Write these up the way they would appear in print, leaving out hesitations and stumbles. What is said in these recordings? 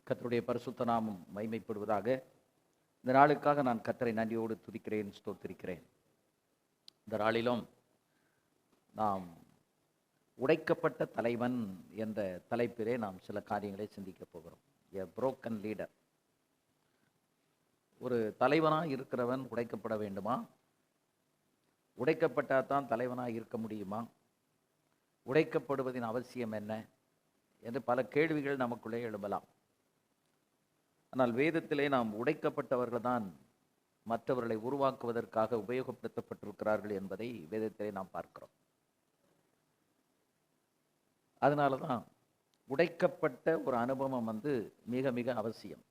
கர்த்தருடைய பரிசுத்த நாமம் மகிமைப்படுவதாக. இந்த நாளுக்காக நான் கர்த்தரை நன்றியோடு துதிக்கிறேன், ஸ்தோத்திரிக்கிறேன். இந்த நாளிலும் நாம் உடைக்கப்பட்ட தலைவன் என்ற தலைப்பிலே நாம் சில காரியங்களை சிந்திக்க போகிறோம். எ புரோக்கன் லீடர். ஒரு தலைவனாக இருக்கிறவன் உடைக்கப்பட வேண்டுமா? உடைக்கப்பட்டால் தான் தலைவனாக இருக்க முடியுமா? உடைக்கப்படுவதின் அவசியம் என்ன என்று பல கேள்விகள் நமக்குள்ளே எழும்பலாம். ஆனால் வேதத்திலே நாம் உடைக்கப்பட்டவர்கள் தான் மற்றவர்களை உருவாக்குவதற்காக உபயோகப்படுத்தப்பட்டிருக்கிறார்கள் என்பதை வேதத்திலே நாம் பார்க்கிறோம். அதனால தான் உடைக்கப்பட்ட ஒரு அனுபவம் மிக மிக அவசியம்.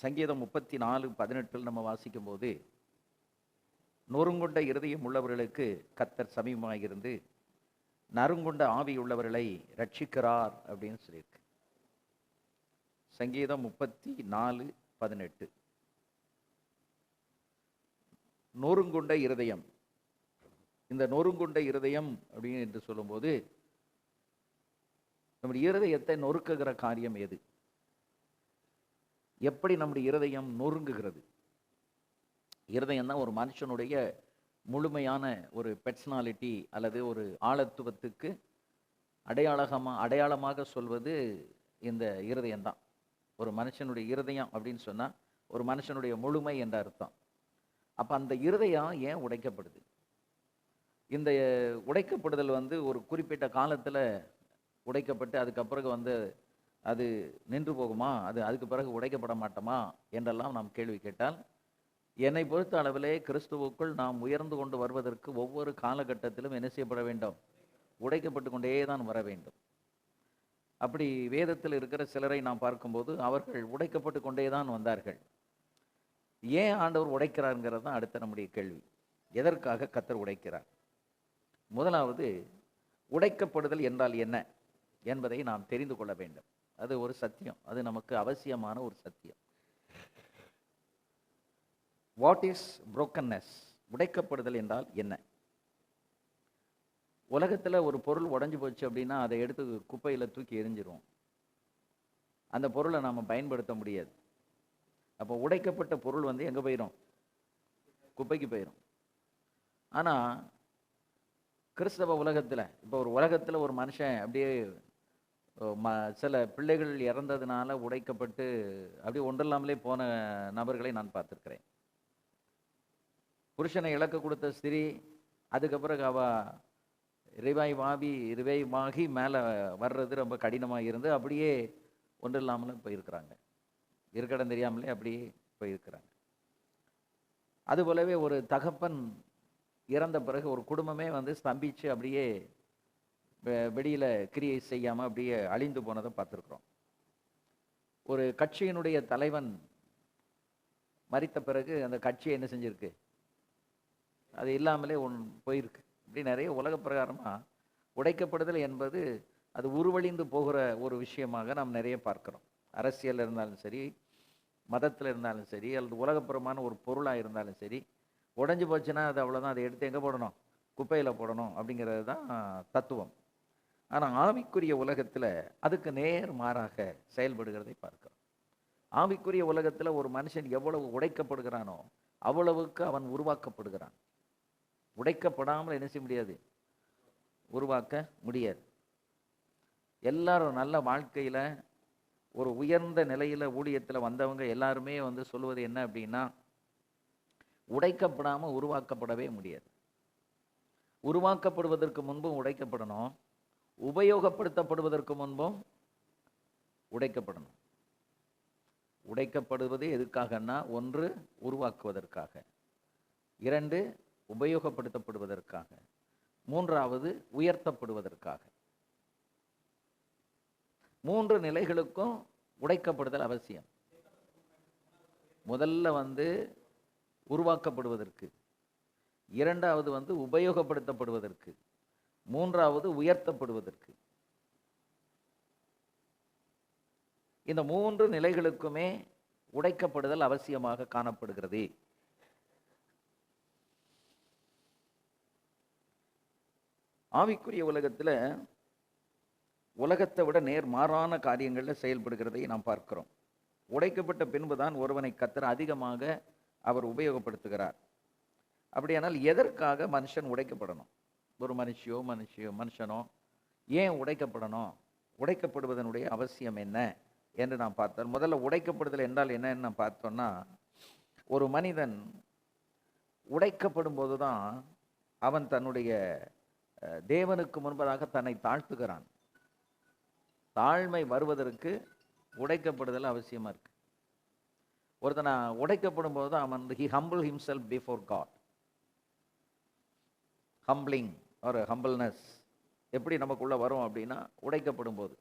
சங்கீதம் 34:18 நம்ம வாசிக்கும் போது, நொறுங்குண்ட இருதயம் உள்ளவர்களுக்கு கர்த்தர் சமீபமாயிருந்து நறுங்குண்ட ஆவி உள்ளவர்களை ரட்சிக்கிறார் அப்படின்னு சொல்லியிருக்கு. சங்கீதம் 34:18. நொறுங்குண்ட இருதயம். இந்த நொறுங்குண்ட இருதயம் அப்படின்னு என்று சொல்லும்போது, நம்முடைய இருதயத்தை நொறுக்குகிற காரியம் எது? எப்படி நம்முடைய இருதயம் நொறுங்குகிறது? இருதயம் தான் ஒரு மனுஷனுடைய முழுமையான ஒரு பெர்சனாலிட்டி அல்லது ஒரு ஆளத்துவத்துக்கு அடையாளமாக சொல்வது இந்த இருதயம்தான். ஒரு மனுஷனுடைய இருதயம் அப்படின்னு சொன்னால் ஒரு மனுஷனுடைய முழுமை என்ற அர்த்தம். அப்போ அந்த இருதயம் ஏன் உடைக்கப்படுது? இந்த உடைக்கப்படுதல் ஒரு குறிப்பிட்ட காலத்தில் உடைக்கப்பட்டு அதுக்கப்புறம் அது நின்று போகுமா? அதுக்கு பிறகு உடைக்கப்பட மாட்டோமா என்றெல்லாம் நாம் கேள்வி கேட்டால், என்னை பொறுத்த அளவிலே கிறிஸ்துவுக்குள் நாம் உயர்ந்து கொண்டு வருவதற்கு ஒவ்வொரு காலகட்டத்திலும் என்ன செய்யப்பட வேண்டும்? உடைக்கப்பட்டு கொண்டே தான் வர வேண்டும். அப்படி வேதத்தில் இருக்கிற சிலரை நாம் பார்க்கும்போது அவர்கள் உடைக்கப்பட்டு கொண்டே தான் வந்தார்கள். ஏன் ஆண்டவர் உடைக்கிறாருங்கிறது தான் அடுத்த நம்முடைய கேள்வி. எதற்காக கர்த்தர் உடைக்கிறார்? முதலாவது, உடைக்கப்படுதல் என்றால் என்ன என்பதை நாம் தெரிந்து கொள்ள வேண்டும். அது ஒரு சத்தியம். அது நமக்கு அவசியமான ஒரு சத்தியம். What is brokenness? உடைக்கப்படுதல் என்றால் என்ன? உலகத்தில் ஒரு பொருள் உடைஞ்சு போச்சு அப்படின்னா அதை எடுத்து குப்பையில் தூக்கி எரிஞ்சிருவோம். அந்த பொருளை நாம் பயன்படுத்த முடியாது. அப்போ உடைக்கப்பட்ட பொருள் எங்கே போயிடும்? குப்பைக்கு போயிடும். ஆனால் கிறிஸ்தவ உலகத்தில், இப்போ ஒரு உலகத்தில் ஒரு மனுஷன் அப்படியே சில பிள்ளைகள் இறந்ததுனால உடைக்கப்பட்டு அப்படியே ஒன்றில்லாமலே போன நபர்களை நான் பார்த்துருக்கிறேன். புருஷனை இழக்க கொடுத்த ஸ்திரீ அதுக்கப்புறம் ரிவைவாகி மேலே வர்றது ரொம்ப கடினமாக இருந்து அப்படியே ஒன்றில்லாமலும் போயிருக்கிறாங்க. இருக்கடம் தெரியாமலே அப்படியே போயிருக்கிறாங்க. அதுபோலவே ஒரு தகப்பன் இறந்த பிறகு ஒரு குடும்பமே ஸ்தம்பிச்சு அப்படியே வெளியில் கிரியை செய்யாமல் அப்படியே அழிந்து போனதை பார்த்துருக்குறோம். ஒரு கட்சியினுடைய தலைவன் மரித்த பிறகு அந்த கட்சியை என்ன செஞ்சிருக்கு? அது இல்லாமலே போயிருக்கு. இப்படி நிறைய உலக பிரகாரமாக உடைக்கப்படுதல் என்பது அது உருவழிந்து போகிற ஒரு விஷயமாக நாம் நிறைய பார்க்கிறோம். அரசியல் இருந்தாலும் சரி, மதத்தில் இருந்தாலும் சரி, அல்லது உலகப்புறமான ஒரு பொருளாக இருந்தாலும் சரி, உடைஞ்சு போச்சுன்னா அது அவ்வளோதான். அதை எடுத்து எங்கே போடணும்? குப்பையில் போடணும் அப்படிங்கிறது தான் தத்துவம். ஆனால் ஆவிக்குரிய உலகத்தில் அதுக்கு நேர் மாறாக செயல்படுகிறதை பார்க்கிறோம். ஆவிக்குரிய உலகத்தில் ஒரு மனுஷன் எவ்வளவு உடைக்கப்படுகிறானோ அவ்வளவுக்கு அவன் உருவாக்கப்படுகிறான். உடைக்கப்படாமல் என்ன செய்ய முடியாது? உருவாக்க முடியாது. எல்லாரும் நல்ல வாழ்க்கையில் ஒரு உயர்ந்த நிலையில் ஊழியத்தில் வந்தவங்க எல்லாருமே சொல்லுவது என்ன அப்படின்னா, உடைக்கப்படாமல் உருவாக்கப்படவே முடியாது. உருவாக்கப்படுவதற்கு முன்பும் உடைக்கப்படணும், உபயோகப்படுத்தப்படுவதற்கு முன்பும் உடைக்கப்படணும். உடைக்கப்படுவது எதுக்காகன்னா, ஒன்று உருவாக்குவதற்காக, இரண்டு உபயோகப்படுத்தப்படுவதற்காக, மூன்றாவது உயர்த்தப்படுவதற்காக. மூன்று நிலைகளுக்கும் உடைக்கப்படுதல் அவசியம். முதல்ல உருவாக்கப்படுவதற்கு, இரண்டாவது உபயோகப்படுத்தப்படுவதற்கு, மூன்றாவது உயர்த்தப்படுவதற்கு. இந்த மூன்று நிலைகளுக்குமே உடைக்கப்படுதல் அவசியமாக காணப்படுகிறது. ஆவிக்குரிய உலகத்தில் உலகத்தை விட நேர்மாறான காரியங்களில் செயல்படுகிறதை நாம் பார்க்கிறோம். உடைக்கப்பட்ட பின்புதான் ஒருவனை கர்த்தர் அதிகமாக அவர் உபயோகப்படுத்துகிறார். அப்படியானால் எதற்காக மனுஷன் உடைக்கப்படணும்? ஒரு மனுஷனோ ஏன் உடைக்கப்படணும்? உடைக்கப்படுவதனுடைய அவசியம் என்ன என்று நாம் பார்த்தால், முதல்ல உடைக்கப்படுதல் என்றால் என்னன்னு நாம் பார்த்தோம்னா, ஒரு மனிதன் உடைக்கப்படும் போது தான் அவன் தன்னுடைய தேவனுக்கு முன்பதாக தன்னை தாழ்த்துகிறான். தாழ்மை வருவதற்கு உடைக்கப்படுதல் அவசியமா இருக்கு. ஒருத்தனை உடைக்கப்படும் போது தான் அவன் he humble himself before God. Humbling ஒரு ஹம்பிள்னஸ் எப்படி நமக்குள்ள வரும் அப்படின்னா உடைக்கப்படும் போது.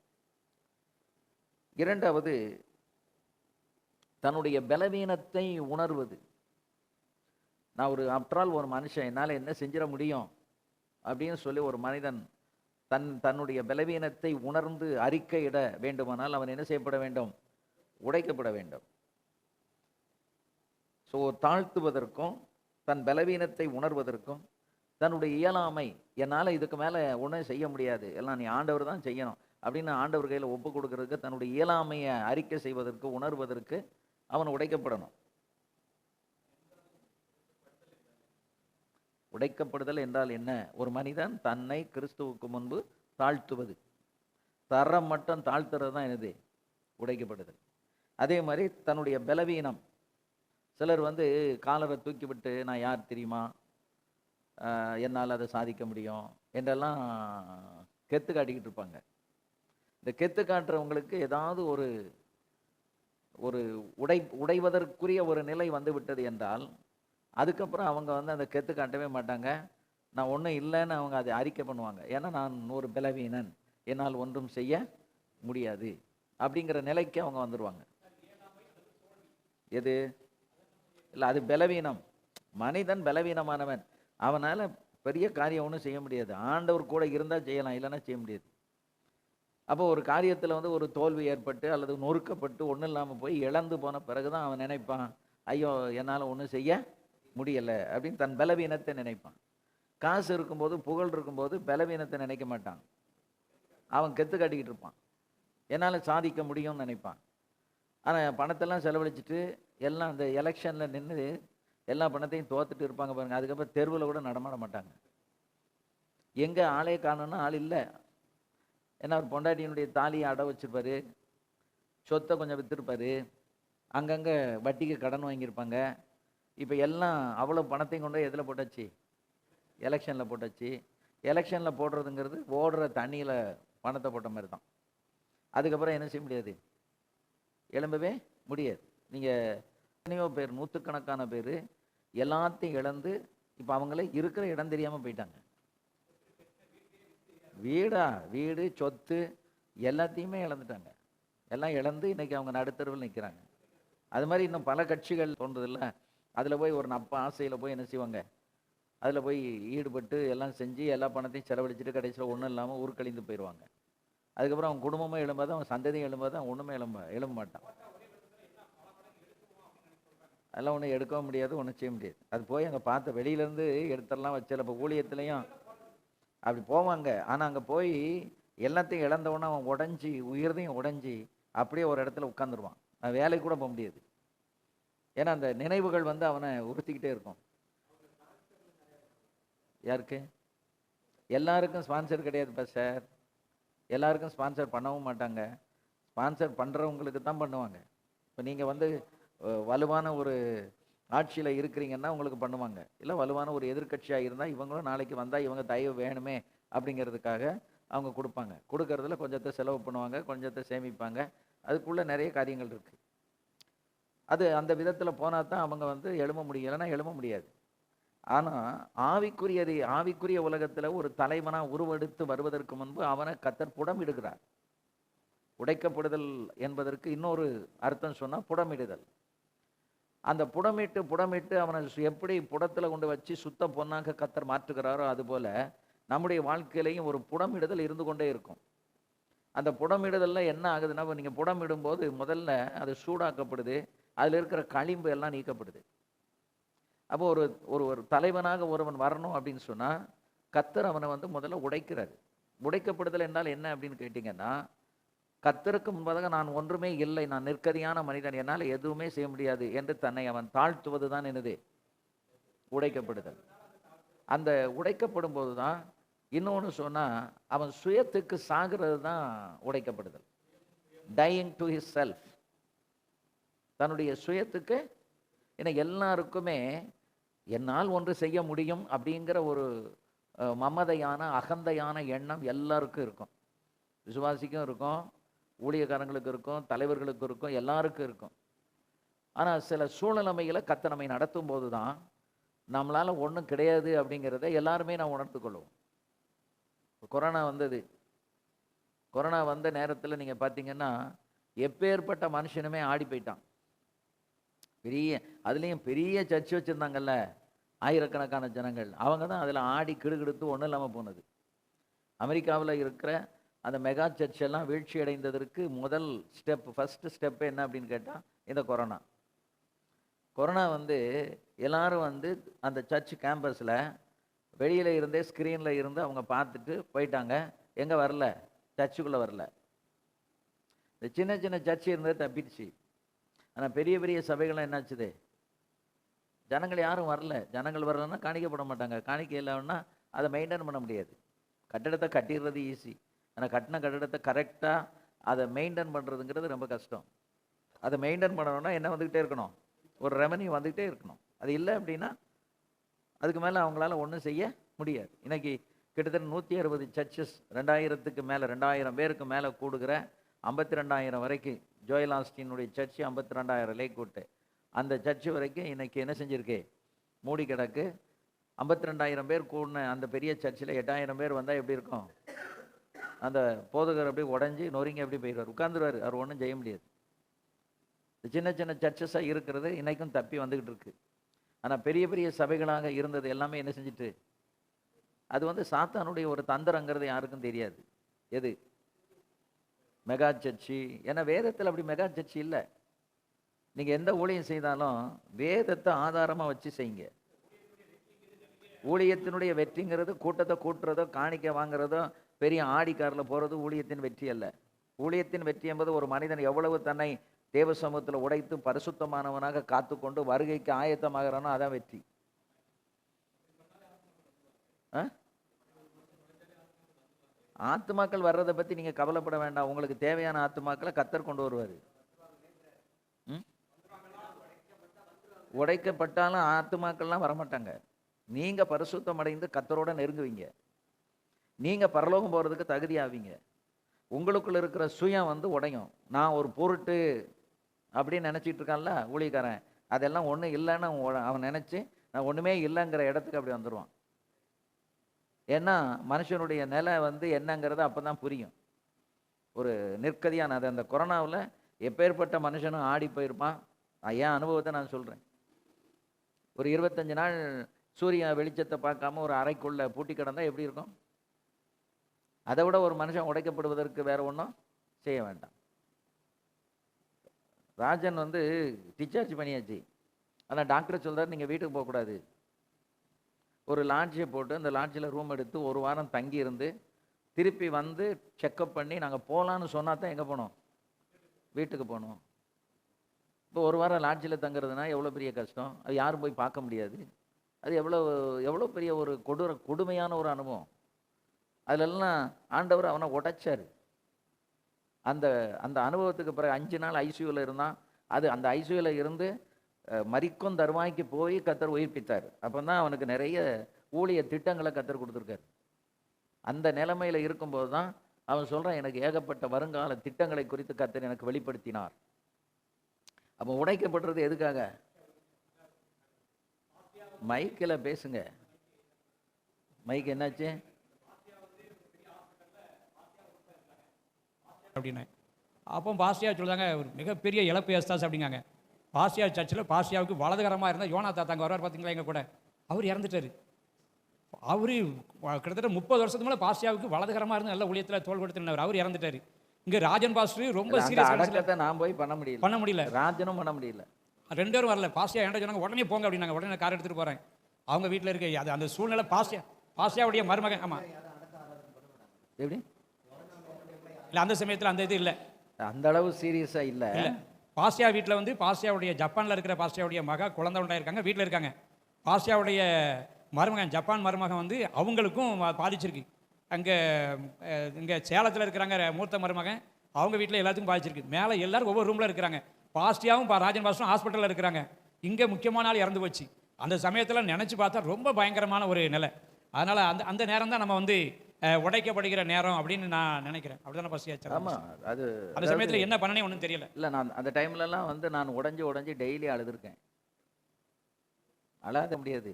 இரண்டாவது, தன்னுடைய பலவீனத்தை உணர்வது. நான் ஆஃப்டரால் ஒரு மனுஷன், என்னால் என்ன செஞ்சிட முடியும் அப்படின்னு சொல்லி ஒரு மனிதன் தன்னுடைய பலவீனத்தை உணர்ந்து அறிக்கையிட வேண்டுமானால் அவன் என்ன செய்யப்பட வேண்டும்? உடைக்கப்பட வேண்டும். ஸோ தாழ்த்துவதற்கும் தன் பலவீனத்தை உணர்வதற்கும் தன்னுடைய இயலாமை, என்னால் இதுக்கு மேலே ஒன்றும் செய்ய முடியாது, எல்லாம் நீ ஆண்டவர் தான் செய்யணும் அப்படின்னு ஆண்டவர் கையில் ஒப்பு கொடுக்கறதுக்கு, தன்னுடைய இயலாமையை அறிக்கை செய்வதற்கு, உணர்வதற்கு அவன் உடைக்கப்படணும். உடைக்கப்படுதல் என்றால் என்ன? ஒரு மனிதன் தன்னை கிறிஸ்துவுக்கு முன்பு தாழ்த்துவது. தரம் மட்டும் தாழ்த்துறது தான் என்னது? உடைக்கப்படுதல். அதே மாதிரி தன்னுடைய பலவீனம். சிலர் காலரை தூக்கி விட்டு, நான் யார் தெரியுமா, என்னால் அதை சாதிக்க முடியும் என்றெல்லாம் கெத்து காட்டிக்கிட்டு இருப்பாங்க. இந்த கெத்து காட்டுறவங்களுக்கு ஏதாவது ஒரு உடைவதற்குரிய ஒரு நிலை வந்து விட்டது என்றால், அதுக்கப்புறம் அவங்க அந்த கெத்து காட்டவே மாட்டாங்க. நான் ஒன்றும் இல்லைன்னு அவங்க அதை அறிக்கை பண்ணுவாங்க. ஏன்னா நான் ஒரு பலவீனன், என்னால் ஒன்றும் செய்ய முடியாது அப்படிங்கிற நிலைக்கு அவங்க வந்துடுவாங்க. எது இல்லை, அது பலவீனம். மனிதன் பலவீனமானவன், அவனால் பெரிய காரியம் ஒன்றும் செய்ய முடியாது. ஆண்டவர் கூட இருந்தால் செய்யலாம், இல்லைன்னா செய்ய முடியாது. அப்போ ஒரு காரியத்தில் ஒரு தோல்வி ஏற்பட்டு அல்லது நொறுக்கப்பட்டு ஒன்றும் இல்லாமல் போய் இழந்து போன பிறகுதான் அவன் நினைப்பான், ஐயோ என்னால் ஒன்றும் செய்ய முடியலை அப்படின்னு தன் பலவீனத்தை நினைப்பான். காசு இருக்கும்போது, புகழ் இருக்கும்போது பலவீனத்தை நினைக்க மாட்டான். அவன் கெத்து காட்டிக்கிட்டு இருப்பான், என்னால் சாதிக்க முடியும்னு நினைப்பான். ஆனால் பணத்தெல்லாம் செலவழிச்சிட்டு எல்லாம் அந்த எலெக்ஷனில் நின்று எல்லா பணத்தையும் தோத்துட்டு இருப்பாங்க பாருங்க. அதுக்கப்புறம் தெருவில் கூட நடமாட மாட்டாங்க. எங்கே ஆளே காணோன்னா ஆள் இல்லை. ஏன்னா அவர் பொண்டாட்டியினுடைய தாலியை அடை வச்சிருப்பாரு, சொத்தை கொஞ்சம் விற்றுருப்பாரு, அங்கங்கே வட்டிக்கு கடன் வாங்கியிருப்பாங்க. இப்போ எல்லாம் அவ்வளோ பணத்தையும் கொண்டு எதில் போட்டாச்சு? எலெக்ஷனில் போட்டாச்சு. எலெக்ஷனில் போடுறதுங்கிறது ஓடுற தண்ணியில் பணத்தை போட்ட மாதிரி தான். அதுக்கப்புறம் என்ன செய்ய முடியாது? எழும்பவே முடியாது. நீங்கள் எத்தனையோ பேர், நூற்றுக்கணக்கான பேர் எல்லாத்தையும் இழந்து இப்போ அவங்களே இருக்கிற இடம் தெரியாமல் போயிட்டாங்க. வீடு சொத்து எல்லாத்தையுமே இழந்துட்டாங்க. எல்லாம் இழந்து இன்னைக்கு அவங்க நடுத்தருவில் நிற்கிறாங்க. அது மாதிரி இன்னும் பல கட்சிகள் தோன்றதில்ல. அதில் போய் ஒரு நப்ப ஆசையில் போய் என்ன செய்வாங்க, அதில் போய் ஈடுபட்டு எல்லாம் செஞ்சு எல்லா பணத்தையும் செலவழிச்சிட்டு கடைசியில் ஒன்றும் இல்லாமல் ஊருக்கழிந்து போயிடுவாங்க. அதுக்கப்புறம் அவன் குடும்பமும் எழும்பாது, அவன் சந்ததியும் எழும்பாது, அவன் ஒன்றுமே எழும்ப மாட்டான். அதெல்லாம் ஒன்றும் எடுக்கவும் முடியாது, ஒன்றும் செய்ய முடியாது. அது போய் அங்கே பார்த்த வெளியிலேருந்து எடுத்துடலாம் வச்சல. இப்போ ஊழியத்துலேயும் அப்படி போவாங்க. ஆனால் அங்கே போய் எல்லாத்தையும் இழந்தவொன்னே அவன் உடஞ்சி, உயிர்தையும் உடஞ்சி அப்படியே ஒரு இடத்துல உட்காந்துருவான். வேலைக்கு கூட போக முடியாது. ஏன்னா அந்த நினைவுகள் அவனை உறுத்திக்கிட்டே இருக்கும். யாருக்கு? எல்லாருக்கும் ஸ்பான்சர் கிடையாதுப்பா சார். எல்லாருக்கும் ஸ்பான்சர் பண்ணவும் மாட்டாங்க. ஸ்பான்சர் பண்ணுறவங்களுக்கு தான் பண்ணுவாங்க. இப்போ நீங்கள் வலுவான ஒரு ஆட்சியில் இருக்கிறீங்கன்னா உங்களுக்கு பண்ணுவாங்க. இல்லை வலுவான ஒரு எதிர்க்கட்சியாக இருந்தால் இவங்களும் நாளைக்கு வந்தால் இவங்க தயவு வேணுமே அப்படிங்கிறதுக்காக அவங்க கொடுப்பாங்க. கொடுக்கறதுல கொஞ்சத்தை செலவு பண்ணுவாங்க, கொஞ்சத்தை சேமிப்பாங்க. அதுக்குள்ளே நிறைய காரியங்கள் இருக்குது. அது அந்த விதத்தில் போனால் தான் அவங்க எழும்ப முடியும், இல்லைன்னா எழும்ப முடியாது. ஆனால் ஆவிக்குரிய உலகத்தில் ஒரு தலைவனாக உருவெடுத்து வருவதற்கு முன்பு அவனை கர்த்தர் புடமிடுகிறார். உடைக்கப்படுதல் என்பதற்கு இன்னொரு அர்த்தம் சொன்னால் புடமிடுதல். அந்த புடமிட்டு அவனை எப்படி புடத்தில் கொண்டு வச்சு சுத்த பொன்னாக கர்த்தர் மாற்றுகிறாரோ அதுபோல் நம்முடைய வாழ்க்கையிலையும் ஒரு புடமிடுதல் இருந்து கொண்டே இருக்கும். அந்த புடமிடுதலில் என்ன ஆகுதுன்னா, நீங்கள் புடமிடும்போது முதல்ல அது சூடாக்கப்படுது, அதில் இருக்கிற களிம்பு எல்லாம் நீக்கப்படுது. அப்போ ஒரு தலைவனாக ஒருவன் வரணும் அப்படின்னு சொன்னால் கர்த்தர் அவனை முதல்ல உடைக்கிறாரு. உடைக்கப்படுதல் என்றால் என்ன அப்படின்னு கேட்டிங்கன்னா, கர்த்தருக்கு முன்பதாக நான் ஒன்றுமே இல்லை, நான் நிற்கதியான மனிதன், என்னால் எதுவுமே செய்ய முடியாது என்று தன்னை அவன் தாழ்த்துவது தான் என்னது உடைக்கப்படுதல். அந்த உடைக்கப்படும் போது தான் இன்னொன்று சொன்னால் அவன் சுயத்துக்கு சாகிறது தான் உடைக்கப்படுதல். டையிங் டு ஹிஸ் செல்ஃப், தன்னுடைய சுயத்துக்கு. ஏன்னா எல்லாருக்குமே என்னால் ஒன்று செய்ய முடியும் அப்படிங்கிற ஒரு மமதையான அகந்தையான எண்ணம் எல்லாருக்கும் இருக்கும். விசுவாசிக்கும் இருக்கும், ஊழியக்காரங்களுக்கு இருக்கும், தலைவர்களுக்கு இருக்கும், எல்லாருக்கும் இருக்கும். ஆனால் சில சூழ்நிலைமைகளை கர்த்தர் நம்மை நடத்தும் போது தான் நம்மளால் ஒன்றும் கிடையாது அப்படிங்கிறத எல்லாருமே நான் உணர்ந்து கொள்வோம். கொரோனா வந்தது. கொரோனா வந்த நேரத்தில் நீங்கள் பார்த்தீங்கன்னா எப்பேற்பட்ட மனுஷனுமே ஆடி போயிட்டான். அதுலேயும் பெரிய சர்ச் வச்சுருந்தாங்கல்ல, ஆயிரக்கணக்கான ஜனங்கள், அவங்க தான் அதில் ஆடி கிடுகிடுத்து ஒன்றும் இல்லாமல் போனது. அமெரிக்காவில் இருக்கிற அந்த மெகா சர்ச் எல்லாம் வீழ்ச்சி அடைந்ததற்கு முதல் ஃபஸ்ட்டு ஸ்டெப்பு என்ன அப்படின்னு கேட்டால் இந்த கொரோனா. கொரோனா வந்து எல்லாரும் வந்து அந்த சர்ச் கேம்பஸில் வெளியில் இருந்தே ஸ்க்ரீனில் இருந்து அவங்க பார்த்துட்டு போயிட்டாங்க. எங்கே வரல, சர்ச்சுக்குள்ளே வரல. இந்த சின்ன சின்ன சர்ச் இருந்தது தப்பிடுச்சு. ஆனால் பெரிய பெரிய சபைகள்லாம் என்னாச்சுது, ஜனங்கள் யாரும் வரல. ஜனங்கள் வரலன்னா காணிக்கப்பட மாட்டாங்க. காணிக்கை இல்லைன்னா அதை மெயின்டைன் பண்ண முடியாது. கட்டிடத்தை கட்டிடுறது ஈஸி, ஆனால் கட்டின கட்டிடத்தை கரெக்டாக அதை மெயின்டைன் பண்ணுறதுங்கிறது ரொம்ப கஷ்டம். அதை மெயின்டைன் பண்ணணும்னா என்ன வந்துக்கிட்டே இருக்கணும், ஒரு ரெவன்யூ வந்துக்கிட்டே இருக்கணும். அது இல்லை அப்படின்னா அதுக்கு மேலே அவங்களால ஒன்றும் செய்ய முடியாது. இன்றைக்கி கிட்டத்தட்ட 160 சர்ச்சஸ், 2000க்கு மேலே, 2000 பேருக்கு மேலே கூடுகிற 52,000 வரைக்கும் ஜோயல் ஆஸ்டினுடைய சர்ச்சு 52,000 லே கூட்டு அந்த சர்ச்சு வரைக்கும் இன்றைக்கி என்ன செஞ்சுருக்கு, மூடி கிடக்கு. 52,000 பேர் கூடின அந்த பெரிய சர்ச்சில் 8,000 பேர் வந்தால் எப்படி இருக்கும், அந்த போதகர் அப்படியே உடஞ்சி நொறுங்கி எப்படி போயிடுவார், உட்காந்துருவார், அவர் ஒன்றும் செய்ய முடியாது. சின்ன சின்ன சர்ச்சஸாக இருக்கிறது இன்றைக்கும் தப்பி வந்துக்கிட்டு இருக்கு. ஆனால் பெரிய பெரிய சபைகளாக இருந்தது எல்லாமே என்ன செஞ்சுட்டு, அது வந்து சாத்தானுடைய ஒரு தந்திரங்கிறது யாருக்கும் தெரியாது. எது மெகா சர்ச்சி, ஏன்னா வேதத்தில் அப்படி மெகா சர்ச்சி இல்லை. நீங்கள் எந்த ஊழியம் செய்தாலும் வேதத்தை ஆதாரமாக வச்சு செய்யுங்க. ஊழியத்தினுடைய வெற்றிங்கிறது கூட்டத்தை கூட்டுறதோ காணிக்கை வாங்குறதோ பெரிய ஆடி காரில் போகிறது ஊழியத்தின் வெற்றி அல்ல. ஊழியத்தின் வெற்றி என்பது ஒரு மனிதன் எவ்வளவு தன்னை தேவ சமூகத்தில் உடைத்து பரிசுத்தமானவனாக காத்து கொண்டு வருகைக்கு ஆயத்தமாகறானோ அதான் வெற்றி. ஆத்துமாக்கள் வர்றதை பற்றி நீங்கள் கவலைப்பட வேண்டாம். உங்களுக்கு தேவையான ஆத்துமாக்களை கர்த்தர் கொண்டு வருவார். உடைக்கப்பட்டாலும் ஆத்துமாக்கள்லாம் வரமாட்டாங்க. நீங்கள் பரிசுத்தம் அடைந்து கர்த்தரோட நெருங்குவீங்க. நீங்கள் பரலோகம் போகிறதுக்கு தகுதி ஆவீங்க. உங்களுக்குள்ள இருக்கிற சுயம் வந்து உடையும். நான் ஒரு பொருட்டு அப்படின்னு நினச்சிட்டு இருக்கான்ல ஊழியக்காரன், அதெல்லாம் ஒன்றும் இல்லைன்னு அவன் நினச்சி நான் ஒன்றுமே இல்லைங்கிற இடத்துக்கு அப்படி வந்துடுவான். ஏன்னா மனுஷனுடைய நிலை வந்து என்னங்கிறது அப்போ தான் புரியும். ஒரு நிற்கதியான அது அந்த கொரோனாவில் எப்பேற்பட்ட மனுஷனும் ஆடி போயிருப்பான். என் அனுபவத்தை நான் சொல்கிறேன். ஒரு 25 நாள் சூரிய வெளிச்சத்தை பார்க்காம ஒரு அறைக்குள்ளே பூட்டி கிடந்தால் எப்படி இருக்கும்? அதை விட ஒரு மனுஷன் உடைக்கப்படுவதற்கு வேற ஒன்றும் செய்ய வேண்டாம். ராஜன் வந்து டிஸ்சார்ஜ் பண்ணியாச்சு. ஆனால் டாக்டர் சொல்கிறார் நீங்கள் வீட்டுக்கு போகக்கூடாது. ஒரு லாட்ஜை போட்டு அந்த லாட்ஜில் ரூம் எடுத்து ஒரு வாரம் தங்கி இருந்து திருப்பி வந்து செக்கப் பண்ணி நாங்கள் போகலான்னு சொன்னால் தான் எங்கே போனோம், வீட்டுக்கு போகணும். இப்போ ஒரு வாரம் லாட்ஜில் தங்குறதுனா எவ்வளோ பெரிய கஷ்டம். அது யாரும் போய் பார்க்க முடியாது. அது எவ்வளோ பெரிய ஒரு கொடுமையான ஒரு அனுபவம். அதிலெல்லாம் ஆண்டவர் அவனை உடைச்சார். அந்த அந்த அனுபவத்துக்கு பிறகு 5 நாள் ஐசியூவில் இருந்தான். அது அந்த ஐசியூவில் இருந்து மரிக்கும் தருவாய்க்கு போய் கர்த்தர் உயிர்ப்பித்தார். அப்போ தான் அவனுக்கு நிறைய ஊழிய திட்டங்களை கர்த்தர் கொடுத்துருக்காரு. அந்த நிலைமையில் இருக்கும்போது தான் அவன் சொல்கிறான், எனக்கு ஏகப்பட்ட வருங்கால திட்டங்களை குறித்து கர்த்தர் எனக்கு வெளிப்படுத்தினார். அப்போ உடைக்கப்படுறது எதுக்காக? மைக்கில் பேசுங்க. மைக் என்னாச்சு அப்படின்னு அப்போ பாஸ்டியா சொல்லுதாங்க, ஒரு மிகப்பெரிய இழப்பு ஏஸ்தாஸ் அப்படிங்காங்க. பாஸ்டியா சர்ச்சில் பாஸ்டியாவுக்கு வலதுகரமாக இருந்தால் யோனா தாத்தாங்க வருவார் பார்த்தீங்களா, எங்கள் கூட அவர் இறந்துட்டார். அவர் கிட்டத்தட்ட 30 வருஷத்துக்கு மேலே பாஸ்டியாவுக்கு வலதுகரமாக இருந்து நல்ல ஊழியத்தில் தோல் கொடுத்துருந்தவர். அவர் இறந்துட்டார். இங்கே ராஜன் பாஸ்டர் ரொம்ப சீரியஸ். நான் போய் பண்ண முடியல. ராஜனும் பண்ண முடியல. 2 பேரும் வரல. பாஸ்டியா என்கிட்ட சொன்னாங்க உடனே போங்க அப்படின்னாங்க. உடனே கார் எடுத்துகிட்டு போகிறேன். அவங்க வீட்டில் இருக்க அது அந்த சூழ்நிலை பாஸ்டியாவுடைய மருமகன். ஆமாம், எப்படி? இல்லை அந்த சமயத்தில் அந்த இது இல்லை. அந்த அளவு சீரியஸா இல்ல. இல்லை பாஸ்டியா வீட்டில் வந்து பாஸ்டியாவுடைய ஜப்பானில் இருக்கிற பாஸ்டியாவுடைய மக குழந்தை உண்டாயிருக்காங்க, வீட்டில் இருக்காங்க. பாஸ்டியாவுடைய மருமகன் ஜப்பான் மருமகன் வந்து அவங்களுக்கும் பாதிச்சிருக்கு. அங்கே இங்கே சேலத்தில் இருக்கிறாங்க மூத்த மருமகன், அவங்க வீட்டில் எல்லாத்துக்கும் பாதிச்சிருக்கு. மேலே எல்லாரும் ஒவ்வொரு ரூமில் இருக்கிறாங்க. பாஸ்டியாவும் ராஜன் பாஸ்டும் ஹாஸ்பிட்டலில் இருக்கிறாங்க. இங்கே முக்கியமான ஆள் இறந்து போச்சு. அந்த சமயத்தில் நினச்சி பார்த்தா ரொம்ப பயங்கரமான ஒரு நிலை. அதனால் அந்த அந்த நேரம் தான் நம்ம வந்து உடைக்கப்படுகிற நேரம் அப்படின்னு நான் நினைக்கிறேன். அப்படிதானே பாஸ்டியா? ஆமா, அது அந்த சமயத்தில் என்ன பண்ணனே ஒன்றும் தெரியல. இல்ல, நான் அந்த டைம்லலாம் வந்து நான் உடைஞ்சு டெய்லி அழுதுருக்கேன். அழாத முடியாது,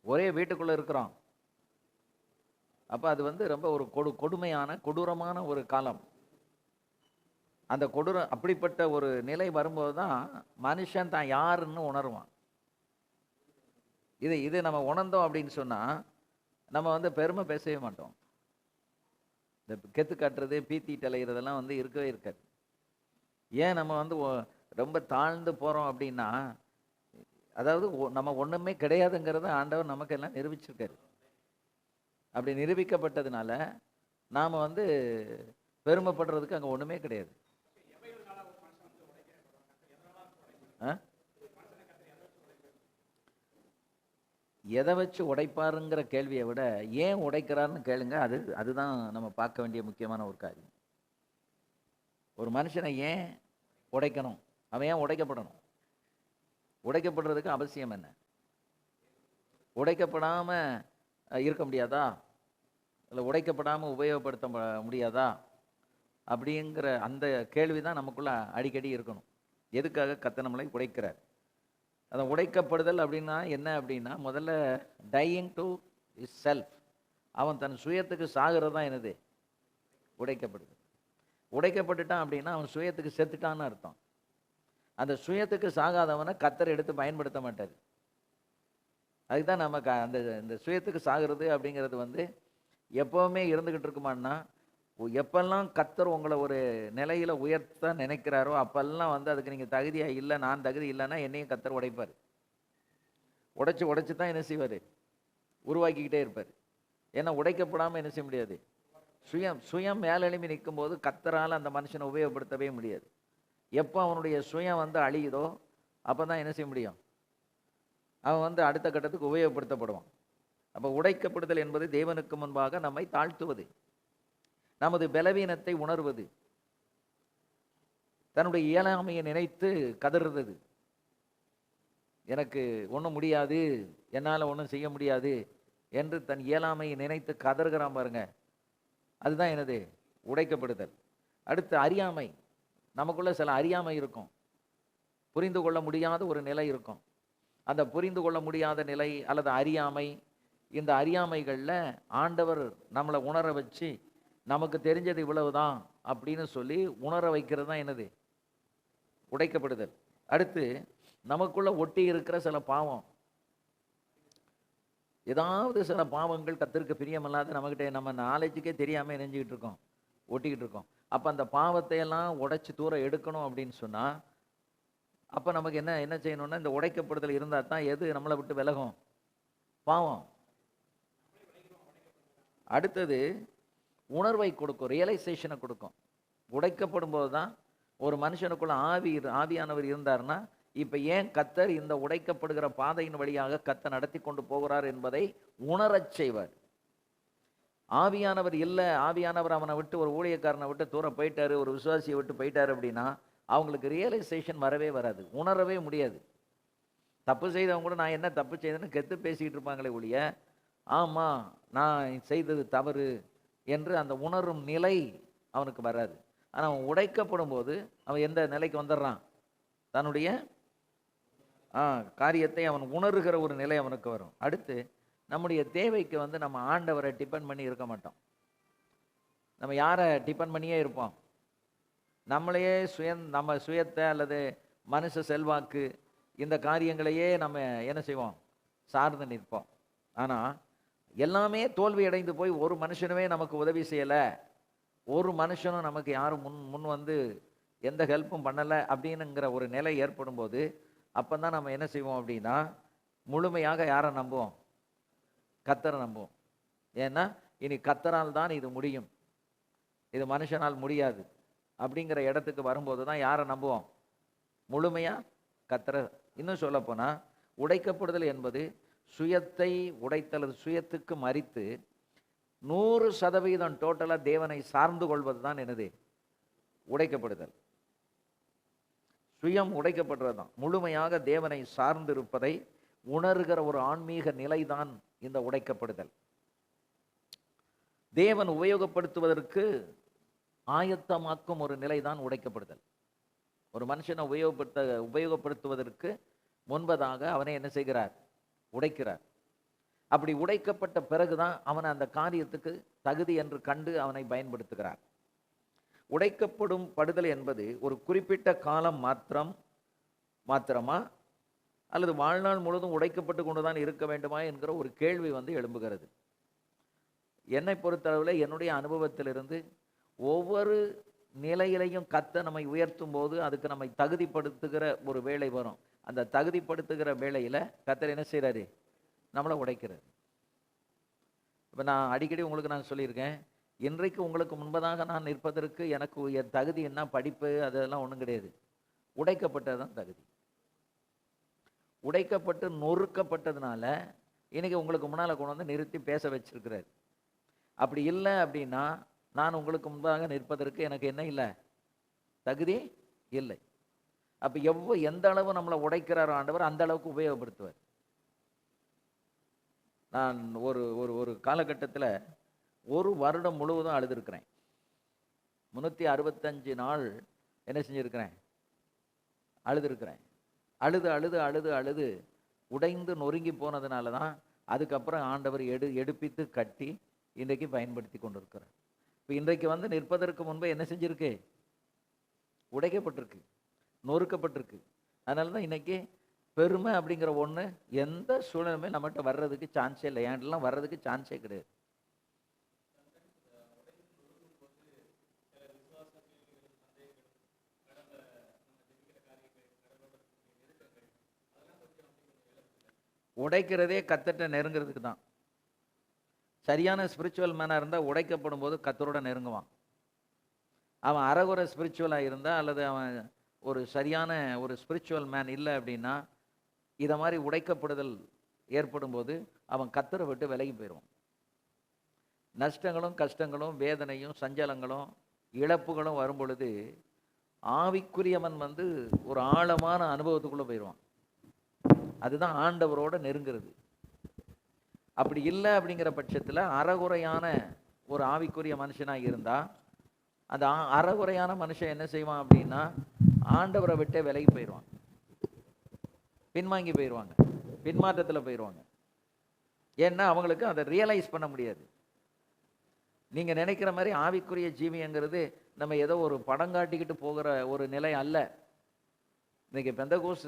ஒரே வீட்டுக்குள்ள இருக்கிறோம். அப்ப அது வந்து ரொம்ப ஒரு கொடுமையான கொடூரமான ஒரு காலம். அந்த அப்படிப்பட்ட ஒரு நிலை வரும்போது தான் மனுஷன் தான் யாருன்னு உணருவான். இது நம்ம உணர்ந்தோம் அப்படின்னு சொன்னா நம்ம வந்து பெருமை பேசவே மாட்டோம். இந்த கெத்து காட்டுறது, பீத்தி தலைகிறதெல்லாம் வந்து இருக்கவே இருக்காது. ஏன் நம்ம வந்து ரொம்ப தாழ்ந்து போறோம் அப்படின்னா, அதாவது நம்ம ஒண்ணுமே கிடையாதுங்கிறத ஆண்டவர் நமக்கு எல்லாம் நிரூபிச்சிருக்காரு. அப்படி நிரூபிக்கப்பட்டதுனால நாம வந்து பெருமைப்படுறதுக்கு அங்க ஒண்ணுமே கிடையாது. எதை வச்சு உடைப்பாருங்கிற கேள்வியை விட ஏன் உடைக்கிறாருன்னு கேளுங்க. அதுதான் நம்ம பார்க்க வேண்டிய முக்கியமான ஒரு காரியம். ஒரு மனுஷனை ஏன் உடைக்கணும்? அவன் ஏன் உடைக்கப்படணும்? உடைக்கப்படுறதுக்கு அவசியம் என்ன? உடைக்கப்படாம இருக்க முடியாதா? இல்லை உடைக்கப்படாம உபயோகப்படுத்த முடியாதா? அப்படிங்கிற அந்த கேள்விதான் நமக்குள்ள அடிக்கடி இருக்கணும். எதுக்காக கர்த்தர் நம்மளை உடைக்கிறார்? அதை உடைக்கப்படுதல் அப்படின்னா என்ன அப்படின்னா, முதல்ல டையிங் டு இஸ் செல்ஃப். அவன் தன் சுயத்துக்கு சாகிறது தான் என்னது? உடைக்கப்படுது. உடைக்கப்பட்டுட்டான் அப்படின்னா அவன் சுயத்துக்கு செத்துட்டான்னு அர்த்தம். அந்த சுயத்துக்கு சாகாதவனை கர்த்தர் எடுத்து பயன்படுத்த மாட்டார். அதுதான் நமக்கு அந்த இந்த சுயத்துக்கு சாகிறது அப்படிங்கிறது வந்து எப்பவுமே இருந்துகிட்டு இருக்குமான்னா, எப்பெல்லாம் கர்த்தர் உங்களை ஒரு நிலையில உயர்த்த நினைக்கிறாரோ அப்பெல்லாம் வந்து அதுக்கு நீங்க தகுதியா இல்லை, நான் தகுதி இல்லைன்னா என்னையும் கர்த்தர் உடைப்பார். உடைச்சு தான் என்ன செய்வார்? உருவாக்கிக்கிட்டே இருப்பார். ஏன்னா உடைக்கப்படாமல் என்ன செய்ய முடியாது? சுயம் மேலெழும்பி நிற்கும் போது கர்த்தரால் அந்த மனுஷனை உபயோகப்படுத்தவே முடியாது. எப்போ அவனுடைய சுயம் வந்து அழியுதோ அப்போ தான் என்ன செய்ய முடியும்? அவன் வந்து அடுத்த கட்டத்துக்கு உபயோகப்படுத்தப்படுவான். அப்போ உடைக்கப்படுதல் என்பது தேவனுக்கு முன்பாக நம்மை தாழ்த்துவது, நமது பலவீனத்தை உணர்வது, தன்னுடைய இயலாமையை நினைத்து கதறுறது. எனக்கு ஒன்றும் முடியாது, என்னால் ஒன்றும் செய்ய முடியாது என்று தன் இயலாமையை நினைத்து கதறுகிறான் பாருங்க, அதுதான் என்னது? உடைக்கப்படுதல். அடுத்து அறியாமை. நமக்குள்ள சில அறியாமை இருக்கும், புரிந்து கொள்ள முடியாத ஒரு நிலை இருக்கும். அந்த புரிந்து கொள்ள முடியாத நிலை அல்லது அறியாமை, இந்த அறியாமைகளில் ஆண்டவர் நம்மளை உணர வச்சு நமக்கு தெரிஞ்சது இவ்வளவுதான் அப்படின்னு சொல்லி உணர வைக்கிறது தான் என்னது? உடைக்கப்படுதல். அடுத்து நமக்குள்ள ஒட்டி இருக்கிற சில பாவம், ஏதாவது சில பாவங்கள் கர்த்தருக்கு பிரியமில்லாத நம்மகிட்ட நம்ம நாலேஜுக்கே தெரியாமல் நெஞ்சுக்கிட்டு இருக்கோம், ஒட்டிக்கிட்டு இருக்கோம். அப்போ அந்த பாவத்தை எல்லாம் உடைச்சி தூரம் எடுக்கணும் அப்படின்னு சொன்னால் அப்போ நமக்கு என்ன செய்யணும்னா, இந்த உடைக்கப்படுதல் இருந்தால் தான் எது நம்மளை விட்டு விலகும்? பாவம். அடுத்தது உணர்வை கொடுக்கும், ரியலைசேஷனை கொடுக்கும். உடைக்கப்படும் போது தான் ஒரு மனுஷனுக்குள்ள ஆவியானவர் இருந்தார்னா, இப்போ ஏன் கர்த்தர் இந்த உடைக்கப்படுகிற பாதையின் வழியாக கர்த்தர் நடத்தி கொண்டு போகிறார் என்பதை உணரச் செய்வார். ஆவியானவர் இல்லை, ஆவியானவர் அவனை விட்டு ஒரு ஊழியக்காரனை விட்டு தூரம் போயிட்டாரு, ஒரு விசுவாசியை விட்டு போயிட்டாரு அப்படின்னா அவங்களுக்கு ரியலைசேஷன் வரவே வராது, உணரவே முடியாது. தப்பு செய்தவங்க கூட நான் என்ன தப்பு செய்தேன்னு கெத்து பேசிக்கிட்டு இருப்பாங்களே ஒழிய, ஆமாம் நான் செய்தது தவறு என்று அந்த உணரும் நிலை அவனுக்கு வராது. ஆனால் அவன் உடைக்கப்படும் போது அவன் எந்த நிலைக்கு வந்துடுறான்? தன்னுடைய காரியத்தை அவன் உணர்கிற ஒரு நிலை அவனுக்கு வரும். அடுத்து நம்முடைய தேவைக்கு வந்து நம்ம ஆண்டவரை டிபெண்ட் பண்ணி இருக்க மாட்டோம். நம்ம யாரை டிபெண்ட் பண்ணியே இருப்போம்? நம்மளையே நம்ம சுயத்தை அல்லது மனுஷ செல்வாக்கு இந்த காரியங்களையே நம்ம என்ன செய்வோம்? சார்ந்து நிற்போம். ஆனால் எல்லாமே தோல்வி அடைந்து போய் ஒரு மனுஷனுமே நமக்கு உதவி செய்யலை, ஒரு மனுஷனும் நமக்கு யாரும் முன் வந்து எந்த ஹெல்ப்பும் பண்ணலை அப்படின்னுங்கிற ஒரு நிலை ஏற்படும் போது அப்போ தான் நம்ம என்ன செய்வோம் அப்படின்னா, முழுமையாக யாரை நம்புவோம்? கர்த்தரை நம்புவோம். ஏன்னா இனி கர்த்தரால் தான் இது முடியும், இது மனுஷனால் முடியாது அப்படிங்கிற இடத்துக்கு வரும்போது தான் யாரை நம்புவோம்? முழுமையா கர்த்தரை. இன்னும் சொல்ல போனா உடைக்கப்படுதல் என்பது சுயத்தை உடைத்தல், சுயத்துக்கு மரித்து 100% டோட்டலா தேவனை சார்ந்து கொள்வது தான் என்னது? உடைக்கப்படுதல். சுயம் உடைக்கப்படுறது தான். முழுமையாக தேவனை சார்ந்து இருப்பதை உணர்கிற ஒரு ஆன்மீக நிலைதான் இந்த உடைக்கப்படுதல். தேவன் உபயோகப்படுத்துவதற்கு ஆயத்தமாக்கும் ஒரு நிலைதான் உடைக்கப்படுதல். ஒரு மனுஷனை உபயோகப்படுத்துவதற்கு முன்பதாக அவனை என்ன செய்கிறார்? உடைக்கிறார். அப்படி உடைக்கப்பட்ட பிறகுதான் அவனை அந்த காரியத்துக்கு தகுதி என்று கண்டு அவனை பயன்படுத்துகிறார். உடைக்கப்படும் படுதல் என்பது ஒரு குறிப்பிட்ட காலம் மாத்திரமா அல்லது வாழ்நாள் முழுவதும் உடைக்கப்பட்டு கொண்டுதான் இருக்க வேண்டுமா என்கிற ஒரு கேள்வி எழும்புகிறது. என்னை பொறுத்தளவில் என்னுடைய அனுபவத்திலிருந்து ஒவ்வொரு நிலையிலையும் கர்த்தர் நம்மை உயர்த்தும் போது அதுக்கு நம்மை தகுதிப்படுத்துகிற ஒரு வேளை வரும். அந்த தகுதிப்படுத்துகிற வேளையில கர்த்தர் என்ன செய்றாரு? நம்மளை உடைக்கிறார். இப்போ நான் அடிக்கடி உங்களுக்கு நான் சொல்லியிருக்கேன், இன்றைக்கு உங்களுக்கு முன்பதாக நான் நிற்பதற்கு எனக்கு என் தகுதி என்ன, படிப்பு அதெல்லாம் ஒன்றும் கிடையாது. உடைக்கப்பட்டதுதான் தகுதி. உடைக்கப்பட்டு நொறுக்கப்பட்டதுனால இன்னைக்கு உங்களுக்கு முன்னால் கொண்டு வந்து நிறுத்தி பேச வச்சிருக்கிறார். அப்படி இல்லை அப்படின்னா நான் உங்களுக்கு முன்பாக நிற்பதற்கு எனக்கு என்ன இல்லை? தகுதி இல்லை. அப்போ எந்த அளவு நம்மளை உடைக்கிறார் ஆண்டவர் அந்த அளவுக்கு உபயோகப்படுத்துவார். நான் ஒரு ஒரு ஒரு காலகட்டத்தில் ஒரு வருடம் முழுவதும் அழுதுருக்கிறேன். 365 நாள் என்ன செஞ்சுருக்கிறேன்? அழுதுருக்கிறேன். அழுது அழுது அழுது அழுது உடைந்து நொறுங்கி போனதுனால தான் அதுக்கப்புறம் ஆண்டவர் எடுப்பித்து கட்டி இன்றைக்கு பயன்படுத்தி கொண்டிருக்கிறார். இப்போ இன்றைக்கு நிற்பதற்கு முன்பே என்ன செஞ்சிருக்கு? உடைக்கப்பட்டிருக்கு, நொறுக்கப்பட்டிருக்கு. அதனால தான் இன்னைக்கு பெருமை அப்படிங்கிற ஒன்று எந்த சூழ்நிலையுமே நம்மகிட்ட வர்றதுக்கு சான்ஸே இல்லை. என்கிட்டலாம் வர்றதுக்கு சான்ஸே கிடையாது. உடைக்கிறதே கர்த்தர்ட்ட நெருங்கிறதுக்கு தான். சரியான ஸ்பிரிச்சுவல் மேனாக இருந்தால் உடைக்கப்படும் போது கர்த்தரோட நெருங்குவான். அவன் அறகுறை ஸ்பிரிச்சுவலாக இருந்தால் அல்லது அவன் ஒரு சரியான ஒரு ஸ்பிரிச்சுவல் மேன் இல்லை அப்படின்னா இதை மாதிரி உடைக்கப்படுதல் ஏற்படும் போது அவன் கர்த்தரை விட்டு விலகி போயிடுவான். நஷ்டங்களும் கஷ்டங்களும் வேதனையும் சஞ்சலங்களும் இழப்புகளும் வரும் பொழுது ஆவிக்குரியவன் ஒரு ஆழமான அனுபவத்துக்குள்ளே போயிடுவான். அதுதான் ஆண்டவரோட நெருங்கிறது. அப்படி இல்லை அப்படிங்கிற பட்சத்தில் அறகுறையான ஒரு ஆவிக்குரிய மனுஷனாக இருந்தால் அந்த அறகுறையான மனுஷன் என்ன செய்வான் அப்படின்னா ஆண்டவரை விட்டே விலகி போயிடுவான், பின்வாங்கி போயிடுவாங்க, பின்மாற்றத்தில் போயிடுவாங்க. ஏன்னா அவங்களுக்கு அதை ரியலைஸ் பண்ண முடியாது. நீங்கள் நினைக்கிற மாதிரி ஆவிக்குரிய ஜீவியங்கிறது நம்ம ஏதோ ஒரு படம் காட்டிக்கிட்டு போகிற ஒரு நிலை அல்ல. இன்னைக்கு பெந்தகோஸ்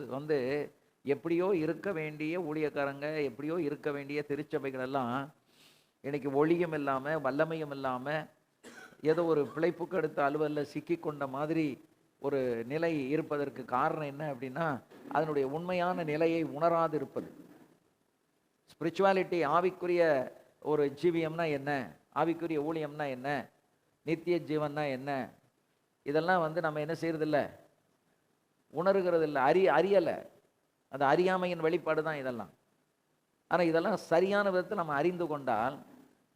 எப்படியோ இருக்க வேண்டிய ஊழியக்காரங்க, எப்படியோ இருக்க வேண்டிய திருச்சபைகள் எல்லாம் இன்னைக்கு ஒளியும் இல்லாமல் வல்லமையும் இல்லாமல் ஏதோ ஒரு பிழைப்புக்கு அடுத்த அலுவலில் சிக்கி கொண்ட மாதிரி ஒரு நிலை இருப்பதற்கு காரணம் என்ன அப்படின்னா அதனுடைய உண்மையான நிலையை உணராது இருப்பது. ஸ்பிரிச்சுவாலிட்டி, ஆவிக்குரிய ஒரு ஜீவியம்னா என்ன, ஆவிக்குரிய ஊழியம்னா என்ன, நித்திய ஜீவன்னா என்ன, இதெல்லாம் நம்ம என்ன செய்யறதில்ல, உணர்கிறது இல்லை, அறியலை. அது அறியாமையின் வெளிப்பாடு தான் இதெல்லாம். ஆனால் இதெல்லாம் சரியான விதத்தில் நம்ம அறிந்து கொண்டால்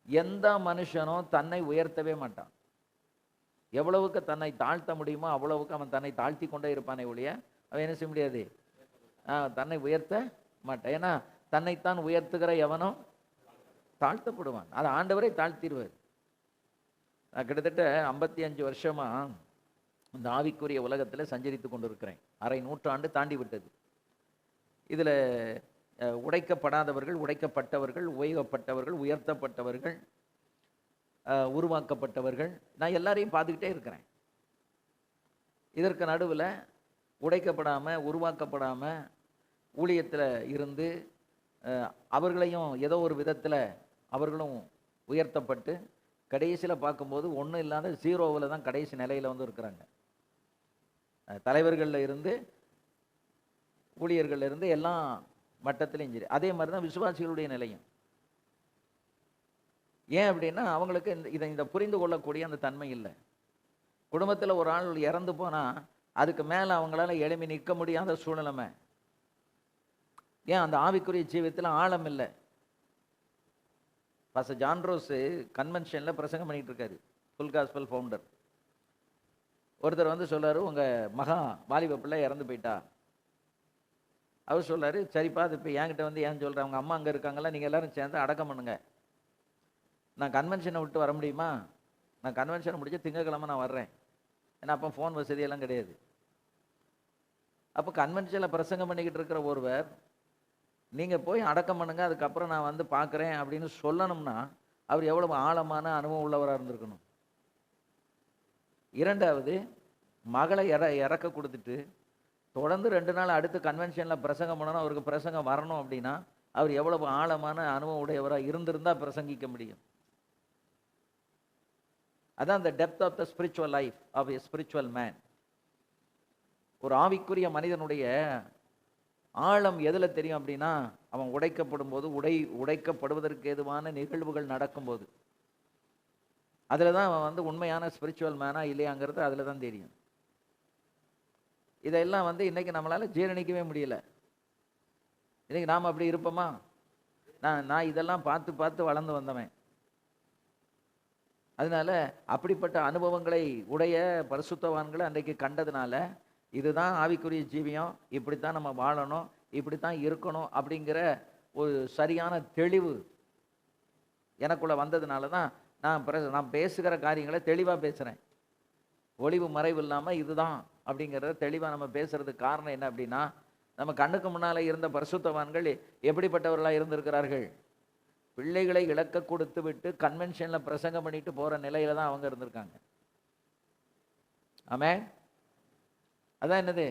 எந்த மனுஷனும் தன்னை உயர்த்தவே மாட்டான். எவ்வளவுக்கு தன்னை தாழ்த்த முடியுமோ அவ்வளவுக்கு அவன் தன்னை தாழ்த்தி கொண்டே இருப்பானே ஒழிய அவன் என்ன செய்ய முடியாது, தன்னை உயர்த்த மாட்டான். ஏன்னா தன்னைத்தான் உயர்த்துகிற எவனும் தாழ்த்தப்படுவான். அது ஆண்டவரை தாழ்த்திடுவார். நான் கிட்டத்தட்ட 55 வருஷமா இந்த ஆவிக்குரிய உலகத்தில் சஞ்சரித்து கொண்டு இருக்கிறேன். அரை நூற்றாண்டு தாண்டி விட்டது. இதில் உடைக்கப்படாதவர்கள், உடைக்கப்பட்டவர்கள், உபயோகப்பட்டவர்கள், உயர்த்தப்பட்டவர்கள், உருவாக்கப்பட்டவர்கள், நான் எல்லாரையும் பார்த்துக்கிட்டே இருக்கிறேன். இதற்கு நடுவில் உடைக்கப்படாமல் உருவாக்கப்படாமல் ஊழியத்தில் இருந்து அவர்களையும் ஏதோ ஒரு விதத்தில் அவர்களும் உயர்த்தப்பட்டு கடைசியில் பார்க்கும்போது ஒன்றும் இல்லாத ஜீரோவில் தான் கடைசி நிலையில் இருக்கிறாங்க. தலைவர்களில் இருந்து ஊழியர்கள் இருந்து எல்லா மட்டத்திலையும் சரி. அதே மாதிரி தான் விசுவாசிகளுடைய நிலையும். ஏன் அப்படின்னா அவங்களுக்கு இதை புரிந்து கொள்ளக்கூடிய அந்த தன்மை இல்லை. குடும்பத்தில் ஒரு ஆள் இறந்து போனால் அதுக்கு மேலே அவங்களால எழுப்பி நிற்க முடியாத சூழ்நிலைமை. ஏன்? அந்த ஆவிக்குரிய ஜீவியத்தில் ஆழம் இல்லை. பாஸ்டர் ஜான் ரோஸ் கன்வென்ஷனில் பிரசங்கம் பண்ணிட்டு இருக்காரு, ஃபுல் காஸ்பல் ஃபவுண்டர். ஒருத்தர் வந்து சொல்றாரு, உங்கள் மகா வாலிப பிள்ளை இறந்து போயிட்டா. அவர் சொல்றாரு, சரிப்பா, அது இப்போ என்கிட்ட வந்து ஏன் சொல்கிறேன், அவங்க அம்மா அங்கே இருக்காங்களா, நீங்கள் எல்லாரும் சேர்ந்து அடக்கம் பண்ணுங்க. நான் கன்வென்ஷனை விட்டு வர முடியுமா? நான் கன்வென்ஷனை முடிச்சு திங்கக்கிழமை நான் வர்றேன். ஏன்னா அப்போ ஃபோன் வசதியெல்லாம் கிடையாது. அப்போ கன்வென்ஷனில் பிரசங்கம் பண்ணிக்கிட்டு இருக்கிற ஒருவர், நீங்கள் போய் அடக்கம் பண்ணுங்க, அதுக்கப்புறம் நான் வந்து பார்க்குறேன் அப்படின்னு சொல்லணும்னா அவர் எவ்வளவு ஆழமான அனுபவம் உள்ளவராக இருந்திருக்கணும். இரண்டாவது, மகளை இறக்க கொடுத்துட்டு தொடர்ந்து 2 நாள் அடுத்து கன்வென்ஷனில் பிரசங்கம் பண்ணணும், அவருக்கு பிரசங்கம் வரணும் அப்படின்னா அவர் எவ்வளவு ஆழமான அனுபவம் உடையவராக இருந்திருந்தால் பிரசங்கிக்க முடியும். அதான் the depth of the spiritual life of a spiritual man. ஒரு ஆவிக்குரிய மனிதனுடைய ஆழம் எதில் தெரியும் அப்படின்னா, அவன் உடைக்கப்படும் போது, உடைக்கப்படுவதற்கு ஏதுவான நிகழ்வுகள் நடக்கும்போது, அதில் தான் அவன் வந்து உண்மையான ஸ்பிரிச்சுவல் மேனா இல்லையாங்கிறது அதில் தான் தெரியும். இதெல்லாம் வந்து இன்றைக்கி நம்மளால் ஜீரணிக்கவே முடியல. இன்றைக்கி நாம் அப்படி இருப்போமா? நான் இதெல்லாம் பார்த்து பார்த்து வளர்ந்து வந்தவன். அதனால அப்படிப்பட்ட அனுபவங்களை உடைய பரிசுத்தவான்களை அன்றைக்கு கண்டதுனால, இதுதான் ஆவிக்குரிய ஜீவியம், இப்படித்தான் நம்ம வாழணும், இப்படித்தான் இருக்கணும் அப்படிங்கிற ஒரு சரியான தெளிவு எனக்குள்ள வந்ததுனால தான் நான் பேசுகிற காரியங்களை தெளிவாக பேசுகிறேன். ஒளிவு மறைவு இல்லாமல் இதுதான் அப்படிங்கிறத தெளிவாக நம்ம பேசுறதுக்கு காரணம் என்ன அப்படின்னா, நம்ம கண்ணுக்கு முன்னால் இருந்த பரிசுத்தவான்கள் எப்படிப்பட்டவர்களாக இருந்திருக்கிறார்கள்? பிள்ளைகளை இழக்க கொடுத்து விட்டு கன்வென்ஷனில் பிரசங்கம் பண்ணிட்டு போகிற நிலையில தான் அவங்க இருந்திருக்காங்க. ஆமென். அதான் என்னது,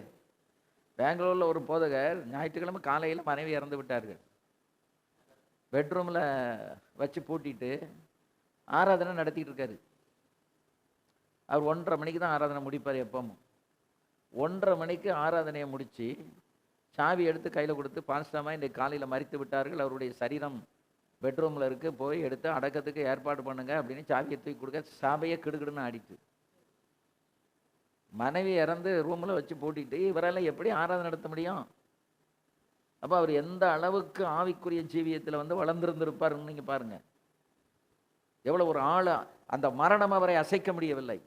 பெங்களூரில் ஒரு போதகர் ஞாயிற்றுக்கிழமை காலையில் மனைவி இறந்து விட்டார்கள். பெட்ரூமில் வச்சு பூட்டிட்டு ஆராதனை நடத்திட்டு இருக்காரு. அவர் 1:30 மணிக்கு தான் ஆராதனை முடிப்பார். எப்பவும் 1:30 மணிக்கு ஆராதனையை முடித்து சாவி எடுத்து கையில் கொடுத்து, பாஸ்டமா இன்றைக்கு காலையில் மரித்து விட்டார்கள், அவருடைய சரீரம் பெட்ரூமில் இருக்குது, போய் எடுத்து அடக்கத்துக்கு ஏற்பாடு பண்ணுங்க அப்படின்னு சாவியை தூக்கி கொடுக்க, சபையை கிடுகிடுன்னு ஆடிட்டு, மனைவி இறந்து ரூமில் வச்சு பூட்டிட்டு இவரால் எப்படி ஆராதனை நடத்த முடியும்? அப்போ அவர் எந்த அளவுக்கு ஆவிக்குரிய ஜீவியத்தில் வந்து வளர்ந்துருந்திருப்பாருன்னு நீங்கள் பாருங்கள். எவ்வளோ ஒரு ஆள். அந்த மரணம் அவரை அசைக்க முடியவில்லை.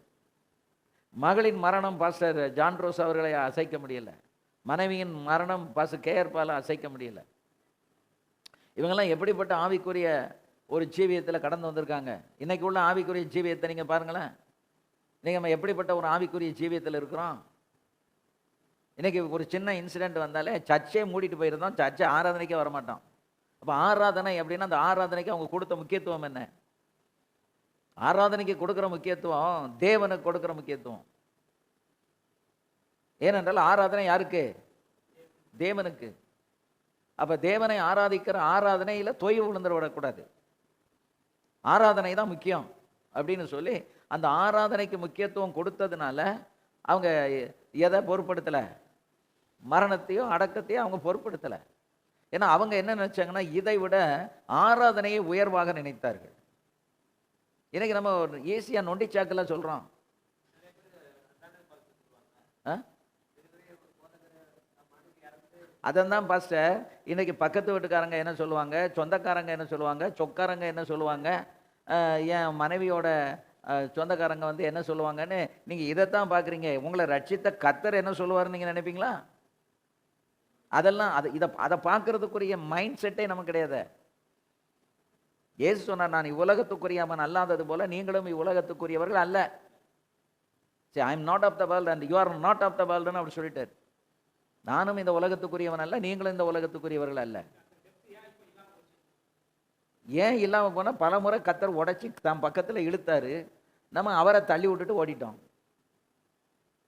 மகளின் மரணம் பாஸ்டர் ஜான் ரோஸ் அவர்களை அசைக்க முடியலை. மனைவியின் மரணம் பாஸ்டர் கேஆர் பால அசைக்க முடியலை. இவங்கெல்லாம் எப்படிப்பட்ட ஆவிக்குரிய ஒரு ஜீவியத்தில் கடந்து வந்திருக்காங்க. இன்னைக்கு உள்ள ஆவிக்குரிய ஜீவியத்தை நீங்கள் பாருங்களேன். இன்னைக்கு நம்ம எப்படிப்பட்ட ஒரு ஆவிக்குரிய ஜீவியத்தில் இருக்கிறோம். இன்னைக்கு ஒரு சின்ன இன்சிடென்ட் வந்தாலே சர்ச்சே மூடிட்டு போயிருந்தோம், சர்ச்சை ஆராதனைக்கே வரமாட்டோம். அப்போ ஆராதனை அப்படின்னா அந்த ஆராதனைக்கு அவங்க கொடுத்த முக்கியத்துவம் என்ன? ஆராதனைக்கு கொடுக்குற முக்கியத்துவம் தேவனுக்கு கொடுக்குற முக்கியத்துவம். ஏனென்றால் ஆராதனை யாருக்கு? தேவனுக்கு. அப்ப தேவனை ஆராதிக்கிற ஆராதனையில் தொய்வு விழுந்துட விடக்கூடாது. ஆராதனை தான் முக்கியம் அப்படின்னு சொல்லி அந்த ஆராதனைக்கு முக்கியத்துவம் கொடுத்ததுனால அவங்க எதை பொருட்படுத்தலை? மரணத்தையோ அடக்கத்தையோ அவங்க பொருட்படுத்தலை. ஏன்னா அவங்க என்ன நினைச்சாங்கன்னா, இதை விட ஆராதனையை உயர்வாக நினைத்தார்கள். இன்னைக்கு நம்ம ஈஸியாக நொண்டிச்சாக்கில் சொல்கிறோம். அதான் பாஸ்டர் இன்னைக்கு பக்கத்து வீட்டுக்காரங்க என்ன சொல்லுவாங்க, சொந்தக்காரங்க என்ன சொல்லுவாங்க, சொக்காரங்க என்ன சொல்லுவாங்க, என் மனைவியோட சொந்தக்காரங்க வந்து என்ன சொல்லுவாங்கன்னு நீங்கள் இதைத்தான் பார்க்குறீங்க. உங்களை ரட்சித்த கர்த்தர் என்ன சொல்லுவாருன்னு நீங்கள் நினைப்பீங்களா? அதெல்லாம் அதை பார்க்கறதுக்குரிய மைண்ட் செட்டே நமக்கு கிடையாது. இயேசு சொன்னார், நான் இவ்வுலகத்துக்குரியவன் அல்லாதது போல நீங்களும் இவ்வுலகத்துக்குரியவர்கள் அல்ல. சரி, I am not of the world and you are not of the வேர்ல்டுன்னு அப்படி சொல்லிட்டார். நானும் இந்த உலகத்துக்குரியவன் அல்ல, நீங்களும் இந்த உலகத்துக்குரியவர்கள் அல்ல. ஏன் இல்லாமல் போனால் பல முறை கர்த்தர் உடைச்சி தன் பக்கத்தில் இழுத்தாரு, நம்ம அவரை தள்ளி விட்டுட்டு ஓடிட்டோம்.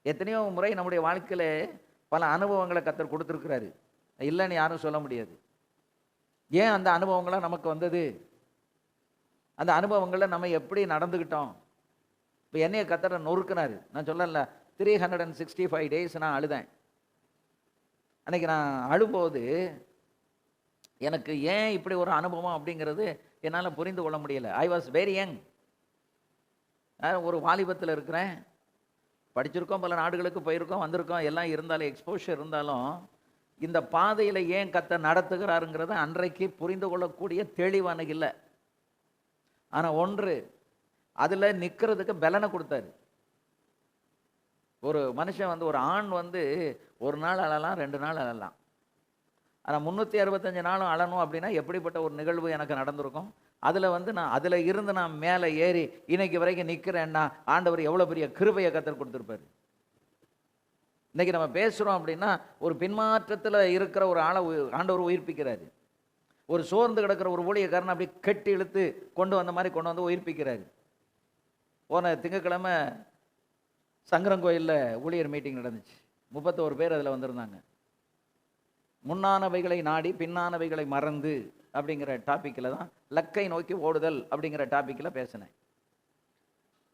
எத்தனையோ முறை நம்முடைய வாழ்க்கையில் பல அனுபவங்களை கர்த்தர் கொடுத்துருக்கிறாரு, இல்லைன்னு யாரும் சொல்ல முடியாது. ஏன் அந்த அனுபவங்களாம் நமக்கு வந்தது? அந்த அனுபவங்களை நம்ம எப்படி நடந்துக்கிட்டோம்? இப்போ என்னைய கர்த்தரை நொறுக்குனாரு. நான் சொல்லல 365 days நான் அழுதேன். அன்னைக்கு நான் அழும்போது எனக்கு ஏன் இப்படி ஒரு அனுபவம் அப்படிங்கிறது என்னால் புரிந்து கொள்ள முடியல. I was very young. ஒரு வாலிபத்தில் இருக்கிறேன், படிச்சிருக்கோம், பல நாடுகளுக்கு போயிருக்கோம், வந்திருக்கோம், எல்லாம் இருந்தாலும் எக்ஸ்போஷர் இருந்தாலும் இந்த பாதையில் ஏன் கர்த்தர் நடத்துகிறாருங்கிறத அன்றைக்கு புரிந்து கொள்ளக்கூடிய தெளிவான இல்லை. ஆனால் ஒன்று, அதில் நிற்கிறதுக்கு பலனை கொடுத்தாரு. ஒரு மனுஷன் வந்து, ஒரு ஆண் வந்து ஒரு நாள் அழலாம், 2 நாள் அழலாம். ஆனால் 365 நாளும் அழணும் அப்படின்னா எப்படிப்பட்ட ஒரு நிகழ்வு எனக்கு நடந்திருக்கும். அதில் வந்து அதில் இருந்து நான் மேலே ஏறி இன்னைக்கு வரைக்கும் நிற்கிறேன்னா ஆண்டவர் எவ்வளோ பெரிய கிருபையை கர்த்தர் கொடுத்துருப்பாரு. இன்னைக்கு நம்ம பேசுகிறோம் அப்படின்னா ஒரு பின்மாற்றத்தில் இருக்கிற ஒரு ஆளை ஆண்டவர் உயிர்ப்பிக்கிறாரு. ஒரு சோர்ந்து கிடக்கிற ஒரு ஊழியக்காரனை அப்படி கெட்டி இழுத்து கொண்டு வந்த மாதிரி கொண்டு வந்து உயிர்ப்பிக்கிறாரு. போன திங்கட்கிழமை சங்கரங்கோயிலில் ஊழியர் மீட்டிங் நடந்துச்சு. 31 பேர் அதில் வந்திருந்தாங்க. முன்னானவைகளை நாடி பின்னானவைகளை மறந்து அப்படிங்கிற டாப்பிக்கில் தான், லக்கை நோக்கி ஓடுதல் அப்படிங்கிற டாப்பிக்கில் பேசினேன்.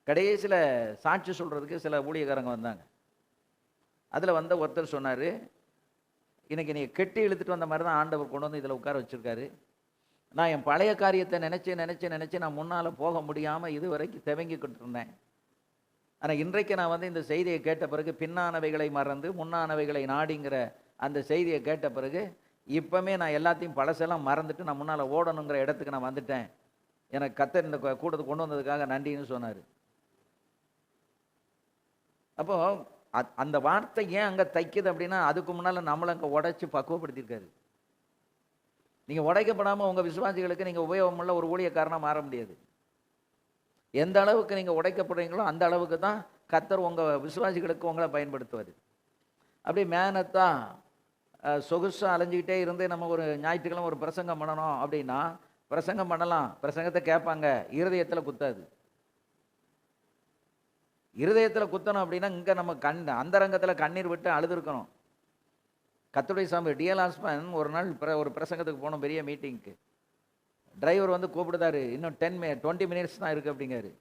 கடைசியில் சாட்சி சொல்கிறதுக்கு சில ஊழியக்காரங்க வந்தாங்க. அதில் வந்த ஒருத்தர் சொன்னார், இன்னைக்கு நீங்கள் கெட்டி இழுத்துட்டு வந்த மாதிரி தான் ஆண்டவர் கொண்டு வந்து இதில் உட்கார வச்சுருக்காரு. நான் என் பழைய காரியத்தை நினச்சி நான் முன்னால் போக முடியாமல் இது வரைக்கும் துவங்கிக்கிட்டு இருந்தேன். ஆனால் இன்றைக்கு நான் வந்து இந்த செய்தியை கேட்ட பிறகு பின்னானவைகளை மறந்து முன்னானவைகளை நாடிங்கிற அந்த செய்தியை கேட்ட பிறகு இப்போமே நான் எல்லாத்தையும் பழசெல்லாம் மறந்துட்டு நான் முன்னால் ஓடணுங்கிற இடத்துக்கு நான் வந்துட்டேன். எனக்கு கர்த்தர் இந்த கூட்டத்துக்கு கொண்டு வந்ததுக்காக நன்றின்னு சொன்னார். அப்போது அந்த வார்த்தை ஏன் அங்கே தைக்குது அப்படின்னா, அதுக்கு முன்னால் நம்மளை அங்கே உடைச்சி பக்குவப்படுத்தியிருக்காரு. நீங்கள் உடைக்கப்படாமல் உங்கள் விசுவாசிகளுக்கு நீங்கள் உபயோகமுள்ள ஒரு ஊழியக்காரனாக மாற முடியாது. எந்த அளவுக்கு நீங்கள் உடைக்கப்படுறீங்களோ அந்த அளவுக்கு தான் கர்த்தர் உங்கள் விசுவாசிகளுக்கு உங்களை பயன்படுத்துவார். அப்படி மேனத்தான் சொகுசாக அலைஞ்சிக்கிட்டே இருந்து நம்ம ஒரு ஞாயிற்றுக்கிழமை ஒரு பிரசங்கம் பண்ணணும் அப்படின்னா பிரசங்கம் பண்ணலாம், பிரசங்கத்தை கேட்பாங்க, இருதயத்தில் குத்தாது. இருதயத்தில் குத்தணும் அப்படின்னா இங்கே நம்ம அந்தரங்கத்தில் கண்ணீர் விட்டு அழுதுருக்கணும். கர்த்தருடைய சாமி டிஎல் ஹாஸ்பன் ஒரு நாள் ஒரு பிரசங்கத்துக்கு போனோம், பெரிய மீட்டிங்க்கு. டிரைவர் வந்து கூப்பிடுதாரு, இன்னும் 20 மினிட்ஸ் தான் இருக்குது அப்படிங்காரு.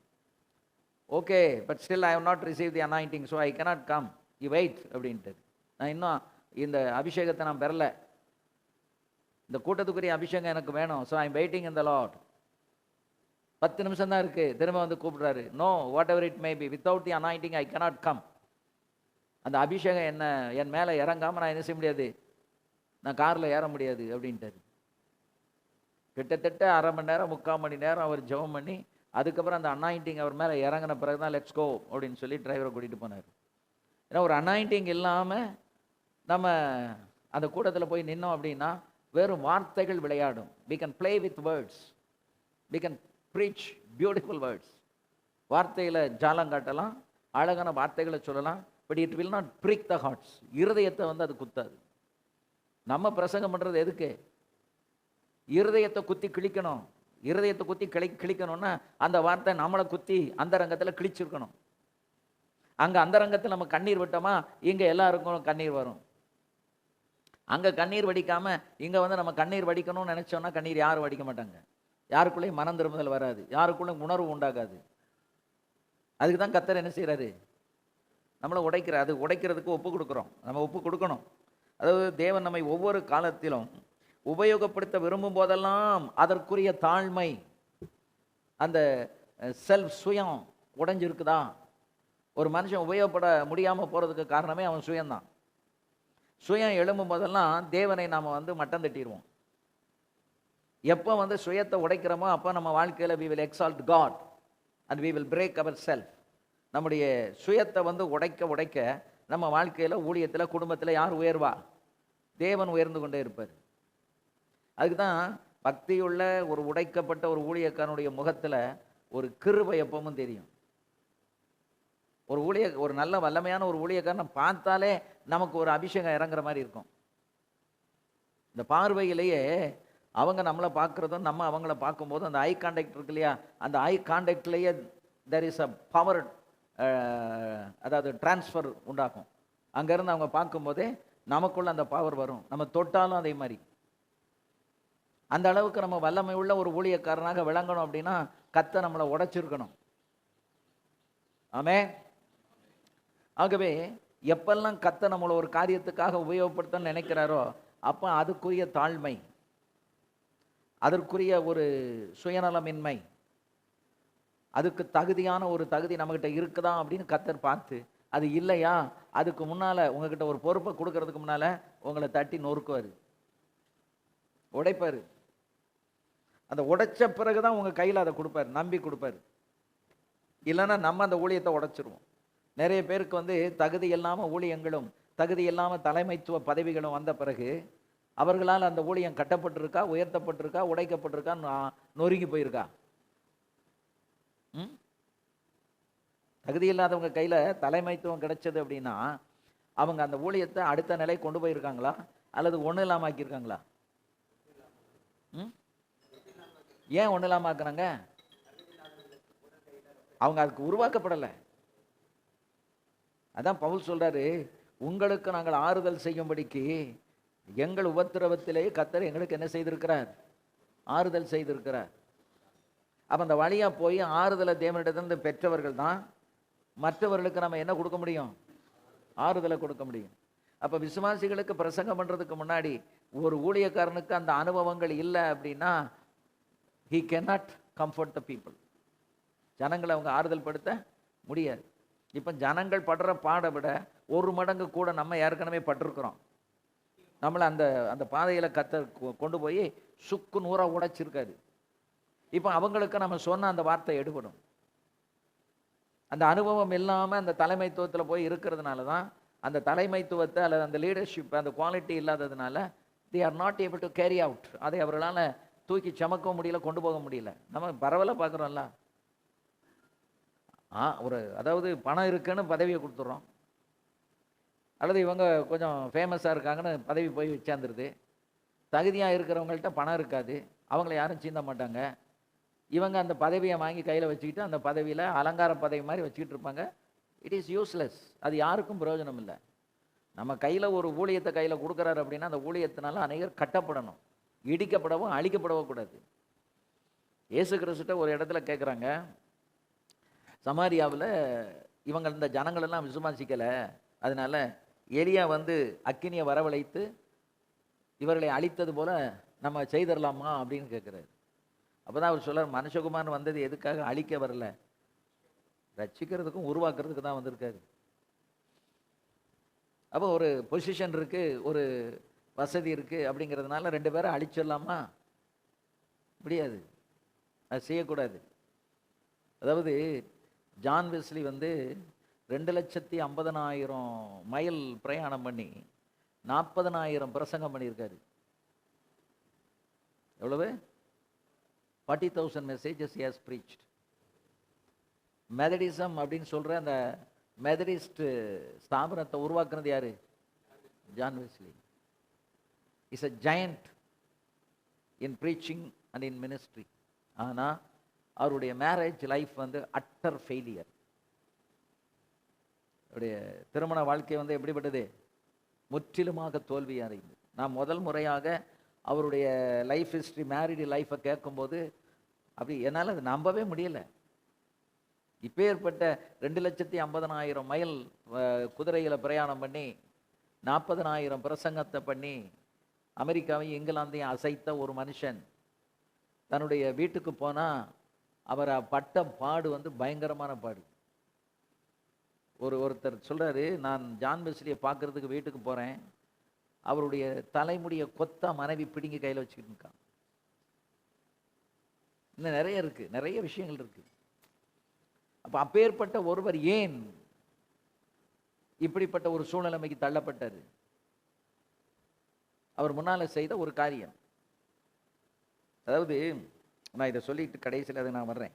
Okay, but still I have not receive the anointing, so I cannot come, you wait அப்படின்ட்டு. நான் இன்னும் இந்த அபிஷேகத்தை நான் பெறல, இந்த கூட்டத்துக்குரிய அபிஷேகம் எனக்கு வேணும், so I am waiting in the lord. 10 நிமிஷம் தான் இருக்குது, திரும்ப வந்து கூப்பிடுறாரு. No, whatever it may be, without the anointing I cannot come. அந்த அபிஷேகம் என் மேலே இறங்காமல் நான் என்ன செய்ய முடியாது, நான் காரில் ஏற முடியாது அப்படின்ட்டாரு. கிட்டத்தட்ட 1/2 மணி நேரம் 3/4 மணி நேரம் அவர் ஜெபம் பண்ணி அதுக்கப்புறம் அந்த அனாயிண்டிங் அவர் மேலே இறங்கின பிறகு தான் லெட்ஸ் கோ அப்படின்னு சொல்லி டிரைவரை கூட்டிகிட்டு போனார். ஏன்னா ஒரு அனாயிண்டிங் இல்லாமல் நம்ம அந்த கூட்டத்தில் போய் நின்னோம் அப்படின்னா வெறும் வார்த்தைகள் விளையாடும். we can play with words, we can preach beautiful words. வார்த்தையில் ஜாலம் காட்டலாம், அழகான வார்த்தைகளை சொல்லலாம், but it will not prick the hearts. இருதயத்தை வந்து அது குத்தாது. நம்ம பிரசங்கம் பண்ணுறது எதுக்கு? இருதயத்தை குத்தி கிழிக்கணும். இருதயத்தை குத்தி கிழிக்கணும்னா அந்த வார்த்தை நம்மளை குத்தி அந்த ரங்கத்தில் கிழிச்சிருக்கணும். அங்கே அந்த ரங்கத்தில் நம்ம கண்ணீர் விட்டோமா இங்கே எல்லாருக்கும் கண்ணீர் வரும். அங்கே கண்ணீர் வடிக்காமல் இங்கே வந்து நம்ம கண்ணீர் வடிக்கணும்னு நினச்சோன்னா கண்ணீர் யாரும் வடிக்க மாட்டாங்க. யாருக்குள்ளேயும் மனம் திரும்புதல் வராது, யாருக்குள்ளேயும் உணர்வு உண்டாகாது. அதுக்கு தான் கர்த்தர் என்ன செய்கிறாரு, நம்மளை உடைக்கிறதுக்கு ஒப்பு கொடுக்குறோம். நம்ம ஒப்பு கொடுக்கணும். அதாவது தேவன் நம்மை ஒவ்வொரு காலத்திலும் உபயோகப்படுத்த விரும்பும் போதெல்லாம் அதற்குரிய தாழ்மை, அந்த செல்ஃப் சுயம் உடைஞ்சிருக்குதா? ஒரு மனுஷன் உபயோகப்பட முடியாமல் போகிறதுக்கு காரணமே அவன் சுயம்தான். சுயம் எழும்பும் போதெல்லாம் தேவனை நாம் வந்து மட்டம் தட்டிடுவோம். எப்போ வந்து சுயத்தை உடைக்கிறோமோ அப்போ நம்ம வாழ்க்கையில் we will exalt God and we will break ourselves. நம்முடைய சுயத்தை வந்து உடைக்க நம்ம வாழ்க்கையில், ஊழியத்தில், குடும்பத்தில் யார் உயர்வா? தேவன் உயர்ந்து கொண்டே இருப்பார். அதுக்கு தான் பக்தியுள்ள ஒரு உடைக்கப்பட்ட ஒரு ஊழியக்காரனுடைய முகத்தில் ஒரு கிருபை எப்பவும் தெரியும். ஒரு நல்ல வல்லமையான ஒரு ஊழியக்காரனை பார்த்தாலே நமக்கு ஒரு அபிஷேகம் இறங்குற மாதிரி இருக்கும். இந்த பார்வையிலேயே அவங்க நம்மளை பார்க்குறதும் நம்ம அவங்கள பார்க்கும்போதும் அந்த ஐ கான்டாக்ட் இருக்கு இல்லையா, அந்த ஐ கான்டாக்ட்லேயே தெர் இஸ் அ பவர், அதாவது டிரான்ஸ்ஃபர் உண்டாகும். அங்கேருந்து அவங்க பார்க்கும்போதே நமக்குள்ள அந்த பவர் வரும். நம்ம தொட்டாலும் அதே மாதிரி. அந்த அளவுக்கு நம்ம வல்லமை உள்ள ஒரு ஊழியக்காரனாக விளங்கணும் அப்படின்னா கர்த்தர் நம்மளை உடைச்சிருக்கணும். ஆமென். ஆகவே எப்பெல்லாம் கர்த்தர் நம்மளை ஒரு காரியத்துக்காக உபயோகப்படுத்தணும்னு நினைக்கிறாரோ அப்போ அதுக்குரிய தாழ்மை, அதற்குரிய ஒரு சுயநலமின்மை, அதுக்கு தகுதியான ஒரு தகுதி நம்மகிட்ட இருக்குதா அப்படின்னு கர்த்தர் பார்த்து, அது இல்லையா, அதுக்கு முன்னால உங்ககிட்ட ஒரு பொறுப்பை கொடுக்கறதுக்கு முன்னால உங்களை தட்டி நொறுக்குவாரு, உடைப்பாரு. அந்த உடைச்ச பிறகுதான் உங்க கையில அதை கொடுப்பாரு, நம்பி கொடுப்பாரு. இல்லைன்னா நம்ம அந்த ஊழியத்தை உடைச்சிருவோம். நிறைய பேருக்கு வந்து தகுதி இல்லாம ஊழியங்களும் தகுதி இல்லாம தலைமைத்துவ பதவிகளும் வந்த பிறகு அவர்களால் அந்த ஊழியம் கட்டப்பட்டிருக்கா, உயர்த்தப்பட்டிருக்கா, உடைக்கப்பட்டிருக்கா, நொறுங்கி போயிருக்கா? தகுதி இல்லாதவங்க கையில தலைமைத்துவம் கிடைச்சது அப்படின்னா அவங்க அந்த ஊழியத்தை அடுத்த நிலை கொண்டு போயிருக்காங்களா அல்லது ஒண்ணு இல்லாம ஆக்கியிருக்காங்களா? ஏன் ஒண்ணு இல்லாம ஆக்குறாங்க? அவங்க அதுக்கு உருவாக்கப்படலை. அதான் பவுல் சொல்றாரு, உங்களுக்கு நாங்கள் ஆறுதல் செய்யும்படிக்கு எங்கள் உபத்திரவத்திலே கர்த்தர் எங்களுக்கு என்ன செய்திருக்கிறார்? ஆறுதல் செய்திருக்கிறார். அப்ப அந்த வழியா போய் ஆறுதலை தேவனிடத்திலிருந்து பெற்றவர்கள் தான் மற்றவர்களுக்கு நம்ம என்ன கொடுக்க முடியும்? ஆறுதலை கொடுக்க முடியும். அப்ப விசுவாசிகளுக்கு பிரசங்கம் பண்றதுக்கு முன்னாடி ஒரு ஊழியக்காரனுக்கு அந்த அனுபவங்கள் இல்லை அப்படின்னா he cannot comfort the people. ஜனங்களை அவங்க ஆறுதல் படுத்த முடியாது. இப்போ ஜனங்கள் படுற பாடை விட ஒரு மடங்கு கூட நம்ம ஏற்கனவே பட்டிருக்கிறோம். நம்மளை அந்த அந்த பாதையில் கர்த்தர் கொண்டு போய் சுக்கு நூறா உடைச்சிருக்காரு. இப்போ அவங்களுக்கு நம்ம சொன்ன அந்த வார்த்தை எடுபடும். அந்த அனுபவம் இல்லாமல் அந்த தலைமைத்துவத்தில் போய் இருக்கிறதுனால தான் அந்த தலைமைத்துவத்தை அல்லது அந்த லீடர்ஷிப் அந்த குவாலிட்டி இல்லாததுனால they are not able to carry out. அதை அவர்களால் தூக்கி சமக்கவும் முடியல, கொண்டு போக முடியல. நம்ம பரவலாக பார்க்குறோம்ல, அதாவது பணம் இருக்குன்னு பதவியை கொடுத்துட்றோம், அல்லது இவங்க கொஞ்சம் ஃபேமஸாக இருக்காங்கன்னு பதவி போய் வச்சாந்துருது. தகுதியாக இருக்கிறவங்கள்ட்ட பணம் இருக்காது, அவங்கள யாரும் சீந்த மாட்டாங்க. இவங்க அந்த பதவியை வாங்கி கையில் வச்சுக்கிட்டு அந்த பதவியில் அலங்கார பதவி மாதிரி வச்சுக்கிட்டு இருப்பாங்க. It is useless. அது யாருக்கும் பிரயோஜனம் இல்லை. நம்ம கையில் ஒரு ஊழியத்தை கையில் கொடுக்குறாரு அப்படின்னா அந்த ஊழியத்தினால அநேகர் கட்டப்படணும், இடிக்கப்படவும் அழிக்கப்படவும் கூடாது. இயேசு கிறிஸ்துட்ட ஒரு இடத்துல கேட்குறாங்க, சமாரியாவில் இவங்க இந்த ஜனங்களெல்லாம் விசுவாசிக்கலை, அதனால எலியா வந்து அக்கினியை வரவழைத்து இவர்களை அழித்தது போல நம்ம செய்திடலாமா அப்படின்னு கேட்குறாரு. அப்போ தான் அவர் சொல்கிறார், மனுஷகுமாரன் வந்தது எதுக்காக? அழிக்க வரல, ரட்சிக்கிறதுக்கும் உருவாக்குறதுக்கு தான் வந்திருக்காரு. அப்போ ஒரு பொசிஷன் இருக்குது, ஒரு வசதி இருக்குது அப்படிங்கிறதுனால ரெண்டு பேரும் அழிச்சிடலாமா? முடியாது, அது செய்யக்கூடாது. அதாவது ஜான் வெஸ்லி வந்து 2,50,000 மைல் பிரயாணம் பண்ணி 40,000 பிரசங்கம் பண்ணியிருக்காரு. எவ்வளவு? 40,000 மெசேஜஸ் he has preached. மெதடிசம் அப்படின்னு சொல்ற அந்த மெதடிஸ்ட் ஸ்தாபனத்தை உருவாக்குனது யாரு? John Wesley. Is a giant in preaching and in ministry. ஆனா அவருடைய மேரேஜ் லைஃப் வந்து அட்டர் ஃபெயிலியர். அவருடைய திருமண வாழ்க்கை வந்து எப்படிப்பட்டது? முற்றிலுமாக தோல்வி அடைந்தது. நான் முதல் முறையாக அவருடைய லைஃப் ஹிஸ்ட்ரி, மேரிடு லைஃப்பை கேட்கும்போது அப்படி என்னால் அது நம்பவே முடியலை. இப்போ ஏற்பட்ட 2,50,000 மைல் குதிரையில் பிரயாணம் பண்ணி 40,000 பிரசங்கத்தை பண்ணி அமெரிக்காவையும் இங்கிலாந்தையும் அசைத்த ஒரு மனுஷன் தன்னுடைய வீட்டுக்கு போனால் அவரை பட்ட பாடு வந்து பயங்கரமான பாடு. ஒருத்தர் சொல்கிறாரு, நான் ஜான் வெஸ்லியை பார்க்குறதுக்கு வீட்டுக்கு போகிறேன், அவருடைய தலைமுடியை கொத்தா மனைவி பிடுங்கி கையில் வச்சுக்கிட்டு இருக்கான். இன்னும் நிறைய இருக்குது, நிறைய விஷயங்கள் இருக்குது. அப்போ அப்பேற்பட்ட ஒருவர் ஏன் இப்படிப்பட்ட ஒரு சூழ்நிலைமைக்கு தள்ளப்பட்டார்? அவர் முன்னால் செய்த ஒரு காரியம். அதாவது நான் இதை சொல்லிட்டு கடைசியில் அதை நான் வர்றேன்.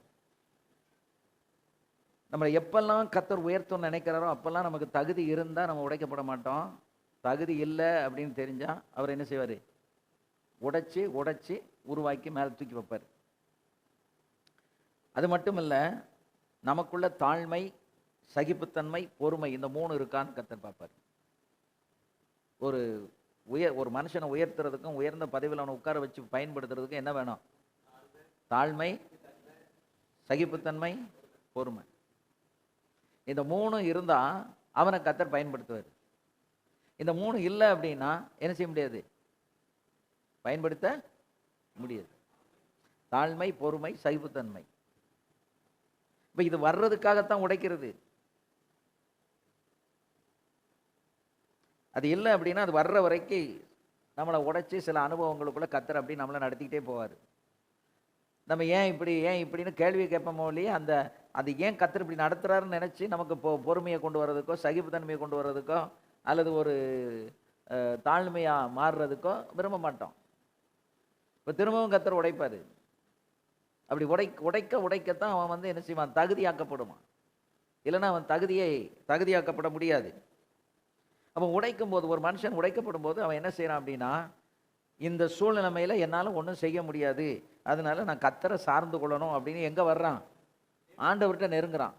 நம்மளை எப்பெல்லாம் கர்த்தர் உயர்த்தணும்னு நினைக்கிறாரோ அப்பெல்லாம் நமக்கு தகுதி இருந்தால் நம்ம உடைக்கப்பட மாட்டோம். தகுதி இல்லை அப்படின்னு தெரிஞ்சால் அவர் என்ன செய்வார்? உடைச்சி உடைச்சி உருவாக்கி மேலே தூக்கி வைப்பார். அது மட்டும் இல்லை, நமக்குள்ள தாழ்மை, சகிப்புத்தன்மை, பொறுமை, இந்த 3 இருக்கான்னு கர்த்தர் பார்ப்பார். ஒரு மனுஷனை உயர்த்துறதுக்கும் உயர்ந்த பதவியில் அவனை உட்கார வச்சு பயன்படுத்துறதுக்கும் என்ன வேணும்? தாழ்மை, சகிப்புத்தன்மை, பொறுமை. இந்த 3 இருந்தால் அவனை கர்த்தர் பயன்படுத்துவார். இந்த 3 இல்லை அப்படின்னா என்ன செய்ய முடியாது? பயன்படுத்த முடியாது. தாழ்மை, பொறுமை, சகிப்புத்தன்மை. இப்ப இது வர்றதுக்காகத்தான் உடைக்கிறது. அது இல்லை அப்படின்னா அது வர்ற வரைக்கும் நம்மளை உடைச்சி சில அனுபவங்களுக்குள்ள கத்தர் அப்படி நம்மளை நடத்திக்கிட்டே போவார். நம்ம ஏன் இப்படின்னு கேள்வி கேட்போமோ இல்லையே, அது ஏன் கத்தர் இப்படி நடத்துறாருன்னு நினைச்சு நமக்கு பொறுமையை கொண்டு வர்றதுக்கோ, சகிப்புத்தன்மையை கொண்டு வர்றதுக்கோ, அல்லது ஒரு தாழ்மையா மாறுறதுக்கோ விரும்ப மாட்டோம். இப்போ திரும்பவும் கத்தர் உடைப்பாரு. அப்படி உடைக்கத்தான் அவன் வந்து என்ன செய்வான், தகுதியாக்கப்படுவான். இல்லைன்னா அவன் தகுதியாக்கப்பட முடியாது. அப்போ உடைக்கும் போது, ஒரு மனுஷன் உடைக்கப்படும் போது அவன் என்ன செய்யறான் அப்படின்னா, இந்த சூழ்நிலைமையில என்னால் ஒன்றும் செய்ய முடியாது, அதனால நான் கத்தரை சார்ந்து கொள்ளணும் அப்படின்னு எங்கே வர்றான், ஆண்டவர்கிட்ட நெருங்குறான்.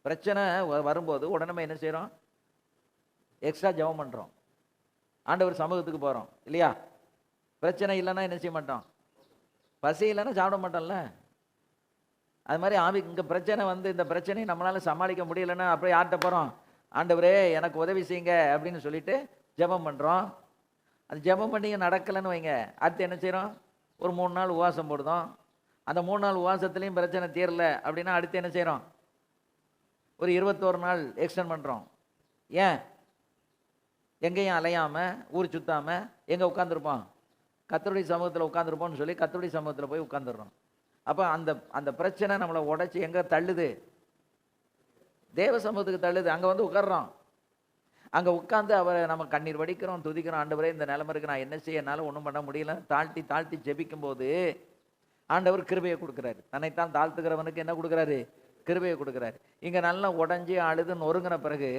பிரச்சனை வரும்போது உடனே என்ன செய்கிறோம், எக்ஸ்ட்ரா ஜெபம் பண்ணுறோம், ஆண்டவர் சமூகத்துக்கு போகிறோம் இல்லையா. பிரச்சனை இல்லைன்னா என்ன செய்ய மாட்டோம், பசி இல்லைன்னா சாப்பிட மாட்டோம்ல. அது மாதிரி இங்கே பிரச்சனை வந்து இந்த பிரச்சனையை நம்மளால் சமாளிக்க முடியலைன்னா அப்படியே யார்கிட்ட போகிறோம், ஆண்டவரே எனக்கு உதவி செய்யுங்க அப்படின்னு சொல்லிட்டு ஜெபம் பண்ணுறோம். அது ஜெபம் பண்ணி நடக்கலைன்னு வைங்க, அடுத்து என்ன செய்கிறோம், ஒரு 3 நாள் உபவாசம் போடுதோம். அந்த 3 நாள் உபவாசத்துலேயும் பிரச்சனை தீரல அப்படின்னா அடுத்து என்ன செய்கிறோம், ஒரு 21 நாள் எக்ஸ்டெண்ட் பண்ணுறோம். ஏன், எங்கேயும் அலையாமல் ஊர் சுத்தாமல் எங்கே உட்காந்துருப்போம், கர்த்தருடைய சமூகத்தில் உட்காந்துருப்போம்னு சொல்லி கர்த்தருடைய சமூகத்தில் போய் உட்காந்துடுறோம். அப்போ அந்த பிரச்சனை நம்மளை உடைச்சி எங்கே தள்ளுது, தேவ சமூகத்துக்கு தள்ளுது. அங்கே வந்து உட்கார்றோம், அங்கே உட்காந்து அவரை நம்ம கண்ணீர் வடிக்கிறோம், துதிக்கிறோம். ஆண்டவரே இந்த நிலைமை இருக்கு, நான் என்ன செய்ய, என்னால் ஒன்றும் பண்ண முடியல, தாழ்த்தி ஜெபிக்கும் போது ஆண்டவர் கிருபையை கொடுக்குறாரு. தன்னைத்தான் தாழ்த்துக்கிறவனுக்கு என்ன கொடுக்குறாரு, கிருபையை கொடுக்குறாரு. இங்கே நல்லா உடஞ்சி அழுது நொறுங்கின பிறகு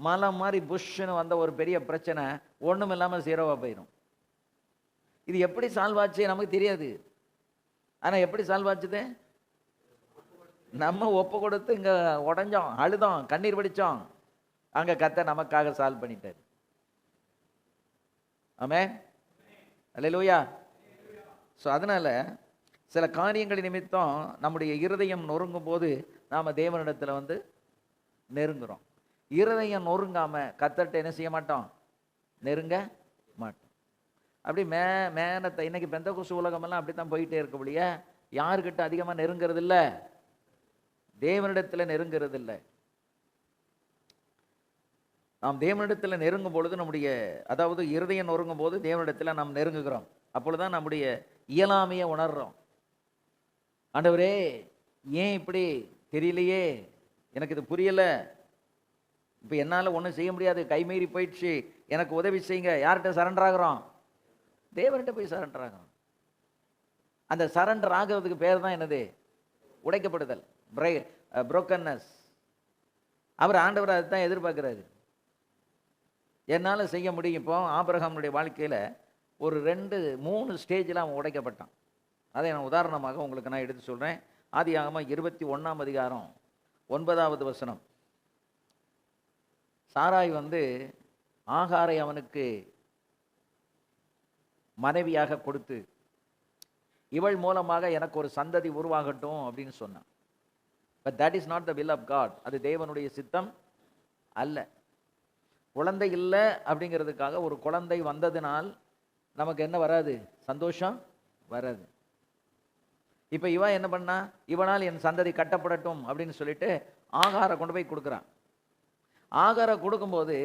மலை மாதிரி புஷ்ஷுன்னு வந்த ஒரு பெரிய பிரச்சனை ஒன்றும் இல்லாமல் ஜீரோவாக போயிடும். இது எப்படி சால்வ் ஆச்சு நமக்கு தெரியாது. ஆனால் எப்படி சால்வ் ஆச்சுது, நம்ம ஒப்பு கொடுத்து இங்கே உடஞ்சோம், அழுதோம், கண்ணீர் வடித்தோம், அங்கே கர்த்தர் நமக்காக சால்வ் பண்ணிட்டார். ஆமென், அல்லேலூயா. ஸோ அதனால சில காரியங்கள் நிமித்தம் நம்முடைய இருதயம் நொறுங்கும் போது நாம் தேவனிடத்தில் வந்து நெருங்குறோம். இருதயம் நொறுங்காம கர்த்தர்ட்ட என்ன செய்ய மாட்டோம், நெருங்க மாட்டோம். அப்படி மேனத்தை இன்னைக்கு பெந்தகோஸ்து உலகமெல்லாம் அப்படி தான் போயிட்டே இருக்கபடியே யாருக்கிட்ட அதிகமாக நெருங்கிறது இல்லை, தேவனிடத்தில் நெருங்கிறது இல்லை. நாம் தேவனிடத்தில் நெருங்கும் பொழுது நம்முடைய, அதாவது இருதயம் நொறுங்கும் போது தேவனிடத்தில் நாம் நெருங்குகிறோம். அப்பொழுதுதான் நம்முடைய இயலாமையை உணர்றோம். ஆண்டவரே ஏன் இப்படி தெரியலையே, எனக்கு இது புரியல, இப்போ என்னால் ஒன்றும் செய்ய முடியாது, கைமீறி போயிடுச்சு, எனக்கு உதவி செய்யுங்க. யார்கிட்ட சரண்டர் ஆகிறோம், தேவன்கிட்ட போய் சரண்டர் ஆகிறோம். அந்த சரண்டர் ஆகிறதுக்கு பேர் தான் என்னது, உடைக்கப்படுதல், புரோக்கன்னஸ். அவர் ஆண்டவர் அதை தான் எதிர்பார்க்குறாரு. என்னால் செய்ய முடியும். இப்போ ஆபிரகாமுடைய வாழ்க்கையில் ஒரு 2-3 ஸ்டேஜில் அவன் உடைக்கப்பட்டான். அதை நான் உதாரணமாக உங்களுக்கு நான் எடுத்து சொல்கிறேன். ஆதியாகமம் 21ஆம் அதிகாரம் 9வது வசனம். சாராய் வந்து ஆகாரை அவனுக்கு மனைவியாக கொடுத்து, இவள் மூலமாக எனக்கு ஒரு சந்ததி உருவாகட்டும் அப்படின்னு சொன்னான். But that is not the will of God. அது தேவனுடைய சித்தம் அல்ல. குழந்தை இல்லை அப்படிங்கிறதுக்காக, ஒரு குழந்தை வந்ததினால் நமக்கு என்ன வராது, சந்தோஷம் வராது. இப்போ இவன் என்ன பண்ணா, இவனால் என் சந்ததி கட்டப்படட்டும் அப்படின்னு சொல்லிட்டு ஆகாரை கொண்டு போய் கொடுக்குறான். ஆகாரை கொடுக்கும்போது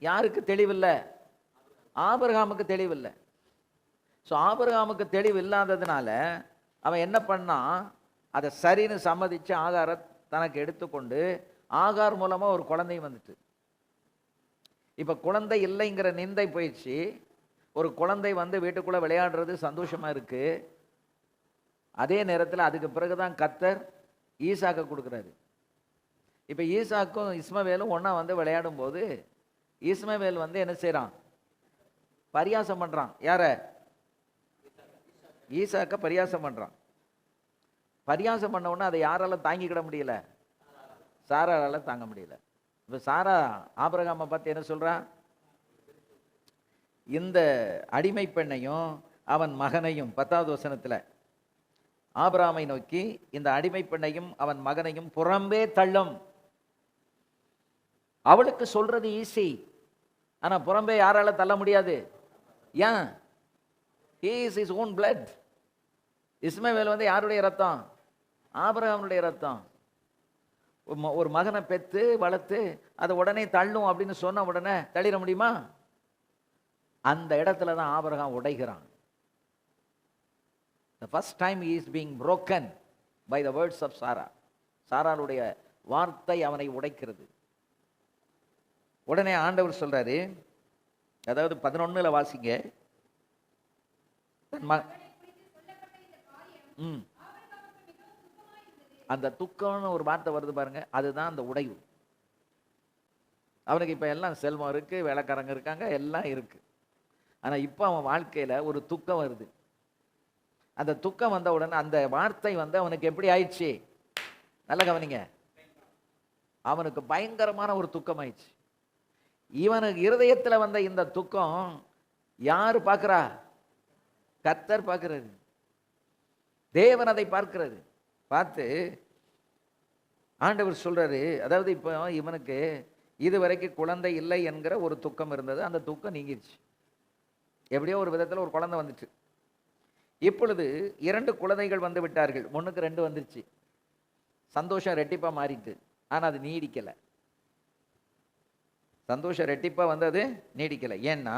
யாருக்கு தெளிவில்லை, ஆபிரகாமுக்கு தெளிவில்லை. ஸோ ஆபிரகாமுக்கு தெளிவு இல்லாததுனால அவன் என்ன பண்ணான், அதை சரின்னு சம்மதிச்சு ஆகாரை தனக்கு எடுத்துக்கொண்டு ஆகார் மூலமாக ஒரு குழந்தை வந்துட்டு. இப்போ குழந்தை இல்லைங்கிற நிந்தை போயிடுச்சு. ஒரு குழந்தை வந்து வீட்டுக்குள்ளே விளையாடுறது சந்தோஷமாக இருக்குது. அதே நேரத்தில் அதுக்கு பிறகுதான் கர்த்தர் ஈசாக்கை கொடுக்குறாரு. இப்போ ஈசாக்கும் இஸ்மவேலும் ஒன்றா வந்து விளையாடும் போது இஸ்மவேல் வந்து என்ன செய்கிறான், பரியாசம் பண்ணுறான். யார, ஈசாக்க பரியாசம் பண்ணுறான். பரியாசம் பண்ண உடனே அதை யாரால தாங்கிக்கிட முடியல, சாரால தாங்க முடியல. இப்போ சாரா ஆபிரகாமை பார்த்து என்ன சொல்றா, இந்த அடிமை பெண்ணையும் அவன் மகனையும், 10வது வசனத்தில் ஆபிரகாமை நோக்கி, இந்த அடிமை பெண்ணையும் அவன் மகனையும் புறம்பே தள்ளும். அவளுக்கு சொல்றது ஈஸி, ஆனா புறம்பே யாரால தள்ள முடியாது. ஏன், he is his own blood, இஸ்மவேல் வந்து யாருடைய ரத்தம்? ஆபிரகாமுடைய ரத்தம். ஒரு மகனை பெற்று வளர்த்து அதை உடனே தள்ளும் அப்படின்னு சொன்ன உடனே தள்ளிட முடியுமா? அந்த இடத்துல தான் Abraham உடைகிறான். The first time he is being broken by the words of Sarah. சாராளுடைய வார்த்தை அவனை உடைக்கிறது. உடனே ஆண்டவர் சொல்றாரு, அதாவது 11ல வாசிங்க. அந்த துக்கம்னு ஒரு வார்த்தை வருது பாருங்க, அதுதான் அந்த உடைவு. அவனுக்கு இப்ப எல்லாம் செல்வம் இருக்கு, வேலைக்காரங்க இருக்காங்க, எல்லாம் இருக்கு. ஆனா இப்ப அவன் வாழ்க்கையில ஒரு துக்கம் வருது. அந்த துக்கம் வந்த உடனே அந்த வார்த்தை வந்து அவனுக்கு எப்படி ஆயிடுச்சு? நல்ல கவனிங்க, அவனுக்கு பயங்கரமான ஒரு துக்கம் ஆயிடுச்சு. இவனுக்கு இருதயத்துல வந்த இந்த துக்கம் யாரு பார்க்கிறா? கர்த்தர் பார்க்கிறாரு, தேவன் அதை பார்க்கிறாரு. பார்த்து ஆண்டவர் சொல்றாரு, அதாவது இப்போ இவனுக்கு இதுவரைக்கும் குழந்தை இல்லை என்கிற ஒரு துக்கம் இருந்தது, அந்த துக்கம் நீங்கிடுச்சு. எப்படியோ ஒரு விதத்தில் ஒரு குழந்தை வந்துச்சு. இப்பொழுது 2 குழந்தைகள் வந்து விட்டார்கள், 1க்கு 2 வந்துருச்சு. சந்தோஷம் ரெட்டிப்பா மாறிட்டு, ஆனா அது நீடிக்கல. சந்தோஷம் ரெட்டிப்பா வந்தது நீடிக்கல. ஏன்னா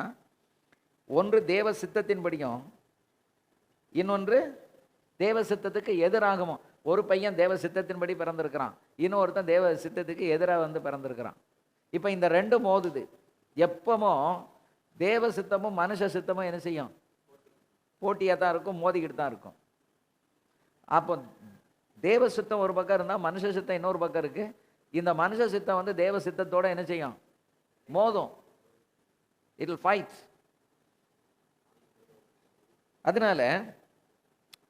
ஒன்று தேவ சித்தத்தின்படியும், இன்னொன்று தேவ சித்தத்துக்கு எதிராகவும். ஒரு பையன் தேவ சித்தத்தின்படி பிறந்திருக்கிறான், இன்னொருத்தன் தேவ சித்தத்துக்கு எதிராக வந்து பிறந்திருக்கிறான். இப்போ இந்த 2 மோதுது. எப்பமோ தேவ சித்தமும் மனுஷ சித்தமும் என்ன செய்யும்? போட்டியாக தான் இருக்கும், மோதிக்கிட்டு தான் இருக்கும். அப்போ தேவ சித்தம் ஒரு பக்கம் இருந்தால் மனுஷ சித்தம் இன்னொரு பக்கம் இருக்கு. இந்த மனுஷ சித்தம் வந்து தேவ சித்தத்தோட என்ன செய்யும்? மோதும். It will fight. அதனால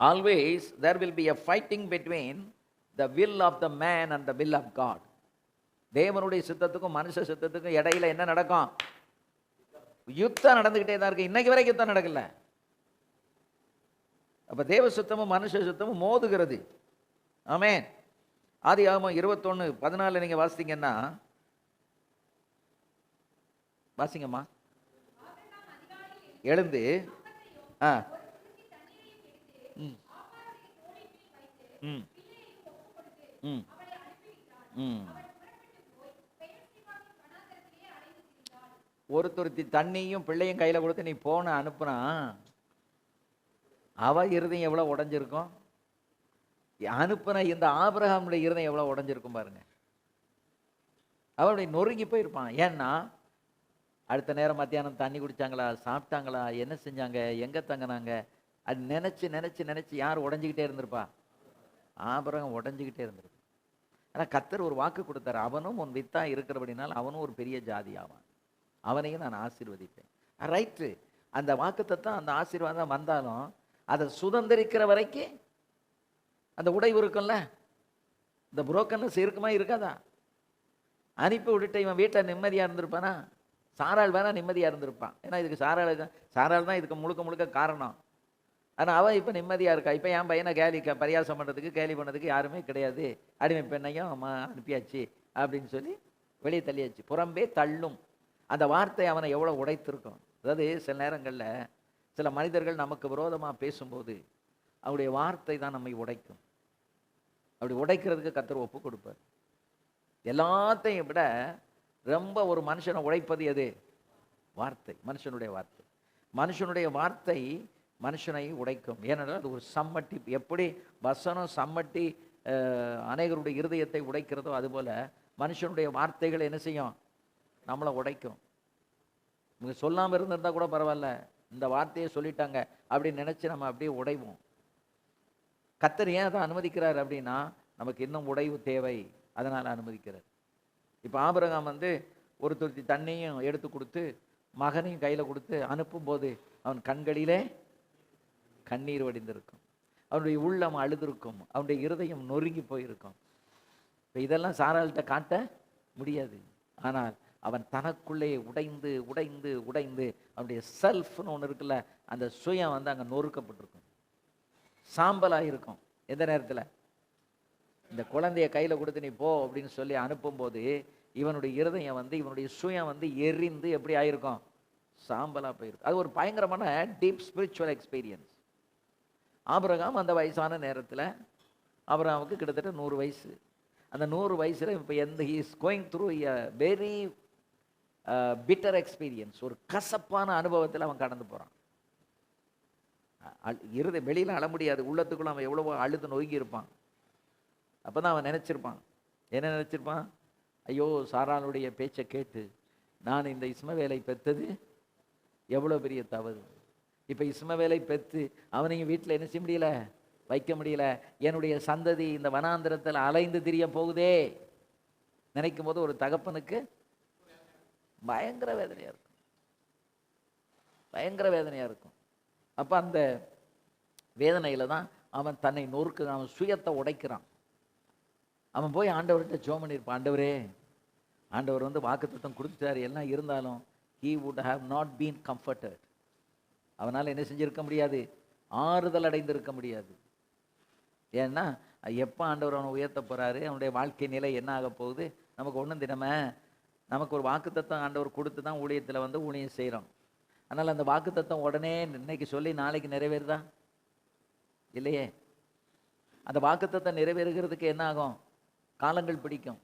always there will be a fighting between the will of the man and the will of God. தேவனுடைய சித்தத்துக்கும் மனுஷ சித்தத்துக்கும் இடையில என்ன நடக்கும்? யுத்தம் நடந்துகிட்டே தான் இருக்கு. இன்னைக்கு வரைக்கும் யுத்தம் நடக்கல. அப்ப தேவ சித்தமும் மனுஷ சித்தமும் மோதுகிறது. ஆமென். ஆதியாகமம் 21:14 நீங்க வாசித்தீங்கன்னா, வாசிங்கம்மா. எழுந்து ஒருத்தொருத்தி தண்ணியும் பிள்ளையும் கையில கொடுத்து நீ போன அனுப்புனா, அவ இருதயம் எவ்வளவு உடைஞ்சிருக்கும்? அனுப்புன இந்த ஆபிரகாமுடைய இருதயம் எவ்வளவு உடைஞ்சிருக்கும் பாருங்க. அவனுடைய நொறுங்கி போயிருப்பான். ஏன்னா அடுத்த நேரம் மத்தியானம் தண்ணி குடிச்சாங்களா, சாப்பிட்டாங்களா, என்ன செஞ்சாங்க, எங்க தங்கினாங்க, அது நினைச்சு நினைச்சு நினைச்சு யார் உடஞ்சிக்கிட்டே இருந்திருப்பா? ஆபிரகாம் உடஞ்சிக்கிட்டே இருந்திருப்பான். ஆனா கர்த்தர் ஒரு வாக்கு கொடுத்தாரு, அவனும் உன் வித்தா இருக்கிறபடினால் அவனும் ஒரு பெரிய ஜாதி ஆவான், அவனையும் நான் ஆசீர்வதிப்பேன். ரைட்டு. அந்த வாக்குத்தத்தம், அந்த ஆசீர்வாதம் வந்தாலும் அதை சுதந்திரிக்கிற வரைக்கும் அந்த உடைவு இருக்கும்ல, இந்த புரோக்கன்னஸ் இருக்குமா இருக்காதா? அனுப்பி விட்டுட்டு இவன் வீட்டில் நிம்மதியா இருந்திருப்பானா? சாராள் வேணா நிம்மதியா இருந்திருப்பான். ஏன்னா இதுக்கு சாராள் தான் இதுக்கு முழுக்க முழுக்க காரணம். ஆனா அவன் இப்ப நிம்மதியா இருக்கா. இப்ப என் பையனை பரியாசம் பண்றதுக்கு, கேலி பண்ணதுக்கு யாருமே கிடையாது, அடிமை பெண்ணையும் அனுப்பியாச்சு அப்படின்னு சொல்லி வெளியே தள்ளியாச்சு. புறம்பே தள்ளும் அந்த வார்த்தை அவனை எவ்வளவு உடைத்திருக்கும். அதாவது சில நேரங்கள்ல சில மனிதர்கள் நமக்கு விரோதமா பேசும்போது அவருடைய வார்த்தை தான் நம்மை உடைக்கும். அப்படி உடைக்கிறதுக்கு கர்த்தர் ஒப்பு கொடுப்பார். எல்லாத்தையும் விட ரொம்ப ஒரு மனுஷனை உடைப்பது எது? வார்த்தை. மனுஷனுடைய வார்த்தை. மனுஷனுடைய வார்த்தை மனுஷனை உடைக்கும். ஏனென்றால் அது ஒரு சம்மட்டி. எப்படி வசனம் சம்மட்டி அநேகருடைய இருதயத்தை உடைக்கிறதோ அதுபோல மனுஷனுடைய வார்த்தைகள் என்ன செய்யும்? நம்மளை உடைக்கும். இவங்க சொல்லாமல் இருந்திருந்தா கூட பரவாயில்ல, இந்த வார்த்தையை சொல்லிட்டாங்க அப்படின்னு நினைச்சு நம்ம அப்படியே உடைவோம். கர்த்தர் ஏன் அதை அனுமதிக்கிறார் அப்படின்னா, நமக்கு இன்னும் உடைவு தேவை, அதனால அனுமதிக்கிறார். இப்போ ஆபிரகாம் வந்து ஒரு துருத்தி தண்ணியும் எடுத்து கொடுத்து மகனையும் கையில கொடுத்து அனுப்பும்போது அவன் கண்களிலே கண்ணீர் வடிந்திருக்கும், அவனுடைய உள்ளம் அழுதிருக்கும், அவனுடைய இருதயம் நொறுங்கி போயிருக்கும். இப்போ இதெல்லாம் சாராள்கிட்ட காட்ட முடியாது. ஆனால் அவன் தனக்குள்ளே உடைந்து உடைந்து உடைந்து அவனுடைய செல்ஃப்னு ஒன்று இருக்குல்ல, அந்த சுயம் வந்து அங்கே நொறுக்கப்பட்டிருக்கும், சாம்பலாக இருக்கும். எந்த நேரத்தில்? இந்த குழந்தைய கையில் கொடுத்து நீ போ அப்படின்னு சொல்லி அனுப்பும்போது இவனுடைய இருதயம் வந்து, இவனுடைய சுயம் வந்து எரிந்து எப்படி ஆயிருக்கும்? சாம்பலாக போயிருக்கும். அது ஒரு பயங்கரமான டீப் ஸ்பிரிச்சுவல் எக்ஸ்பீரியன்ஸ். ஆபிரகாம் அந்த வயசான நேரத்தில், ஆபிரகாமுக்கு கிட்டத்தட்ட 100 வயசு. அந்த 100 வயசுல இப்போ he is going through a very bitter experience. ஒரு கசப்பான அனுபவத்தில் அவன் கடந்து போகிறான். வெளியில் அழ முடியாது, உள்ளத்துக்குள்ள அவன் எவ்வளவோ அழுது நொறுங்கி இருப்பான். அப்போ தான் அவன் நினச்சிருப்பான், என்ன நினச்சிருப்பான்? ஐயோ, சாராளுடைய பேச்சை கேட்டு நான் இந்த இஸ்மவேலை பெற்றது எவ்வளோ பெரிய தவறு. இப்போ இஸ்மவேலை பெற்று அவனையும் வீட்டில் என்ன செய்ய முடியல, வைக்க முடியல. என்னுடைய சந்ததி இந்த வனாந்திரத்தில் அலைந்து திரிய போகுதே நினைக்கும் போது ஒரு தகப்பனுக்கு பயங்கர வேதனையாக இருக்கும், பயங்கர வேதனையாக இருக்கும். அப்போ அந்த வேதனையில் தான் அவன் தன்னை நொறுக்கு, அவன் சுயத்தை உடைக்கிறான். அவன் போய் ஆண்டவர்கிட்ட ஜெபம் பண்ணியிருப்பான், ஆண்டவரே, ஆண்டவர் வந்து வாக்குத்தத்தம் கொடுத்துட்டாரு, எல்லாம் இருந்தாலும் he would have not been comforted. அவனால் என்ன செஞ்சிருக்க முடியாது, ஆறுதல் அடைந்திருக்க முடியாது. ஏன்னா எப்போ ஆண்டவர் அவனை உயர்த்த போகிறாரு, அவனுடைய வாழ்க்கை நிலை என்ன ஆக போகுது, நமக்கு ஒன்றும் தினமே நமக்கு ஒரு வாக்குத்தத்தம் ஆண்டவர் கொடுத்து தான் ஊழியத்தில் வந்து ஊழியம் செய்கிறோம். அதனால் அந்த வாக்குத்தத்தம் உடனே இன்னைக்கு சொல்லி நாளைக்கு நிறைவேறுதா இல்லையே. அந்த வாக்குத்தத்தம் நிறைவேறுகிறதுக்கு என்ன ஆகும், காலங்கள் பிடிக்கும்.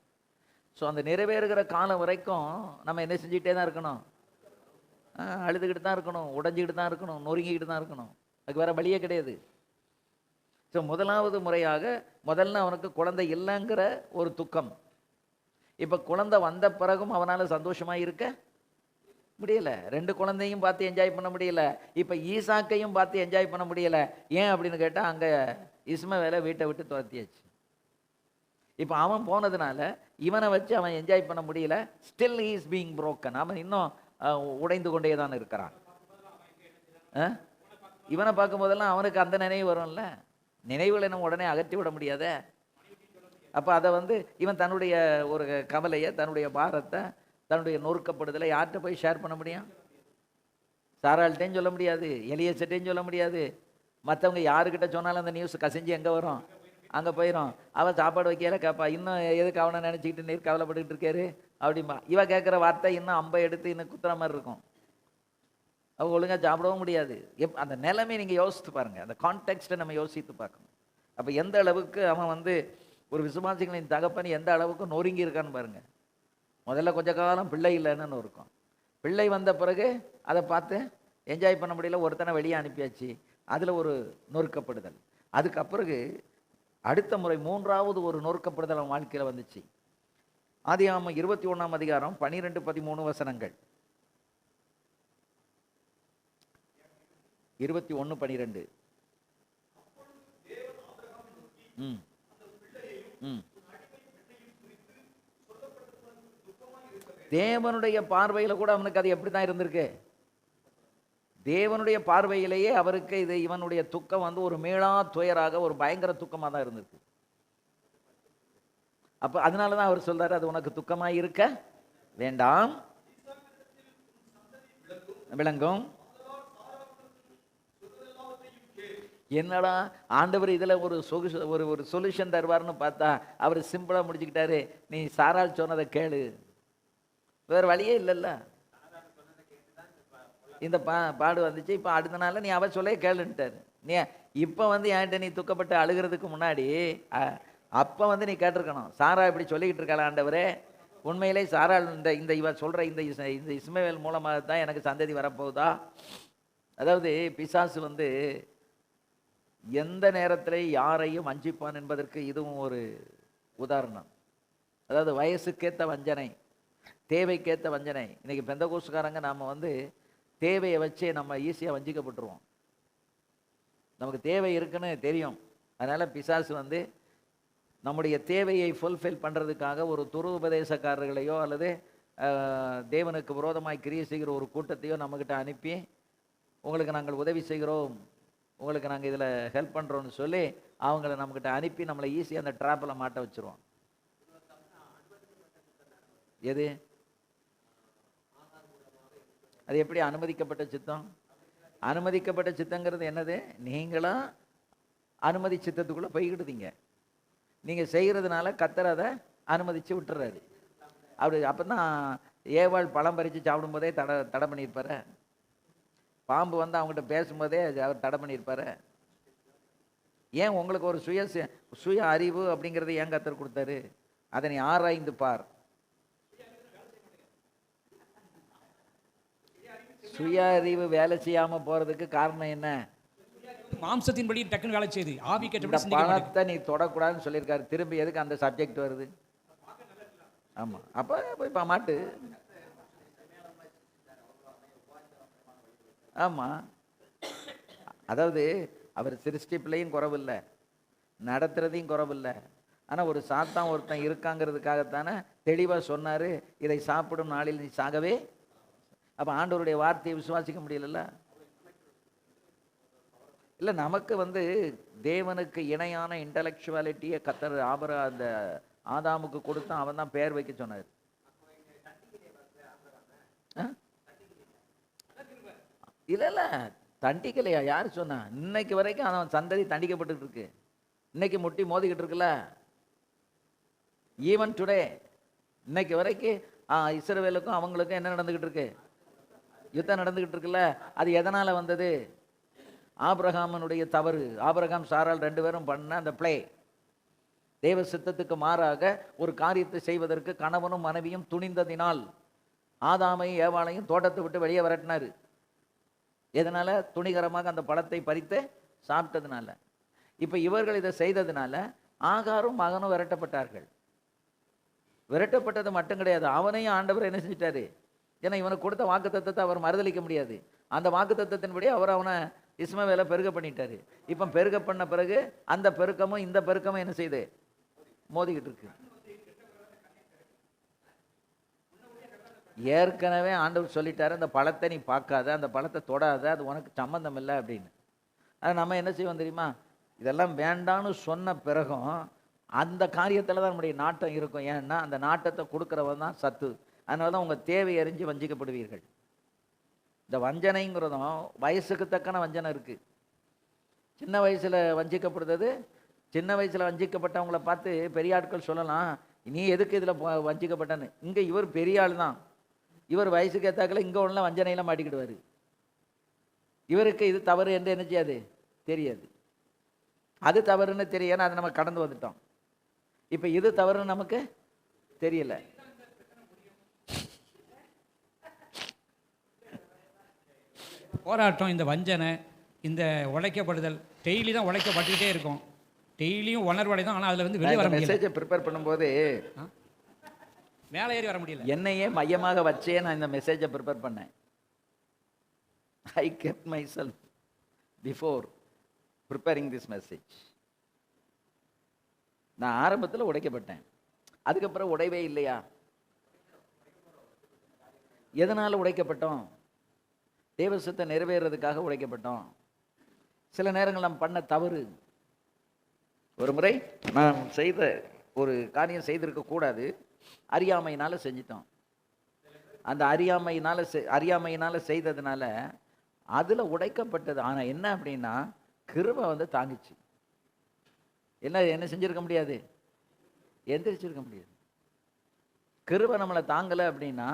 ஸோ அந்த நிறைவேறுகிற காலம் வரைக்கும் நம்ம என்ன செஞ்சுக்கிட்டே தான் இருக்கணும், அழுதுகிட்டு தான் இருக்கணும், உடஞ்சிக்கிட்டு தான் இருக்கணும், நொறுங்கிக்கிட்டு தான் இருக்கணும். அதுக்கு வேறு வழியே கிடையாது. ஸோ முதலாவது முறையாக முதல்ல அவனுக்கு குழந்தை இல்லைங்கிற ஒரு துக்கம். இப்போ குழந்தை வந்த பிறகும் அவனால் சந்தோஷமாக இருக்க முடியல. 2 குழந்தையும் பார்த்து என்ஜாய் பண்ண முடியல. இப்போ ஈசாக்கையும் பார்த்து என்ஜாய் பண்ண முடியல. ஏன் அப்படின்னு கேட்டால் அங்கே இஸ்மவேலை வீட்டை விட்டு துரத்தியாச்சு. இப்போ அவன் போனதுனால இவனை வச்சு அவன் என்ஜாய் பண்ண முடியல. Still he is being broken. அவன் இன்னும் உடைந்து கொண்டே தான் இருக்கிறான். இவனை பார்க்கும் போதெல்லாம் அவனுக்கு அந்த நினைவு வரும்ல. நினைவுகளை நம்ம உடனே அகற்றி விட முடியாத. அப்போ அதை வந்து இவன் தன்னுடைய ஒரு கவலையை, தன்னுடைய பாரத்தை, தன்னுடைய நொறுக்கப்படுதலை யார்கிட்ட போய் ஷேர் பண்ண முடியும்? சாராள்கிட்டையும் சொல்ல முடியாது, எலியேசர்ட்டையும் சொல்ல முடியாது. மற்றவங்க யாருக்கிட்ட சொன்னாலும் அந்த நியூஸ் கசிஞ்சு எங்கே வரும், அங்கே போயிடும். அவன் சாப்பாடு வைக்கையில கேட்பா, இன்னும் எதுக்கு அவனை நினச்சிக்கிட்டு நீர் கவலைப்பட்டுக்கிட்டு இருக்காரு அப்படிம்பா. இவன் கேட்குற வார்த்தை இன்னும் அம்பை எடுத்து இன்னும் குத்துற மாதிரி இருக்கும். அவங்க ஒழுங்காக சாப்பிடவும் முடியாது. அந்த நிலைமை நீங்கள் யோசித்து பாருங்கள், அந்த கான்டெக்ஸ்ட்டை நம்ம யோசித்து பார்க்கணும். அப்போ எந்த அளவுக்கு அவன் வந்து ஒரு விசுவாசிகளின் தகப்பன் எந்த அளவுக்கு நொறுங்கி இருக்கான்னு பாருங்கள். முதல்ல கொஞ்ச காலம் பிள்ளை இல்லைன்னு இருக்கும். பிள்ளை வந்த பிறகு அதை பார்த்து என்ஜாய் பண்ண முடியல, ஒருத்தனை வெளியே அனுப்பியாச்சு, அதில் ஒரு நொறுக்கப்படுதல். அதுக்கு பிறகு அடுத்த முறை 3வது ஒரு நொறுக்கப்படுதல் அவன் வாழ்க்கையில் வந்துச்சு. ஆதியாகமம் 21ஆம் அதிகாரம் 12-13 வசனங்கள். 21:12. தேவனுடைய பார்வையில் கூட அவனுக்கு அது எப்படி தான் இருந்திருக்கு. தேவனுடைய பார்வையிலேயே அவருக்கு இது இவனுடைய துக்கம் வந்து ஒரு மேளா துயராக, ஒரு பயங்கர துக்கமாக தான் இருந்திருக்கு. அப்போ அதனால தான் அவர் சொல்றாரு, அது உனக்கு துக்கமாக இருக்க வேண்டாம், விளங்கும். என்னடா ஆண்டவர் இதில் ஒரு சொல்யூஷன் தருவார்னு பார்த்தா அவர் சிம்பிளாக முடிச்சுக்கிட்டாரு. நீ சாரால் சொன்னதை கேளு, வேறு வழியே இல்லைல்ல. இந்த பாடு வந்துச்சு, இப்போ அடுத்த நாள் நீ அவ சொல்லே கேளுன்ட்டாரு. நீ இப்போ வந்து என்கிட்ட நீ துக்கப்பட்டு அழுகிறதுக்கு முன்னாடி அப்போ வந்து நீ கேட்டிருக்கணும், சாரா இப்படி சொல்லிக்கிட்டு இருக்காளா ஆண்டவரே, உண்மையிலே சாராள் இந்த இவ சொல்கிற இந்த இஸ்மவேல் மூலமாக தான் எனக்கு சந்ததி வரப்போகுதா? அதாவது பிசாசு வந்து எந்த நேரத்தில் யாரையும் வஞ்சிப்பான் என்பதற்கு இதுவும் ஒரு உதாரணம். அதாவது வயசுக்கேற்ற வஞ்சனை, தேவைக்கேற்ற வஞ்சனை. இன்றைக்கி பெந்தகோஸ்காரங்க நாம் வந்து தேவையை வச்சே நம்ம ஈஸியாக வஞ்சிக்கப்பட்டுருவோம். நமக்கு தேவை இருக்குன்னு தெரியும், அதனால் பிசாசு வந்து நம்முடைய தேவையை ஃபுல்ஃபில் பண்ணுறதுக்காக ஒரு துருபதேசக்காரர்களையோ அல்லது தேவனுக்கு விரோதமாய் கிரியை செய்கிற ஒரு கூட்டத்தையோ நம்மக்கிட்ட அனுப்பி, உங்களுக்கு நாங்கள் உதவி செய்கிறோம், உங்களுக்கு நாங்கள் இதில் ஹெல்ப் பண்ணுறோன்னு சொல்லி அவங்கள நம்மக்கிட்ட அனுப்பி நம்மளை ஈஸியாக அந்த ட்ராப்பில் மாட்ட வச்சுருவோம். எது அது எப்படி அனுமதிக்கப்பட்ட சித்தம்? அனுமதிக்கப்பட்ட சித்தங்கிறது என்னது? நீங்களா அனுமதி சித்தத்துக்குள்ளே போய்கிட்டுதீங்க. நீங்கள் செய்கிறதுனால கர்த்தர் அதை அனுமதித்து விட்டுறாரு. அப்படி அப்போ தான் ஏவாள் பழம் பறித்து சாப்பிடும்போதே தடை பண்ணியிருப்பாரு. பாம்பு வந்து அவங்ககிட்ட பேசும்போதே அவர் தடை பண்ணியிருப்பாரு. ஏன் உங்களுக்கு ஒரு சுய அறிவு அப்படிங்கிறது ஏன் கத்தர் கொடுத்தாரு? அதை நீ ஆராய்ந்து பார். சுய அறிவு வேலை செய்யாம போறதுக்கு காரணம் என்ன? மாம்சத்தின்படி டக்குன்னு வேலை செய்யுது, ஆவி இந்த கேட்டபடி சிந்திக்க மாட்டேங்குது. பணத்தை நீ தொடக்கூடாதுன்னு சொல்லியிருக்காரு. திரும்பி எதுக்கு அந்த சப்ஜெக்ட் வருது? ஆமா, அப்ப போய் மாட்டு. ஆமா, அதாவது அவர் சிருஷ்டிப்புலையும் குறவில்லை, நடத்துறதையும் குறவில்லை. ஆனா ஒரு சாத்தான் ஒருத்தன் இருக்காங்கிறதுக்காகத்தானே தெளிவா சொன்னாரு, இதை சாப்பிடும் நாளில் நீ சாகவே. அப்ப ஆண்டவருடைய வார்த்தையை விசுவாசிக்க முடியல. இல்ல, நமக்கு தேவனுக்கு இணையான இன்டலெக்சுவாலிட்டியை கத்தர் அந்த ஆதாமுக்கு கொடுத்தான். அவன் தான் பெயர் வைக்க சொன்னார். இல்ல தண்டிக்கலையா? யாரு சொன்னா? இன்னைக்கு வரைக்கும் அவன் சந்ததி தண்டிக்கப்பட்டு இருக்கு. இன்னைக்கு முட்டி மோதிக்கிட்டு இருக்குல்ல. ஈவன் டுடே, இன்னைக்கு வரைக்கும் இஸ்ரவேலுக்கும் அவங்களுக்கும் என்ன நடந்துகிட்டு இருக்கு? யுத்தம் நடந்துகிட்டு இருக்குல்ல. அது எதனால வந்தது? ஆபிரகாமனுடைய தவறு. ஆபிரகாம் சாரால் 2 பேரும் பண்ண அந்த பிளே. தேவ சித்தத்துக்கு மாறாக ஒரு காரியத்தை செய்வதற்கு கணவனும் மனைவியும் துணிந்ததினால் ஆதாமையும் ஏவாளையும் தோட்டத்தை விட்டு வெளியே விரட்டினாரு. எதனால? துணிகரமாக அந்த பழத்தை பறித்து சாப்பிட்டதுனால. இப்ப இவர்கள் இதை செய்ததுனால ஆகாரும் மகனும் விரட்டப்பட்டார்கள். விரட்டப்பட்டது மட்டும் கிடையாது, அவனையும் ஆண்டவர் என்ன செஞ்சிட்டாரு? ஏன்னா இவனுக்கு கொடுத்த வாக்குத்தத்தத்தை அவர் மறுதலிக்க முடியாது. அந்த வாக்குத்தத்தத்தின்படி அவனை இஸ்மவேலை பெருக பண்ணிட்டாரு. இப்ப பெருக பண்ண பிறகு அந்த பெருக்கமும் இந்த பெருக்கமும் என்ன செய்யுது? மோதிக்கிட்டு இருக்கு. ஏற்கனவே ஆண்டவர் சொல்லிட்டாரு, அந்த பழத்தை நீ பார்க்காத, அந்த பழத்தை தொடாத, அது உனக்கு சம்பந்தம் இல்லை அப்படின்னு. அதை நம்ம என்ன செய்வோம் தெரியுமா? இதெல்லாம் வேண்டான்னு சொன்ன பிறகும் அந்த காரியத்தில் தான் நம்முடைய நாட்டம் இருக்கும். ஏன்னா அந்த நாட்டத்தை கொடுக்குறவன் தான் சத்து. அதனால தான் உங்கள் தேவை அறிஞ்சு வஞ்சிக்கப்படுவீர்கள். இந்த வஞ்சனைங்கிறதும் வயசுக்கு தக்கன வஞ்சனை இருக்குது. சின்ன வயசில் வஞ்சிக்கப்படுறது, சின்ன வயசில் வஞ்சிக்கப்பட்டவங்கள பார்த்து பெரிய ஆட்கள் சொல்லலாம், நீ எதுக்கு இதில் வஞ்சிக்கப்பட்டன்னு. இங்கே இவர் பெரிய ஆள் தான், இவர் வயசுக்கு ஏற்றாக்கில் இங்கே ஒன்றும் வஞ்சனையில் மாட்டிக்கிடுவார். இவருக்கு இது தவறு என்று என்ன செய்யாது? தெரியாது. அது தவறுன்னு தெரியாது, அதை நம்ம கடந்து வந்துட்டோம். இப்போ இது தவறுன்னு நமக்கு தெரியல. போராட்டம், இந்த வஞ்சனை, இந்த உழைக்கப்படுதல், டெய்லி தான் உழைக்கப்பட்டுக்கிட்டே இருக்கும். டெய்லியும் உணர்வடை தான். ஆனால் அதில் வெளியே வர முடியல. மெசேஜை ப்ரிப்பேர் பண்ணும்போது மேலே ஏறி வர முடியல. என்னையே மையமாக வச்சே நான் இந்த மெசேஜை ப்ரிப்பேர் பண்ணேன். I kept myself before preparing this message. நான் ஆரம்பத்தில் உடைக்கப்பட்டேன், அதுக்கப்புறம் உடைவே இல்லையா? எதனால உடைக்கப்பட்டோம்? தேவசத்தை நிறைவேறதுக்காக உடைக்கப்பட்டோம். சில நேரங்கள் நாம் பண்ண தவறு. ஒரு முறை நாம் செய்த ஒரு காரியம் செய்திருக்க கூடாது, அறியாமையினால செஞ்சிட்டோம். அந்த அறியாமையினால செய்ததுனால அதுல உடைக்கப்பட்டது. ஆனா என்ன அப்படின்னா, கிருபை தாங்கிச்சு. என்ன செஞ்சிருக்க முடியாது? எந்திரிச்சிருக்க முடியாது. கிருபை நம்மளை தாங்கலை அப்படின்னா,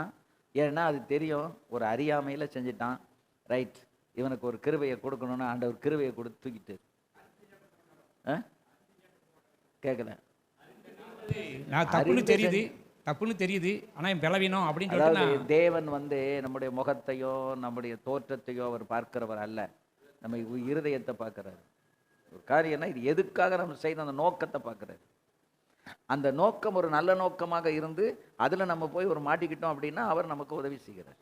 ஏன்னா அது தெரியும், ஒரு அறியாமையில செஞ்சிட்டான், ரைட், இவனுக்கு ஒரு கிருபையை கொடுக்கணும்னு ஆண்டவர் கிருபையை கொடுத்து தூக்கிட்டு. கேட்கல, நான் தப்புன்னு தெரியுது, ஆனா என் பலவீனம் அப்படின்னு சொல்லிட்டு. தேவன் நம்முடைய முகத்தையோ நம்முடைய தோற்றத்தையோ அவர் பார்க்கிறவர் அல்ல, நம்ம இருதயத்தை பார்க்கிறார். ஒரு காரியம்னா இது எதுக்காக நம்ம செய்த அந்த நோக்கத்தை பார்க்கிறார். அந்த நோக்கம் ஒரு நல்ல நோக்கமாக இருந்து அதுல நம்ம போய் ஒரு மாட்டிக்கிட்டோம் அப்படின்னா அவர் நமக்கு உதவி செய்கிறார்.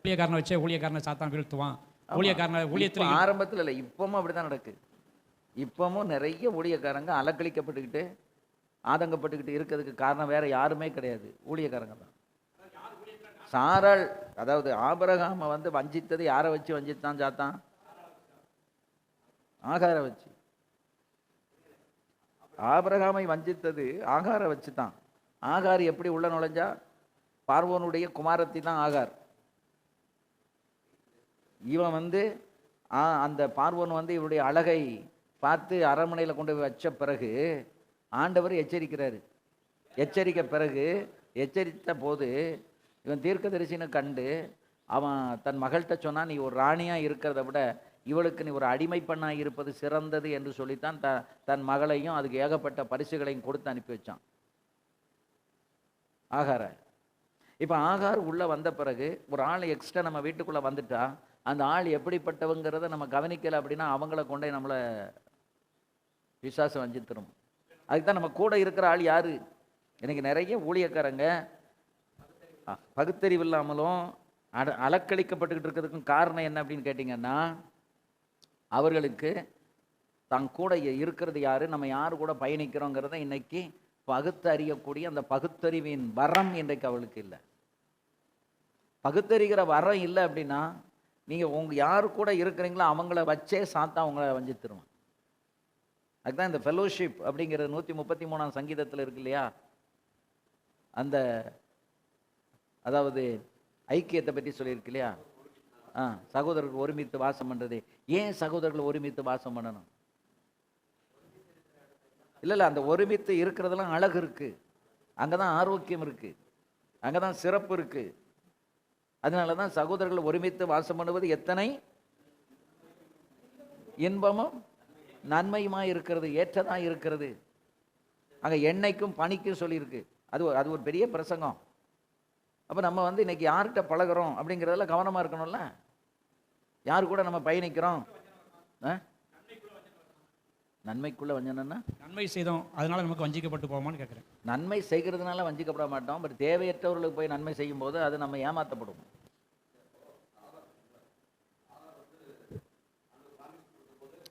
ஊழியக்காரனை வச்சே ஊழியக்காரனை சாத்தான் வீழ்த்துவான். ஊழியத்தில் ஆரம்பத்தில் இல்லை, இப்பவும் அப்படிதான் நடக்கு. இப்பவும் நிறைய ஊழியக்காரங்க அலக்களிக்கப்பட்டுக்கிட்டு ஆதங்கப்பட்டுக்கிட்டு இருக்கிறதுக்கு காரணம் வேற யாருமே கிடையாது, ஊழியக்காரங்க தான். சாராள், அதாவது ஆபிரகாமை வஞ்சித்தது யாரை வச்சு வஞ்சித்தான்? சாத்தான் ஆகாரை வச்சு. ஆபிரகாமை வஞ்சித்தது ஆகாரை வச்சு தான். ஆகார் எப்படி உள்ள நுழைஞ்சா? பார்வோனுடைய குமாரத்தி தான் ஆகார். இவன் அந்த பார்வோன் இவருடைய அழகை பார்த்து அரண்மனையில் கொண்டு போய் வச்ச பிறகு ஆண்டவர் எச்சரிக்கிறாரு. எச்சரித்த போது இவன் தீர்க்கதரிசின்னு கண்டு அவன் தன் மகள்கிட்ட சொன்னான், நீ ஒரு ராணியாக இருக்கிறத விட இவளுக்கு நீ ஒரு அடிமை பெண்ணாய் இருப்பது சிறந்தது என்று சொல்லித்தான் தன் மகளையும் அதுக்கு ஏகப்பட்ட பரிசுகளையும் கொடுத்து அனுப்பி வச்சான் ஆகார. இப்போ ஆகார் உள்ளே வந்த பிறகு ஒரு ஆள் எக்ஸ்ட்ரா நம்ம வீட்டுக்குள்ளே வந்துட்டா அந்த ஆள் எப்படிப்பட்டவங்கிறத நம்ம கவனிக்கலை அப்படின்னா அவங்கள கொண்டே நம்மளை விசுவாசம் வஞ்சித்திரும். அதுக்கு தான் நம்ம கூட இருக்கிற ஆள் யாரு? எனக்கு நிறைய ஊழியக்காரங்க பகுத்தறிவு இல்லாமலும் அலக்களிக்கப்பட்டுக்கிட்டு இருக்கிறதுக்கும் காரணம் என்ன அப்படின்னு கேட்டிங்கன்னா, அவர்களுக்கு தான் கூட இருக்கிறது யாரு, நம்ம யாரு கூட பயணிக்கிறோங்கிறத இன்னைக்கு பகுத்தறியக்கூடிய அந்த பகுத்தறிவின் வரம் இன்றைக்கு அவளுக்கு இல்லை. பகுத்தறிகிற வரம் இல்லை அப்படின்னா நீங்கள் யாரு கூட இருக்கிறீங்களோ அவங்கள வச்சே சாத்தா அவங்கள வஞ்சித்திருவான். அதுதான் இந்த ஃபெலோஷிப் அப்படிங்கிறது 133ஆம் சங்கீதத்தில் இருக்கு இல்லையா, அந்த அதாவது ஐக்கியத்தை பற்றி சொல்லியிருக்கு இல்லையா. சகோதரர்கள் ஒருமித்து வாசம் பண்ணுறது. ஏன் சகோதரர்கள் ஒருமித்து வாசம் பண்ணணும்? இல்லை அந்த ஒருமித்து இருக்கிறதுலாம் அழகு இருக்கு, அங்கே தான் ஆரோக்கியம் இருக்கு, அங்கே தான் சிறப்பு இருக்கு. அதனால தான் சகோதரர்கள் ஒருமித்து வாசம் பண்ணுவது எத்தனை இன்பமும் நன்மையுமா இருக்கிறது, ஏற்றதா இருக்கிறது. அங்கே எண்ணெய்க்கும் பனிக்கும் சொல்லியிருக்கு. அது ஒரு பெரிய பிரசங்கம். அப்போ நம்ம இன்னைக்கு யார்கிட்ட பழகிறோம் அப்படிங்கிறதுல கவனமாக இருக்கணும்ல. யார் கூட நம்ம பயணிக்கிறோம்? நன்மைக்குள்ள வஞ்சனன்னா நன்மை செய்தோம் அதனால நமக்கு வஞ்சிக்கப்பட்டு போவோமான்னு கேட்குறேன். நன்மை செய்கிறதுனால வஞ்சிக்கப்பட மாட்டோம். பட் தேவையற்றவர்களுக்கு போய் நன்மை செய்யும் போது அது நம்ம ஏமாற்றப்படும்.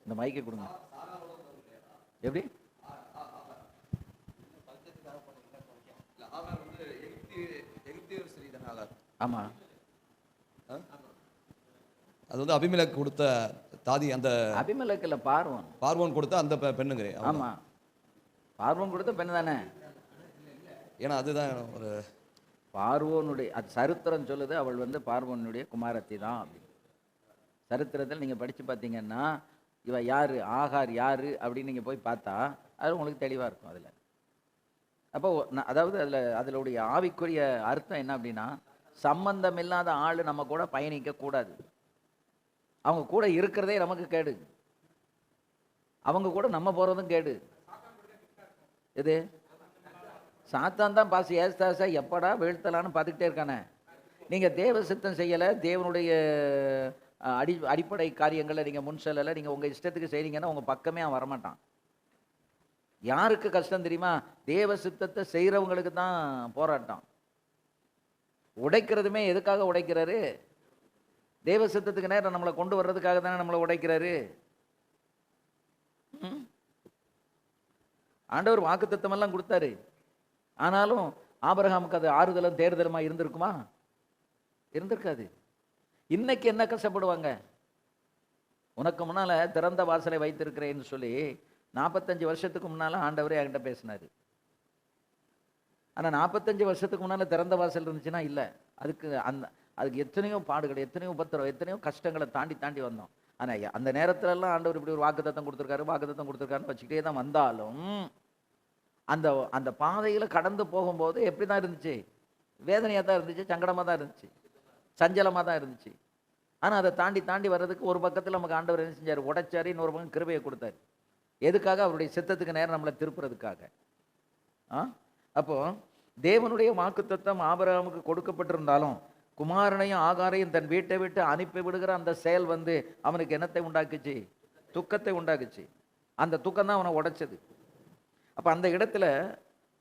இந்த மைக்கை கொடுங்க. எப்படி? ஆமா, அது அபிமெலேக்கு கொடுத்த தாதி, அந்த அபிமெலேக்கு இல்ல, பார்வோன் கொடுத்த அந்த பெண்ணுங்கிறேன். ஆமா, பார்வோன் கொடுத்த பெண்ணு தானே. ஏன்னா அதுதான் ஒரு பார்வோனுடைய அது சரித்திரம் சொல்லுது. அவள் பார்வோனுடைய குமாரத்தி தான் அப்படி. சரித்திரத்தில் நீங்க படிச்சு பார்த்தீங்கன்னா இவ யாரு, ஆகார் யாரு அப்படின்னு நீங்க போய் பார்த்தா அது உங்களுக்கு தெளிவா இருக்கும். அதுல அப்போ அதாவது அதனுடைய ஆவிக்குரிய அர்த்தம் என்ன அப்படின்னா, சம்பந்தம் இல்லாத ஆளு நம்ம கூட பயணிக்க கூடாது. அவங்க கூட இருக்கிறதே நமக்கு கேடு, அவங்க கூட நம்ம போறதும் கேடு. எது? சாத்தான் தான் பாசி ஏஸ்தாசா எப்படா வீழ்த்தலான்னு பார்த்துக்கிட்டே இருக்கானே. நீங்க தேவ சித்தம் செய்யலை, தேவனுடைய அடிப்படை காரியங்களை நீங்க முன் செல்லலை, நீங்க உங்க இஷ்டத்துக்கு செய்றீங்கன்னா உங்க பக்கமே அவன் வரமாட்டான். யாருக்கு கஷ்டம் தெரியுமா? தேவ சித்தத்தை செய்யறவங்களுக்கு தான் போராட்டம். உடைக்கிறதுமே எதுக்காக உடைக்கிறாரு? தேவ சித்தத்துக்கு நேரம் நம்மளை கொண்டு வர்றதுக்காக தானே நம்மளை உடைக்கிறாரு. ஆண்டவர் வாக்குத்தத்தம் எல்லாம் கொடுத்தாரு. ஆனாலும் ஆபிரகாமுக்கு அது ஆறுதலும் தேர்தலுமா இருந்திருக்குமா? இருந்திருக்காது. இன்னைக்கு என்ன கஷ்டப்படுவாங்க? உனக்கு முன்னால திறந்த வாசலை வைத்திருக்கிறேன்னு சொல்லி 45 வருஷத்துக்கு முன்னால ஆண்டவரே என்கிட்ட பேசினாரு. ஆனா 45 வருஷத்துக்கு முன்னால திறந்த வாசல் இருந்துச்சுன்னா இல்லை. அதுக்கு எத்தனையோ பாடுகள், எத்தனையோ உபத்திரம், எத்தனையோ கஷ்டங்களை தாண்டி வந்தோம். ஆனா அந்த நேரத்துல எல்லாம் ஆண்டவர் இப்படி ஒரு வாக்குத்தத்தம் கொடுத்துருக்காருன்னு வச்சுக்கிட்டே தான் வந்தாலும் அந்த பாதையில கடந்து போகும்போது எப்படிதான் இருந்துச்சு? வேதனையா தான் இருந்துச்சு, சங்கடமா தான் இருந்துச்சு, சஞ்சலமா தான் இருந்துச்சு. ஆனா அதை தாண்டி வர்றதுக்கு ஒரு பக்கத்துல நமக்கு ஆண்டவர் என்ன செஞ்சாரு? உடைச்சாரு. இன்னொரு பக்கம் கிருபையை கொடுத்தாரு. எதுக்காக? அவருடைய சித்தத்துக்கு நேரம் நம்மளை திருப்புறதுக்காக. அப்போ தேவனுடைய வாக்குத்தத்தம் ஆபிரகாமுக்கு கொடுக்கப்பட்டிருந்தாலும் குமாரனையும் ஆகாரையும் தன் வீட்டை விட்டு அனுப்பி விடுகிற அந்த செயல் அவனுக்கு என்னத்தை உண்டாக்குச்சு? துக்கத்தை உண்டாக்குச்சு. அந்த துக்கம் தான் அவனை உடைச்சது. அப்ப அந்த இடத்துல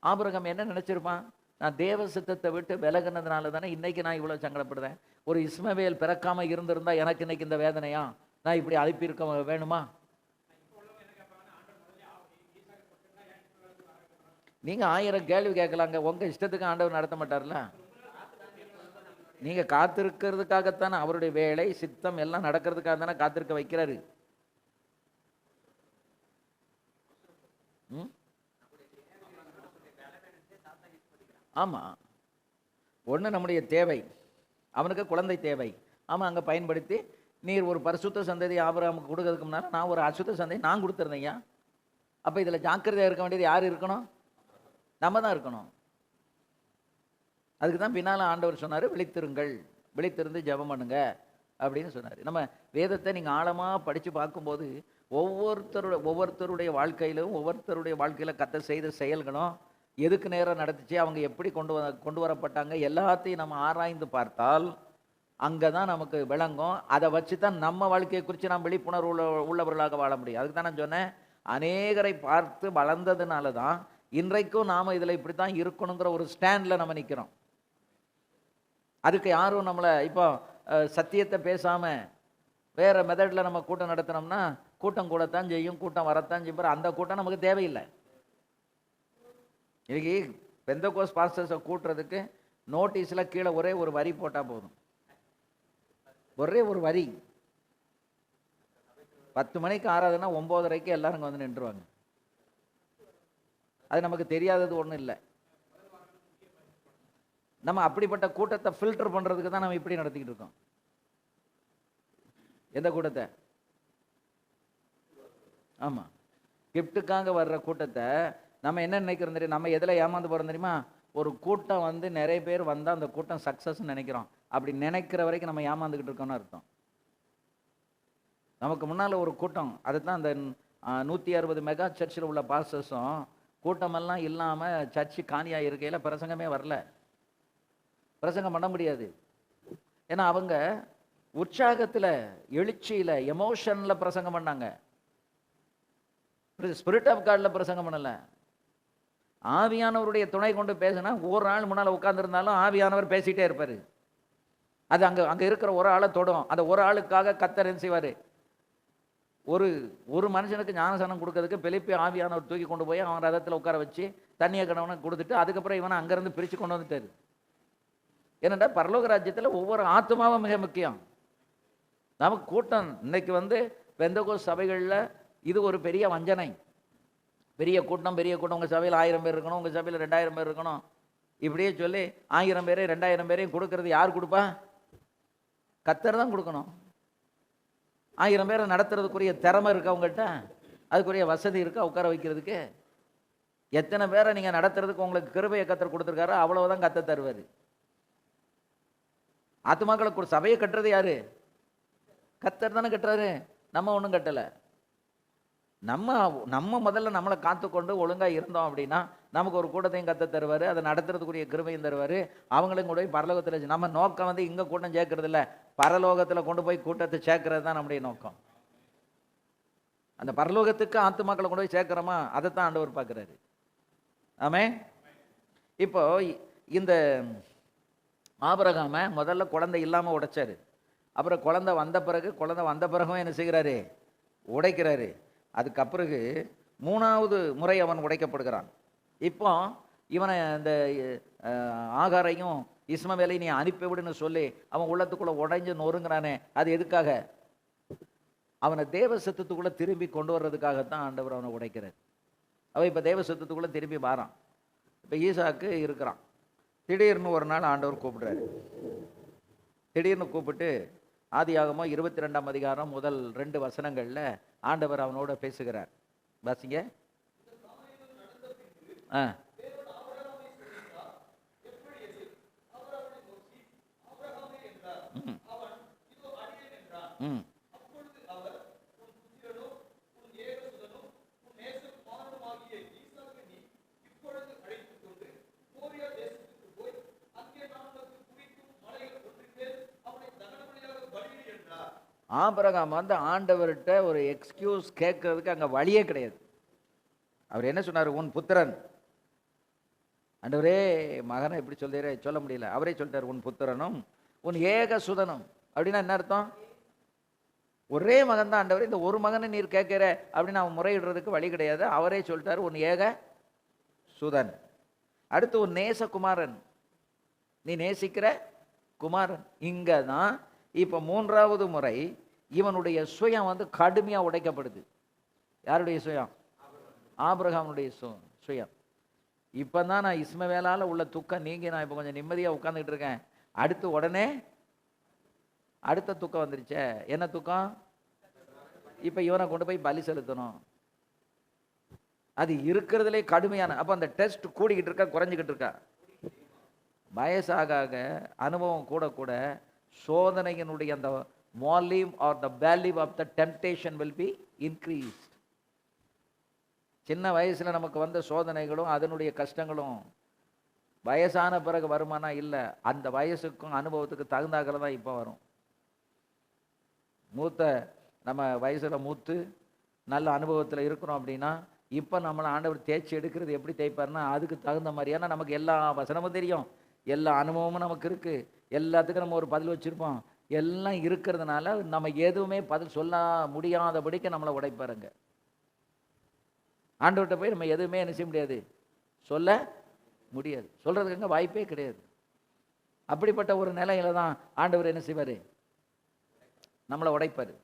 ஆபிரகாம் என்ன நினைச்சிருப்பான்? நான் தேவ சித்தத்தை விட்டு விலகினதுனால தானே இன்னைக்கு நான் இவ்வளவு சங்கடப்படுறேன். ஒரு இஸ்மவேல் பிறக்காம இருந்திருந்தா எனக்கு இன்னைக்கு இந்த வேதனையா? நான் இப்படி அனுப்பியிருக்க வேணுமா? நீங்க 1000 கேள்வி கேட்கலாங்க. உங்க இஷ்டத்துக்கு ஆண்டவர் நடத்த மாட்டார்ல. நீங்க காத்திருக்கிறதுக்காகத்தானே அவருடைய வேலை சித்தம் எல்லாம் நடக்கிறதுக்காக தானே காத்திருக்க வைக்கிறாரு. ஆமா, ஒண்ணு நம்முடைய தேவை, அவனுக்கு குழந்தை தேவை. ஆமா, அங்க பயன்படுத்தி நீர் ஒரு பரிசுத்த சந்ததி ஆபிரகாமுக்கு கொடுக்கறதுக்கு முன்னால நான் ஒரு அசுத்த சந்ததி நான் கொடுத்துருந்தேங்க. அப்ப இதுல ஜாக்கிரதையா இருக்க வேண்டியது யாரு இருக்கணும்? நம்ம தான் இருக்கணும். அதுக்கு தான் பின்னால ஆண்டவர் சொன்னாரு, விழித்திருங்கள், விழித்திருந்து ஜெபம் பண்ணுங்க. அப்படின்னு சொன்னார். நம்ம வேதத்தை நீங்கள் ஆழமாக படித்து பார்க்கும்போது ஒவ்வொருத்தருடைய வாழ்க்கையில் கர்த்தர் செய்த செயல்களும் எதுக்கு நேரம் நடந்துச்சு, அவங்க எப்படி கொண்டு வரப்பட்டாங்க, எல்லாத்தையும் நம்ம ஆராய்ந்து பார்த்தால் அங்கே தான் நமக்கு விளங்கும். அதை வச்சு தான் நம்ம வாழ்க்கையை குறித்து நாம் விழிப்புணர்வு உள்ளவர்களாக வாழ முடியும். அதுக்கு தான் நான் சொன்னேன், அநேகரை பார்த்து வளர்ந்ததுனால தான் இன்றைக்கும் நாம் இதில் இப்படி தான் இருக்கணுங்கிற ஒரு ஸ்டாண்டில் நம்ம நிற்கிறோம். அதுக்கு யாரும் நம்மளை இப்போ சத்தியத்தை பேசாமல் வேறு மெத்தடில் நம்ம கூட்டம் நடத்தினோம்னா கூட்டம் கூடத்தான் செய்யும், கூட்டம் வரத்தான் செய்யும். அந்த கூட்டம் நமக்கு தேவையில்லை. இன்னைக்கு பெந்தகோஸ் பாஸ்டர்ஸை கூட்டுறதுக்கு நோட்டீஸில் கீழே ஒரே ஒரு வரி போட்டால் போதும். ஒரே ஒரு வரி. 10 மணிக்கு ஆறாதுன்னா 9:30க்கு எல்லாரும் வந்து நின்றுவாங்க. அது நமக்கு தெரியாதது ஒன்றும் இல்லை. நம்ம அப்படிப்பட்ட கூட்டத்தை ஃபில்டர் பண்ணுறதுக்கு தான் நம்ம இப்படி நடத்திக்கிட்டு இருக்கோம். எந்த கூட்டத்தை? ஆமாம், கிஃப்ட்டுக்காக வர்ற கூட்டத்தை நம்ம என்ன நினைக்கிறோம் தெரியும்? நம்ம எதில் ஏமாந்து போகிறோம் தெரியுமா? ஒரு கூட்டம் வந்து நிறைய பேர் வந்தால் அந்த கூட்டம் சக்ஸஸ்ன்னு நினைக்கிறோம். அப்படி நினைக்கிற வரைக்கும் நம்ம ஏமாந்துக்கிட்டு இருக்கோம்னு அர்த்தம். நமக்கு முன்னால் ஒரு கூட்டம், அதுதான் அந்த 160 மெகா சர்ச்சில் உள்ள பாஸ்டர்ஸும் கூட்டமெல்லாம் இல்லாமல் சர்ச்சு காலியாக இருக்கையில் பிரசங்கமே வரல, பிரசங்கம் பண்ண முடியாது. ஏன்னா அவங்க உற்சாகத்தில், எழுச்சியில், எமோஷனில் பிரசங்கம் பண்ணாங்க. ஸ்பிரிட் ஆஃப் காட்ல பிரசங்கம் பண்ணலை. ஆவியானவருடைய துணை கொண்டு பேசினா ஒரு ஆள் முன்னால் உட்கார்ந்துருந்தாலும் ஆவியானவர் பேசிகிட்டே இருப்பார். அது அங்கே இருக்கிற ஒரு ஆளை தொடும். அந்த ஒரு ஆளுக்காக கர்த்தர் என்ன செய்வார்? ஒரு மனுஷனுக்கு ஞானசானம் கொடுக்கறதுக்கு பிலிப்பி ஆவியானவர் தூக்கி கொண்டு போய் அவன் ரதத்தில் உட்கார வச்சு தண்ணியை கணவனை கொடுத்துட்டு அதுக்கப்புறம் இவனை அங்கேருந்து பிரித்து கொண்டு வந்துட்டார். ஏனென்றால் பரலோக ராஜ்யத்தில் ஒவ்வொரு ஆத்மாவும் மிக முக்கியம். நமக்கு கூட்டம் இன்னைக்கு வந்து பெந்தகோஸ் சபைகளில் இது ஒரு பெரிய வஞ்சனை. பெரிய கூட்டம் உங்கள் சபையில் 1000 பேர் இருக்கணும், உங்கள் சபையில் 2000 பேர் இருக்கணும், இப்படியே சொல்லி 1000 பேரை 2000 பேரையும் கொடுக்கறது யார் கொடுப்பா? கர்த்தர் தான் கொடுக்கணும். 1000 பேரை நடத்துறதுக்குரிய திறமை இருக்கா உங்கள்கிட்ட? அதுக்குரிய வசதி இருக்கா உட்கார வைக்கிறதுக்கு? எத்தனை பேரை நீங்கள் நடத்துறதுக்கு உங்களுக்கு கிருபையை கர்த்தர் கொடுத்துருக்காரோ அவ்வளவுதான் கர்த்தர் தருவார். ஆத்துமாக்களுக்கு சபையை கட்டுறது யாரு? கர்த்தர் தானே கட்டுறாரு, நம்ம ஒன்றும் கட்டலை. நம்ம முதல்ல நம்மளை காத்துக்கொண்டு ஒழுங்காக இருந்தோம் அப்படின்னா நமக்கு ஒரு கூட்டத்தையும் கத்த தருவார், அதை நடத்துறதுக்குரிய கிருபையும் தருவார். அவங்களையும் கூட போய் பரலோகத்தில், நம்ம நோக்கம் வந்து இங்கே கூட்டம் சேர்க்கறது இல்லை, பரலோகத்தில் கொண்டு போய் கூட்டத்தை சேர்க்கறது தான் நம்முடைய நோக்கம். அந்த பரலோகத்துக்கு ஆத்துமாக்களை கொண்டு போய் சேர்க்கிறோமா, அதைத்தான் ஆண்டவர் பார்க்குறாரு. ஆமே. இப்போ இந்த ஆபிரகாமை முதல்ல குழந்தை இல்லாமல் உடைச்சாரு. அப்புறம் குழந்தை வந்த பிறகும் என்ன செய்கிறாரு? உடைக்கிறாரு. அதுக்கு பிறகு 3வது முறை அவன் உடைக்கப்படுகிறான். இப்போ இவனை இந்த ஆகாரையும் இஸ்மவேலையும் நீ அனுப்பிவிடுன்னு சொல்லி அவன் உள்ளத்துக்குள்ளே உடைஞ்சு நொறுங்கிறானே, அது எதுக்காக? அவனை தேவ சத்தத்துக்குள்ளே திரும்பி கொண்டு வர்றதுக்காகத்தான் ஆண்டவர் அவனை உடைக்கிறார். அவன் இப்போ தேவ சத்தத்துக்குள்ளே திரும்பி வாரான். இப்போ ஈசாக்கு இருக்கிறான். திடீர்னு ஒரு நாள் ஆண்டவர் கூப்பிடுறாரு. திடீர்னு கூப்பிட்டு ஆதியாகமம் 22ஆம் அதிகாரம் முதல் 2 வசனங்களில் ஆண்டவர் அவனோட பேசுகிறார். வாசிங்க. ஆபிரகாம் வந்து ஆண்டவர்கிட்ட ஒரு எக்ஸ்கியூஸ் கேட்கறதுக்கு அங்கே வழியே கிடையாது. அவர் என்ன சொன்னார்? உன் புத்திரன். ஆண்டவரே மகனை எப்படி சொல்ல முடியல. அவரே சொல்லிட்டார், உன் புத்திரனும் உன் ஏக சுதனும். அப்படின்னா என்ன அர்த்தம்? ஒரே மகன் தான் ஆண்டவர், இந்த ஒரு மகனை நீர் கேட்கிற அப்படின்னு அவன் முறையிடுறதுக்கு வழி கிடையாது. அவரே சொல்லிட்டார், உன் ஏக சுதன். அடுத்து உன் நேசகுமாரன், நீ நேசிக்கிற குமாரன். இங்கே தான் இப்போ 3வது முறை இவனுடைய சுயம் வந்து கடுமையாக உடைக்கப்படுது. யாருடைய சுயம்? ஆபிரகாமுடைய சுயம். இப்போ தான் நான் இஸ்மவேலால் உள்ள துக்கம் நீங்கி நான் இப்போ கொஞ்சம் நிம்மதியாக உட்காந்துக்கிட்டு இருக்கேன். உடனே அடுத்த துக்கம் வந்துருச்சே. என்ன துக்கம்? இப்போ இவனை கொண்டு போய் பலி செலுத்தணும். அது இருக்கிறதுலே கடுமையான. அப்போ அந்த டெஸ்ட் கூடிக்கிட்டு இருக்கா குறைஞ்சிக்கிட்டு இருக்கா? வயசாக அனுபவம் கூட கூட சோதனையினுடைய அந்த volume or the value of the temptation will be increased. சின்ன வயசுல நமக்கு வந்த சோதனைகளும் அதனுடைய கஷ்டங்களும் வயசான பிறகு வருமானா இல்லை. அந்த வயசுக்கும் அனுபவத்துக்கு தகுந்தாக்கில் தான் இப்போ வரும். நம்ம வயசுல மூத்து நல்ல அனுபவத்தில் இருக்கிறோம் அப்படின்னா இப்போ நம்மளை ஆண்டவர் தேய்ச்சி எடுக்கிறது எப்படி தேய்ப்பார்னா அதுக்கு தகுந்த மாதிரி. ஏன்னா நமக்கு எல்லா வசனமும் தெரியும், எல்லா அனுபவமும் நமக்கு இருக்குது, எல்லாத்துக்கும் நம்ம ஒரு பதில் வச்சுருப்போம். எல்லாம் இருக்கிறதுனால நம்ம எதுவுமே பதில் சொல்ல முடியாதபடிக்கு நம்மளை உடைப்பாருங்க. ஆண்டவர்கிட்ட போய் நம்ம எதுவுமே என்ன செய்ய முடியாது, சொல்ல முடியாது, சொல்கிறதுக்கு வாய்ப்பே கிடையாது. அப்படிப்பட்ட ஒரு நிலையில தான் ஆண்டவர் என்ன செய்வார், நம்மளை உடைப்பார்.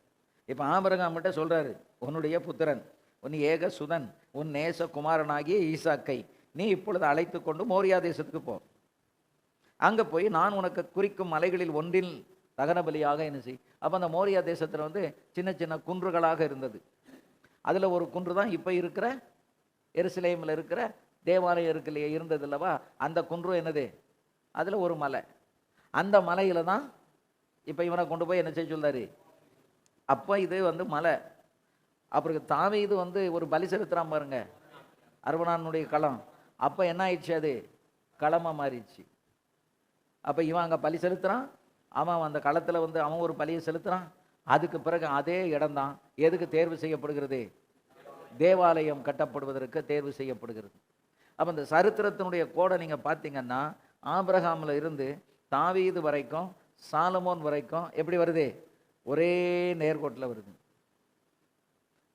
இப்போ ஆபிரகாம்கிட்ட சொல்கிறாரு, உன்னுடைய புத்திரன் உன் ஏக சுதன் உன் நேச குமாரனாகிய ஈசாக்கை நீ இப்பொழுது அழைத்து கொண்டு மோரியா தேசத்துக்கு போ. அங்கே போய் நான் உனக்கு குறிக்கும் மலைகளில் ஒன்றில் தகன பலியாக என்ன செய். அப்போ அந்த மோரியா தேசத்தில் வந்து சின்ன சின்ன குன்றுகளாக இருந்தது. அதில் ஒரு குன்று தான் இப்போ இருக்கிற எருசலேமில் இருக்கிற தேவாலயம் இருக்குல்லையே இருந்தது இல்லவா, அந்த குன்றும் என்னது, அதில் ஒரு மலை. அந்த மலையில் தான் இப்போ இவனை கொண்டு போய் என்ன செய்ய சொல்றாரு. அப்போ இது வந்து மலை. அப்புறம் தாவீது வந்து ஒரு பலி செலுத்துறான் பாருங்க, அர்வனானுடைய களம். அப்போ என்ன ஆயிடுச்சு, அது களமாக மாறிடுச்சு. அப்போ இவன் அங்கே பலி செலுத்துறான், அவன் அந்த களத்தில் வந்து அவன் ஒரு பலியை செலுத்துறான். அதுக்கு பிறகு அதே இடம்தான் எதுக்கு தேர்வு செய்யப்படுகிறது, தேவாலயம் கட்டப்படுவதற்கு தேர்வு செய்யப்படுகிறது. அப்போ இந்த சரித்திரத்தினுடைய கோடை நீங்கள் பார்த்தீங்கன்னா ஆபிரகாமில் இருந்து தாவீது வரைக்கும் சாலமோன் வரைக்கும் எப்படி வருது, ஒரே நேர்கோட்டில் வருது.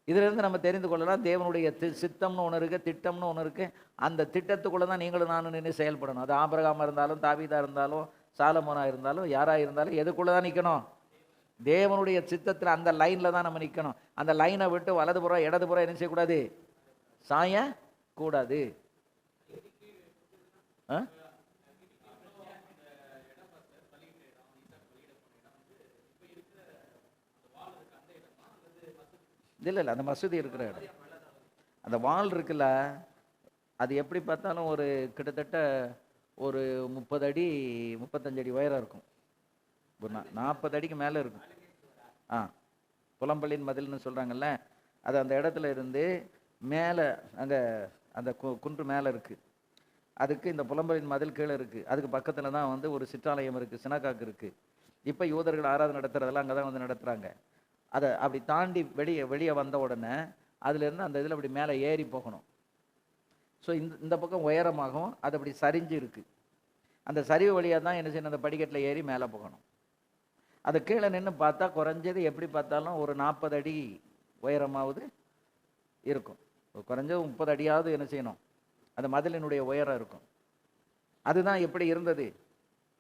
இதிலிருந்து நம்ம தெரிந்து கொள்ளலாம், தேவனுடைய சித்தம்னு ஒன்று இருக்குது, திட்டம்னு ஒன்று இருக்குது. அந்த திட்டத்துக்குள்ளே தான் நீங்களும் நானும் நின்று செயல்படணும். அது ஆபிரகாமாக இருந்தாலும் தாவீதா இருந்தாலும் சாலமோனாக இருந்தாலும் யாராக இருந்தாலும் எதுக்குள்ளே தான் நிற்கணும், தேவனுடைய சித்தத்தில் அந்த லைனில் தான் நம்ம நிற்கணும். அந்த லைனை விட்டு வலதுபுறம் இடதுபுறம் என்ன செய்யக்கூடாது, சாயக்கூடாது. இல்லை அந்த மசூதி இருக்கிற இடம், அந்த வால் இருக்குல்ல, அது எப்படி பார்த்தாலும் ஒரு கிட்டத்தட்ட ஒரு 30 அடி 35 அடி உயரம் இருக்கும். ஒரு 40 அடிக்கு மேலே இருக்கும். புலம்பலின் மதில்னு சொல்கிறாங்கல்ல, அது அந்த இடத்துல இருந்து மேலே அங்கே அந்த குன்று மேலே இருக்குது. அதுக்கு இந்த புலம்பலின் மதில் கீழே இருக்குது. அதுக்கு பக்கத்தில் தான் வந்து ஒரு சிற்றாலயம் இருக்குது, சினகாக்கு இருக்குது. இப்போ யூதர்கள் ஆராதனை நடத்துறதெல்லாம் அங்கே தான் வந்து நடத்துகிறாங்க. அதை அப்படி தாண்டி வெளியே வந்த உடனே அதுலேருந்து அந்த இதில் அப்படி மேலே ஏறி போகணும். ஸோ இந்த பக்கம் உயரமாகவும் அது அப்படி சரிஞ்சு இருக்குது. அந்த சரிவு வழியாக தான் என்ன செய்யணும், அந்த படிக்கட்டில் ஏறி மேலே போகணும். அது கீழே நின்று பார்த்தா குறைஞ்சது எப்படி பார்த்தாலும் ஒரு 40 அடி உயரமாவது இருக்கும். குறைஞ்சது 30 அடியாவது என்ன செய்யணும், அந்த மதிலினுடைய உயரம் இருக்கும். அதுதான் எப்படி இருந்தது,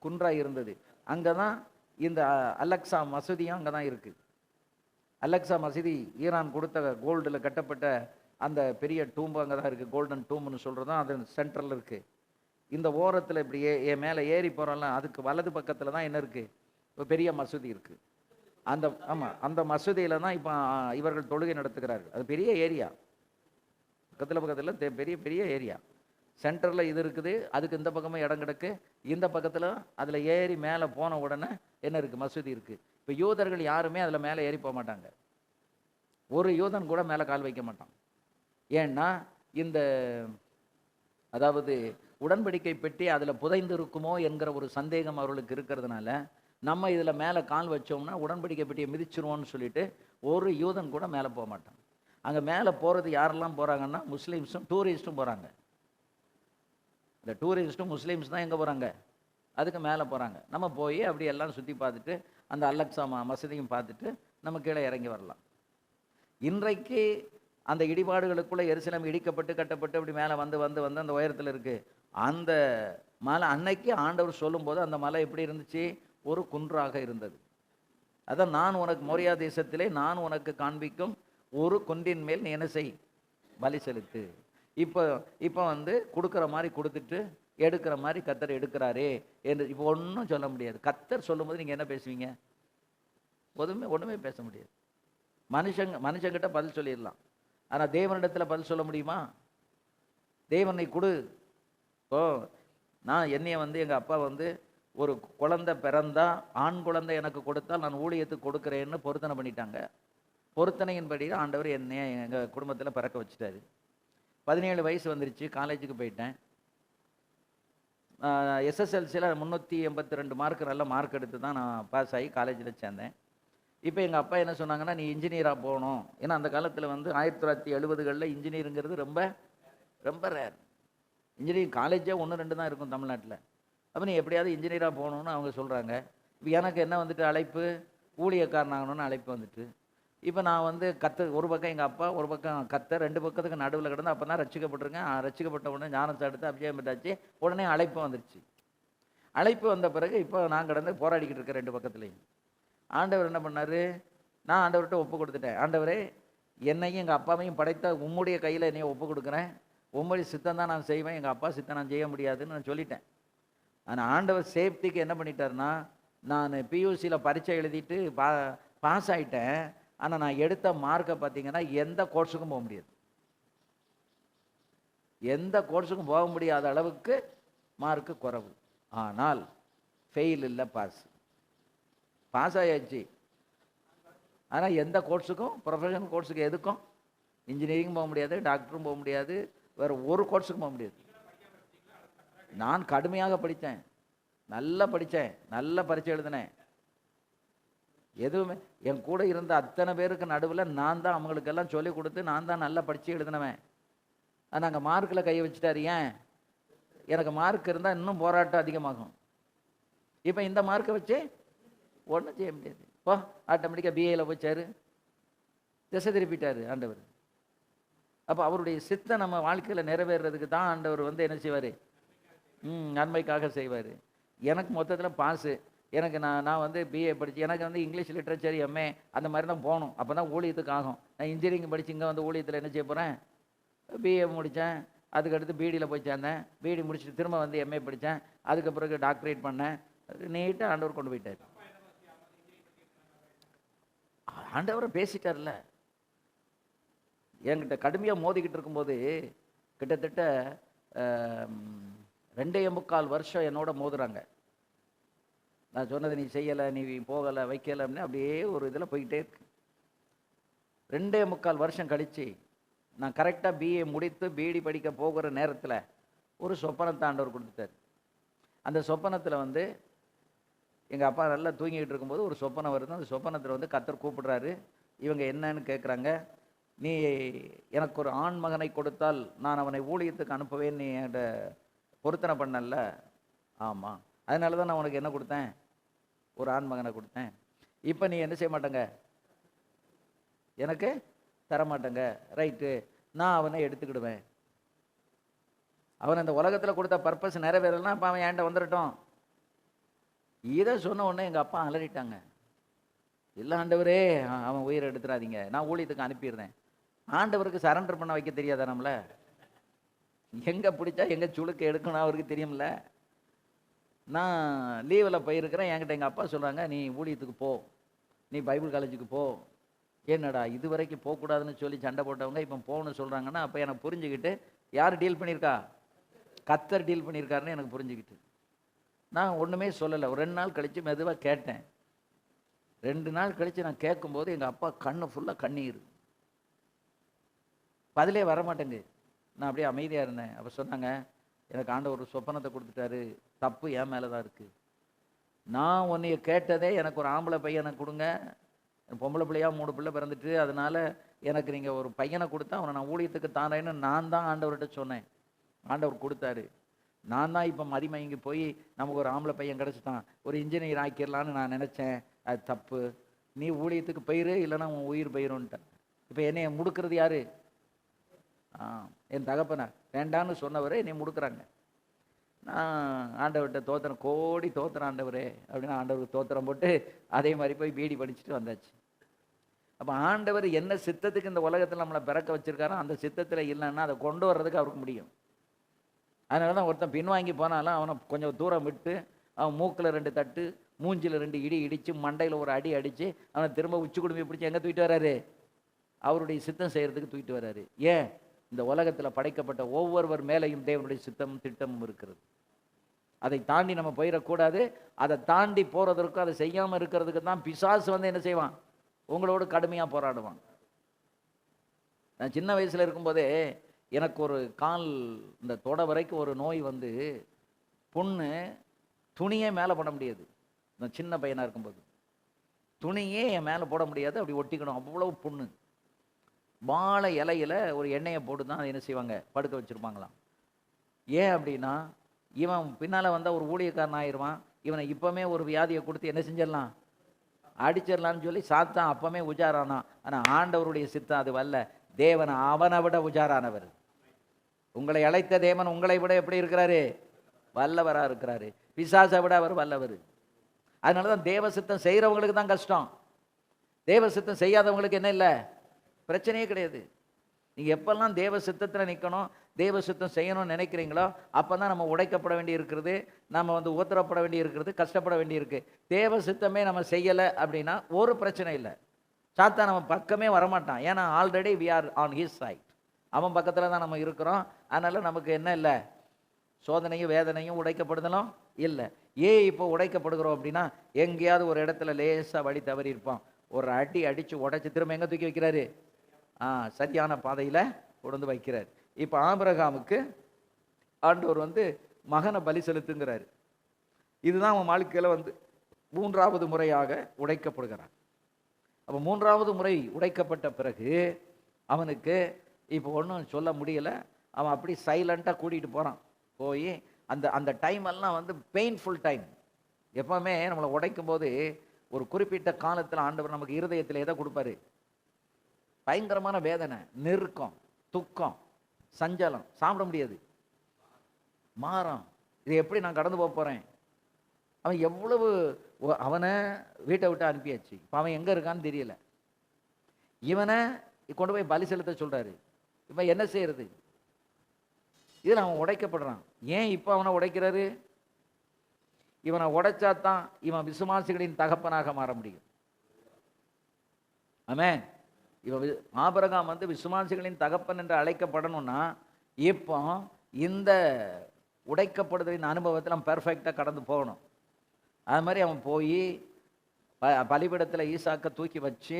குன்றாக இருந்தது. அங்கே தான் இந்த அலெக்சா மசூதியும் அங்கே தான் இருக்குது. அலெக்சா மசூதி ஈரான் கொடுத்த கோல்டில் கட்டப்பட்ட அந்த பெரிய டூம்பு அங்கே தான் இருக்குது. கோல்டன் டூம்புன்னு சொல்கிறது தான் அது சென்ட்ரலில் இருக்குது. இந்த ஓரத்தில் இப்படி மேலே ஏறி போகிறோம்ல, அதுக்கு வலது பக்கத்தில் தான் என்ன இருக்குது, இப்போ பெரிய மசூதி இருக்குது. அந்த மசூதியில் தான் இப்போ இவர்கள் தொழுகை நடத்துகிறார்கள். அது பெரிய ஏரியா, பக்கத்தில் பெரிய பெரிய ஏரியா. சென்டரில் இது இருக்குது, அதுக்கு இந்த பக்கமாக இடம் கிடக்கு. இந்த பக்கத்தில் அதில் ஏறி மேலே போன உடனே என்ன இருக்குது, மசூதி இருக்குது. இப்போ யூதர்கள் யாருமே அதில் மேலே ஏறி போக மாட்டாங்க. ஒரு யூதன் கூட மேலே கால் வைக்க மாட்டான். ஏன்னா இந்த அதாவது உடன்படிக்கை பெட்டி அதில் புதைந்து இருக்குமோ என்கிற ஒரு சந்தேகம் அவர்களுக்கு இருக்கிறதுனால நம்ம இதில் மேலே கால் வச்சோம்னா உடன்படிக்கை பெட்டியை மிதிச்சிருவோம்னு சொல்லிட்டு ஒரு யூதன் கூட மேலே போக மாட்டான். அங்கே மேலே போகிறது யாரெல்லாம் போகிறாங்கன்னா முஸ்லீம்ஸும் டூரிஸ்ட்டும் போகிறாங்க. இந்த டூரிஸ்ட்டும் முஸ்லீம்ஸ் தான் எங்கே போகிறாங்க, அதுக்கு மேலே போகிறாங்க. நம்ம போய் அப்படி எல்லாம் சுற்றி பார்த்துட்டு அந்த அலெக்சா மசூதியும் பார்த்துட்டு நம்ம கீழே இறங்கி வரலாம். இன்றைக்கு அந்த இடிபாடுகளுக்குள்ளே எருசலேம் இடிக்கப்பட்டு கட்டப்பட்டு அப்படி மேலே வந்து அந்த உயரத்தில் இருக்குது. அந்த மலை அன்னைக்கு ஆண்டவர் சொல்லும்போது அந்த மலை எப்படி இருந்துச்சு, ஒரு குன்றாக இருந்தது. அதான் நான் உனக்கு மோரியா தேசத்திலே நான் உனக்கு காண்பிக்கும் ஒரு குன்றின் மேல் நீ என்ன செய், பலி செலுத்து. இப்போ வந்து கொடுக்குற மாதிரி கொடுத்துட்டு எடுக்கிற மாதிரி கத்தர் எடுக்கிறாரே என்று இப்போ ஒன்றும் சொல்ல முடியாது. கத்தர் சொல்லும்போது நீங்கள் என்ன பேசுவீங்க, ஒன்றுமே பேச முடியாது. மனுஷங்கிட்ட பதில் சொல்லிடலாம், ஆனால் தேவனிடத்தில் பதில் சொல்ல முடியுமா? தேவனை கொடு. நான் என்னைய வந்து எங்கள் அப்பா வந்து ஒரு குழந்தை பிறந்தா ஆண் குழந்தை எனக்கு கொடுத்தால் நான் ஊழியத்துக்கு கொடுக்குறேன்னு பொருத்தனை பண்ணிட்டாங்க. பொருத்தனையின்படி ஆண்டவர் என்னைய எங்கள் குடும்பத்தில் பிறக்க வச்சுட்டாரு. 17 வயசு வந்துருச்சு, காலேஜுக்கு போயிட்டேன். எஸ்எஸ்எல்சியில் 382 மார்க் நல்ல மார்க் எடுத்து தான் நான் பாஸ் ஆகி காலேஜில் சேர்ந்தேன். இப்போ எங்கள் அப்பா என்ன சொன்னாங்கன்னா, நீ இன்ஜினியராக போகணும். ஏன்னா அந்த காலத்தில் வந்து 1970களில் இன்ஜினியருங்கிறது ரொம்ப ரொம்ப ரேர். இன்ஜினியரிங் காலேஜே 1-2 தான் இருக்கும் தமிழ்நாட்டில். அப்போ நீ எப்படியாவது இன்ஜினியராக போகணுன்னு அவங்க சொல்கிறாங்க. இப்போ எனக்கு என்ன வந்துட்டு அழைப்பு, ஊழியக்காரன் ஆகணும்னு அழைப்பு வந்துட்டு. இப்போ நான் வந்து ஒரு பக்கம் எங்கள் அப்பா, ஒரு பக்கம் கத்தர், 2 பக்கத்துக்கு நடுவில் கிடந்து அப்போ தான் ரட்சிக்கப்பட்டிருக்கேன். ரட்சிக்கப்பட்ட உடனே ஞானத்தை எடுத்து அபிஷேகம் பெற்றாச்சு. உடனே அழைப்பு வந்துருச்சு. அழைப்பு வந்த பிறகு இப்போ நான் கிடந்து போராடிக்கிட்டு இருக்கேன் 2 பக்கத்துலேயும். ஆண்டவர் என்ன பண்ணார், நான் ஆண்டவர்கிட்ட ஒப்பு கொடுத்துட்டேன். ஆண்டவரே, என்னையும் எங்கள் அப்பாவையும் படைத்த உம்முடைய கையில் என்னைய ஒப்பு கொடுக்குறேன். உம்முடைய சித்தம் தான் நான் செய்வேன், எங்கள் அப்பா சித்தம் நான் செய்ய முடியாதுன்னு நான் சொல்லிட்டேன். ஆனால் ஆண்டவர் சேஃப்டிக்கு என்ன பண்ணிட்டாருன்னா, நான் பியூசியில் பரீட்சை எழுதிட்டு பாஸ் ஆகிட்டேன். ஆனால் நான் எடுத்த மார்க்கை பார்த்தீங்கன்னா எந்த கோர்ஸுக்கும் போக முடியாது. எந்த கோர்ஸுக்கும் போக முடியாத அளவுக்கு மார்க்கு குறைவு. ஆனால் ஃபெயில் இல்லை, பாஸ் ஆயாச்சு. ஆனால் எந்த கோர்ஸுக்கும், ப்ரொஃபஷனல் கோர்ஸுக்கு எதுக்கும், இன்ஜினியரிங் போக முடியாது, டாக்டரும் போக முடியாது, வேறு ஒரு கோர்ஸுக்கும் போக முடியாது. நான் கடுமையாக படித்தேன், நல்லா படித்தேன், நல்ல பரீட்சை எழுதினேன். எதுவுமே என் கூட இருந்த அத்தனை பேருக்கு நடுவில் நான் தான் அவங்களுக்கெல்லாம் சொல்லிக் கொடுத்து நான் தான் நல்லா படித்து எழுதினவன். ஆனால் அங்கே மார்க்கில் கையை வச்சுட்டாரு. ஏன்? எனக்கு மார்க் இருந்தால் இன்னும் போராட்டம் அதிகமாகும். இப்போ இந்த மார்க்கை வச்சு ஒன்றும் செய்ய முடியாது. இப்போ ஆட்டோமேட்டிக்காக பிஏயில் போச்சாரு, திசை திருப்பிட்டார் ஆண்டவர். அப்போ அவருடைய சித்தம் நம்ம வாழ்க்கையில் நிறைவேறதுக்கு தான் ஆண்டவர் வந்து என்ன செய்வார், நன்மைக்காக செய்வார். எனக்கு மொத்தத்தில் பாஸு. எனக்கு நான் வந்து பிஏ படித்து, எனக்கு வந்து இங்கிலீஷ் லிட்ரேச்சர் எம்ஏ அந்த மாதிரி தான் போகணும். அப்போ தான் ஊழியத்துக்கு ஆகும். நான் இன்ஜினியரிங் படித்து இங்கே வந்து ஊழியத்தில் என்ன செய்ய போகிறேன், பிஏ முடித்தேன். அதுக்கடுத்து பிடியில் போய் சேர்ந்தேன். பிடி முடிச்சுட்டு திரும்ப வந்து எம்ஏ படித்தேன். அதுக்கு பிறகு டாக்டரேட் பண்ணேன். நீட்டாக ஆண்டவர் கொண்டு போயிட்டார். ஆண்டவரை பேசிட்டார்ல. என்கிட்ட கடுமையாக மோதிக்கிட்டு இருக்கும்போது கிட்டத்தட்ட 2.25 வருஷம் என்னோட மோதுறாங்க. நான் சொன்னது நீ செய்யலை, நீ போகலை, வைக்கலை அப்படின்னு அப்படியே ஒரு இதில் போய்கிட்டே இருக்கு. 2.25 வருஷம் கழித்து நான் கரெக்டாக பிஏ முடித்து பிடி படிக்க போகிற நேரத்தில் ஒரு சொப்பனத்தை ஆண்டவர் கொடுத்துட்டார். அந்த சொப்பனத்தில் வந்து எங்கள் அப்பா நல்லா தூங்கிக்கிட்டு இருக்கும்போது ஒரு சொப்பனம் வருது. அந்த சொப்பனத்தில் வந்து கர்த்தர் கூப்பிடுறாரு. இவங்க என்னன்னு கேட்குறாங்க. நீ எனக்கு ஒரு ஆண் மகனை கொடுத்தால் நான் அவனை ஊழியத்துக்கு அனுப்புவேன், நீ என்கிட்ட பொருத்தனை பண்ணல. ஆமாம், அதனால தான் நான் உனக்கு என்ன கொடுத்தேன், ஒரு ஆண் மகனை கொடுத்தேன். இப்போ நீ என்ன செய்ய மாட்டேங்க, எனக்கு தரமாட்டேங்க. ரைட்டு, நான் அவனை எடுத்துக்கிடுவேன். அவன் அந்த உலகத்தில் கொடுத்த பர்பஸ் நிறைவேறலாம், அப்போ அவன் என்கிட்ட வந்துடட்டும். இதை சொன்ன உடனே எங்கள் அப்பா அலறிட்டாங்க. இல்லை ஆண்டவரே, அவன் உயிரை எடுத்துடாதீங்க, நான் ஊழியத்துக்கு அனுப்பிடுறேன். ஆண்டவருக்கு சரண்டர் பண்ண வைக்க தெரியாதா நம்மளை? எங்கே பிடிச்சா எங்கே சுளுக்கு எடுக்கணும் அவருக்கு தெரியும்ல. நான் லீவில் போயிருக்கிறேன். என்கிட்ட எங்கள் அப்பா சொல்கிறாங்க, நீ ஊழியத்துக்கு போ, நீ பைபிள் காலேஜுக்கு போ. என்னடா இது வரைக்கும் போகக்கூடாதுன்னு சொல்லி சண்டை போட்டவங்க இப்போ போகணும்னு சொல்கிறாங்கன்னா, அப்போ எனக்கு புரிஞ்சுக்கிட்டு யார் டீல் பண்ணியிருக்கா, கர்த்தர் டீல் பண்ணியிருக்காருன்னு எனக்கு புரிஞ்சுக்கிட்டு நான் ஒன்றுமே சொல்லலை. ஒரு 2 நாள் கழித்து மெதுவாக கேட்டேன். 2 நாள் கழித்து நான் கேட்கும்போது எங்கள் அப்பா கண்ணு ஃபுல்லாக கண்ணீர், பதிலே வரமாட்டேங்கு. நான் அப்படியே அமைதியாக இருந்தேன். அப்போ சொன்னாங்க, எனக்கு ஆண்டவர் ஒரு சொப்பனத்தை கொடுத்துட்டாரு, தப்பு என் மேலே தான் இருக்குது. நான் உன்னைய கேட்டதே எனக்கு ஒரு ஆம்பளை பையனை கொடுங்க, பொம்பளை பிள்ளையாக 3 பிள்ளை பிறந்துட்டு, அதனால் எனக்கு நீங்கள் ஒரு பையனை கொடுத்தா அவனை நான் ஊழியத்துக்கு தானேன்னு நான் தான் ஆண்டவர்கிட்ட சொன்னேன். ஆண்டவர் கொடுத்தாரு. நான் தான் இப்போ மதிமயங்கி போய் நமக்கு ஒரு ஆம்பளை பையன் கிடச்சிட்டான், ஒரு இன்ஜினியர் ஆக்கிடலான்னு நான் நினச்சேன். அது தப்பு. நீ ஊழியத்துக்கு போயிரு, இல்லைன்னா உன் உயிர் போயிருன்ட்டேன். இப்போ என்னைய முடுக்கிறது யாரு? என் தகப்பனை வேண்டான்னு சொன்னவரே என்னை முடுக்கிறாங்க. நான் ஆண்டவர்கிட்ட தோத்திரம், கோடி தோத்திரம் ஆண்டவரே அப்படின்னு ஆண்டவருக்கு தோத்திரம் போட்டு அதே மாதிரி போய் பிடி படிச்சுட்டு வந்தாச்சு. அப்போ ஆண்டவர் என்ன சித்தத்துக்கு இந்த உலகத்தில் நம்மளை பிறக்க வச்சிருக்காரோ அந்த சித்தத்தில் இல்லைன்னா அதை கொண்டு வர்றதுக்கு அவருக்கு முடியும். அதனால தான் ஒருத்தன் பின்வாங்கி போனாலும் அவனை கொஞ்சம் தூரம் விட்டு அவன் மூக்கில் 2 தட்டு, மூஞ்சில் 2 இடி இடித்து, மண்டையில் ஒரு அடி அடித்து அவனை திரும்ப உச்சி குடும்பி பிடிச்சி எங்கே தூக்கிட்டு வர்றாரு, அவருடைய சித்தம் செய்கிறதுக்கு தூக்கிட்டு வர்றாரு. ஏன்? இந்த உலகத்தில் படைக்கப்பட்ட ஒவ்வொருவர் மேலையும் தேவனுடைய சித்தமும் திட்டமும் இருக்கிறது. அதை தாண்டி நம்ம போயிடக்கூடாது. அதை தாண்டி போகிறதற்கு, அதை செய்யாமல் இருக்கிறதுக்கு தான் பிசாசு வந்து என்ன செய்வான், உங்களோடு கடுமையாக போராடுவான். நான் சின்ன வயசில் இருக்கும்போதே எனக்கு ஒரு கால் இந்த தொட வரைக்கும் ஒரு நோய் வந்து, புண்ணு, துணியே மேலே போட முடியாது. நான் சின்ன பையனாக இருக்கும்போது துணியே என் மேலே போட முடியாது, அப்படி ஒட்டிக்கணும், அவ்வளவு புண்ணு. வாழை இலையில் ஒரு எண்ணெயை போட்டு தான் என்ன செய்வாங்க, படுக்க வச்சுருப்பாங்களாம். ஏன் அப்படின்னா, இவன் பின்னால் வந்தால் ஒரு ஊழியக்காரன் ஆயிடுவான், இவனை இப்போமே ஒரு வியாதியை கொடுத்து என்ன செஞ்சிடலாம், அடிச்சிடலான்னு சொல்லி சாத்தான் அப்பமே உஜாரானா. ஆனால் ஆண்டவருடைய சித்தம் அது வல்ல. தேவன் அவனை விட உஜாரானவர். உங்களை அழைத்த தேவன் உங்களை விட எப்படி இருக்கிறாரு, வல்லவராக இருக்கிறாரு. பிசாசை விட அவர் வல்லவர். அதனால தான் தேவ சித்தம் செய்கிறவங்களுக்கு தான் கஷ்டம். தேவ சித்தம் செய்யாதவங்களுக்கு என்ன இல்லை, பிரச்சனையே கிடையாது. நீங்கள் எப்பெல்லாம் தேவ சித்தத்தில் நிற்கணும், தேவ சித்தம் செய்யணும்னு நினைக்கிறீங்களோ அப்போ தான் நம்ம உடைக்கப்பட வேண்டி இருக்கிறது, நம்ம வந்து உத்தரப்பட வேண்டி இருக்கிறது, கஷ்டப்பட வேண்டி இருக்குது. தேவ சித்தமே நம்ம செய்யலை அப்படின்னா ஒரு பிரச்சனை இல்லை. சாத்தான் நம்ம பக்கமே வரமாட்டான். ஏன்னா already we are on his side. அவன் பக்கத்தில் தான் நம்ம இருக்கிறோம். அதனால் நமக்கு என்ன இல்லை, சோதனையும் வேதனையும் உடைக்கப்படுதலும் இல்லை. ஏன் இப்போ உடைக்கப்படுகிறோம் அப்படின்னா, எங்கேயாவது ஒரு இடத்துல லேசாக வழி தவறி இருப்பான், ஒரு அடி அடித்து உடைச்சி திரும்ப எங்கே தூக்கி வைக்கிறாரு, சரியான பாதையில் கொண்டு வைக்கிறார். இப்போ ஆபிரகாமுக்கு ஆண்டவர் வந்து மகனை பலி செலுத்துங்கிறாரு. இதுதான் அவன் வாழ்க்கையில் வந்து 3வது முறையாக உடைக்கப்படுகிறான். அப்போ 3வது முறை உடைக்கப்பட்ட பிறகு அவனுக்கு இப்போ ஒன்றும் சொல்ல முடியலை. அவன் அப்படி சைலண்ட்டாக கூட்டிகிட்டு போகிறான். போய் அந்த அந்த டைம் எல்லாம் வந்து பெயின்ஃபுல் டைம். எப்போவுமே நம்மளை உடைக்கும் போது ஒரு குறிப்பிட்ட காலத்தில் ஆண்டவர் நமக்கு இருதயத்தில் எதை கொடுப்பாரு, பயங்கரமான வேதனை, நெருக்கம், துக்கம், சஞ்சலம், சாப்பிட முடியாது, மாறம். இதை எப்படி நான் கடந்து போக போகிறேன். அவன் எவ்வளவு, அவனை வீட்டை விட்டு அனுப்பியாச்சு, இப்போ அவன் எங்கே இருக்கான்னு தெரியல. இவனை கொண்டு போய் பலி செலுத்த சொல்கிறாரு. இப்போ என்ன செய்யறது, இதில் அவன் உடைக்கப்படுறான். ஏன் இப்போ அவனை உடைக்கிறாரு, இவனை உடைச்சாதான் இவன் விசுவாசிகளின் தகப்பனாக மாற முடியும். ஆமென். இவன் ஆபிரகாம் வந்து விசுவாசிகளின் தகப்பன் என்று அழைக்கப்படணும்னா இப்போ இந்த உடைக்கப்படுதலின் அனுபவத்தில் அவன் பெர்ஃபெக்டாக கடந்து போகணும். அது மாதிரி அவன் போய் பலிபீடத்தில் ஈசாக்கை தூக்கி வச்சு,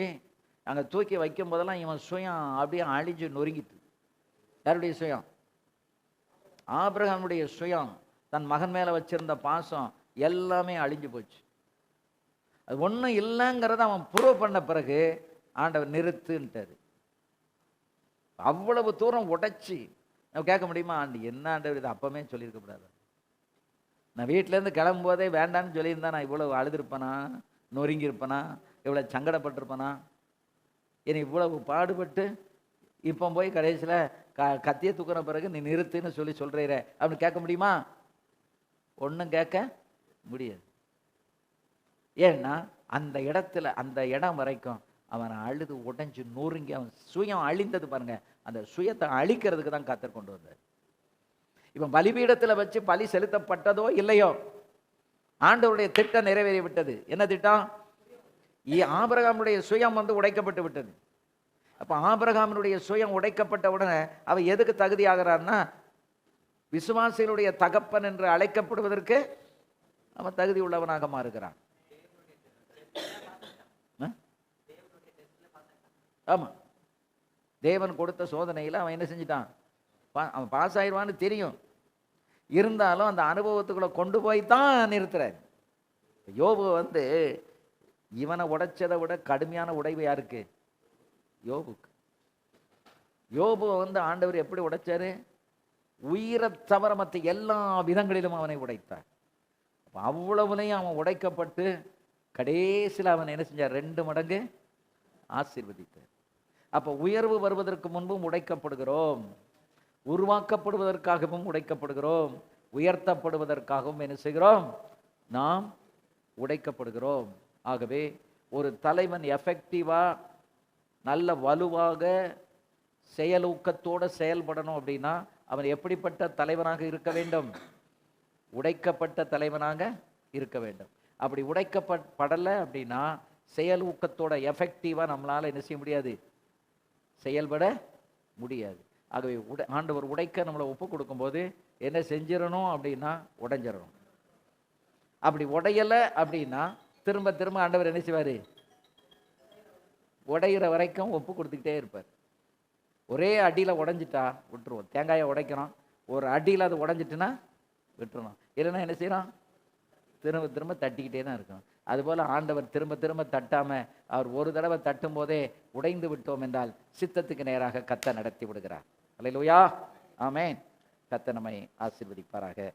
அங்கே தூக்கி வைக்கும் போதெல்லாம் இவன் சுயம் அப்படியே அழிஞ்சு நொறுங்கிட்டு. யாருடைய சுயம், ஆபிரகாமுடைய சுயம், தன் மகன் மேலே வச்சிருந்த பாசம் எல்லாமே அழிஞ்சு போச்சு. அது ஒன்றும் இல்லைங்கிறத அவன் ப்ரூவ் பண்ண பிறகு ஆண்டவர் நிறுத்துன்ட்டாரு. அவ்வளவு தூரம் உடைச்சி நம்ம கேட்க முடியுமா, ஆண்டு என்ன ஆண்டவர் இது அப்பமே சொல்லியிருக்கக்கூடாது. நான் வீட்டிலேருந்து கிளம்பும்போதே வேண்டான்னு சொல்லியிருந்தா நான் இவ்வளவு அழுதுருப்பேனா, நொறுங்கியிருப்பேனா, இவ்வளோ சங்கடப்பட்டிருப்பேனா. என்னை இவ்வளவு பாடுபட்டு இப்போ போய் கடைசியில் கத்தியை தூக்குற பிறகு நீ நிறுத்துன்னு சொல்லி சொல்கிறீர அப்படின்னு கேட்க முடியுமா, ஒன்றும் கேட்க முடியாது. ஏன்னா அந்த இடத்துல, அந்த இடம் வரைக்கும் அவனை அழுது உடைஞ்சு நொறுங்கி அவன் சுயம் அழிந்தது பாருங்க. அந்த சுயத்தை அழிக்கிறதுக்கு தான் கர்த்தர் கொண்டு வந்தார். இவன் பலிபீடத்தில் வச்சு பலி செலுத்தப்பட்டதோ இல்லையோ, ஆண்டவருடைய திட்டம் நிறைவேறி விட்டது. என்ன திட்டம், ஆபிரகாமுடைய சுயம் வந்து உடைக்கப்பட்டு விட்டது. அப்போ ஆபிரகாமுடைய சுயம் உடைக்கப்பட்ட உடனே அவன் எதுக்கு தகுதி ஆகிறான்னா, விசுவாசிகளுடைய தகப்பன் என்று அழைக்கப்படுவதற்கு அவன் தகுதி உள்ளவனாக மாறுகிறான். ஆமா, தேவன் கொடுத்த சோதனையில் அவன் என்ன செஞ்சிட்டான், அவன் பாஸ் ஆயிடுவான்னு தெரியும், இருந்தாலும் அந்த அனுபவத்துக்குள்ள கொண்டு போய் தான் நிறுத்துறார். யோபு வந்து இவனை உடைச்சதை விட கடுமையான உடைவு யாருக்கு, யோபுக்கு. யோபுவை வந்து ஆண்டவர் எப்படி உடைச்சாரு, உயிரை தவிர மற்ற எல்லா விதங்களிலும் அவனை உடைத்தார். அவ்வளவுலையும் அவன் உடைக்கப்பட்டு கடைசியில் அவன் என்ன செஞ்சார், 2 மடங்கு ஆசீர்வதித்தார். அப்போ உயர்வு வருவதற்கு முன்பும் உடைக்கப்படுகிறோம், உருவாக்கப்படுவதற்காகவும் உடைக்கப்படுகிறோம், உயர்த்தப்படுவதற்காகவும் என்ன செய்கிறோம், நாம் உடைக்கப்படுகிறோம். ஆகவே ஒரு தலைவன் எஃபெக்டிவாக நல்ல வலுவாக செயலூக்கத்தோடு செயல்படணும் அப்படின்னா அவன் எப்படிப்பட்ட தலைவனாக இருக்க வேண்டும், உடைக்கப்பட்ட தலைவனாக இருக்க வேண்டும். அப்படி உடைக்கப்படலை அப்படின்னா செயலூக்கத்தோட எஃபெக்டிவாக நம்மளால் என்ன செய்ய முடியாது, செயல்பட முடியாது. ஆகவே ஆண்டவர் உடைக்க நம்மளை ஒப்பு கொடுக்கும்போது என்ன செஞ்சிடணும் அப்படின்னா உடைஞ்சிடணும். அப்படி உடையலை அப்படின்னா திரும்ப திரும்ப ஆண்டவர் என்ன செய்வார்? உடையிற வரைக்கும் ஒப்பு கொடுத்துக்கிட்டே இருப்பார். ஒரே அடியில் உடஞ்சிட்டா விட்டுருவோம். தேங்காயை உடைக்கிறோம், ஒரு அடியில் அது உடஞ்சிட்டுன்னா விட்டுறணும். இல்லைன்னா என்ன செய்யறோம்? திரும்ப திரும்ப தட்டிக்கிட்டே தான் இருக்கணும். அதுபோல் ஆண்டவர் திரும்ப திரும்ப தட்டாமல் அவர் ஒரு தடவை தட்டும் போதே உடைந்து விட்டோம் என்றால் சித்தத்துக்கு நேராக கர்த்தர் நடத்தி விடுகிறார். அல்லேலூயா, ஆமென். கர்த்தர் நம்மை ஆசீர்வதிப்பாராக.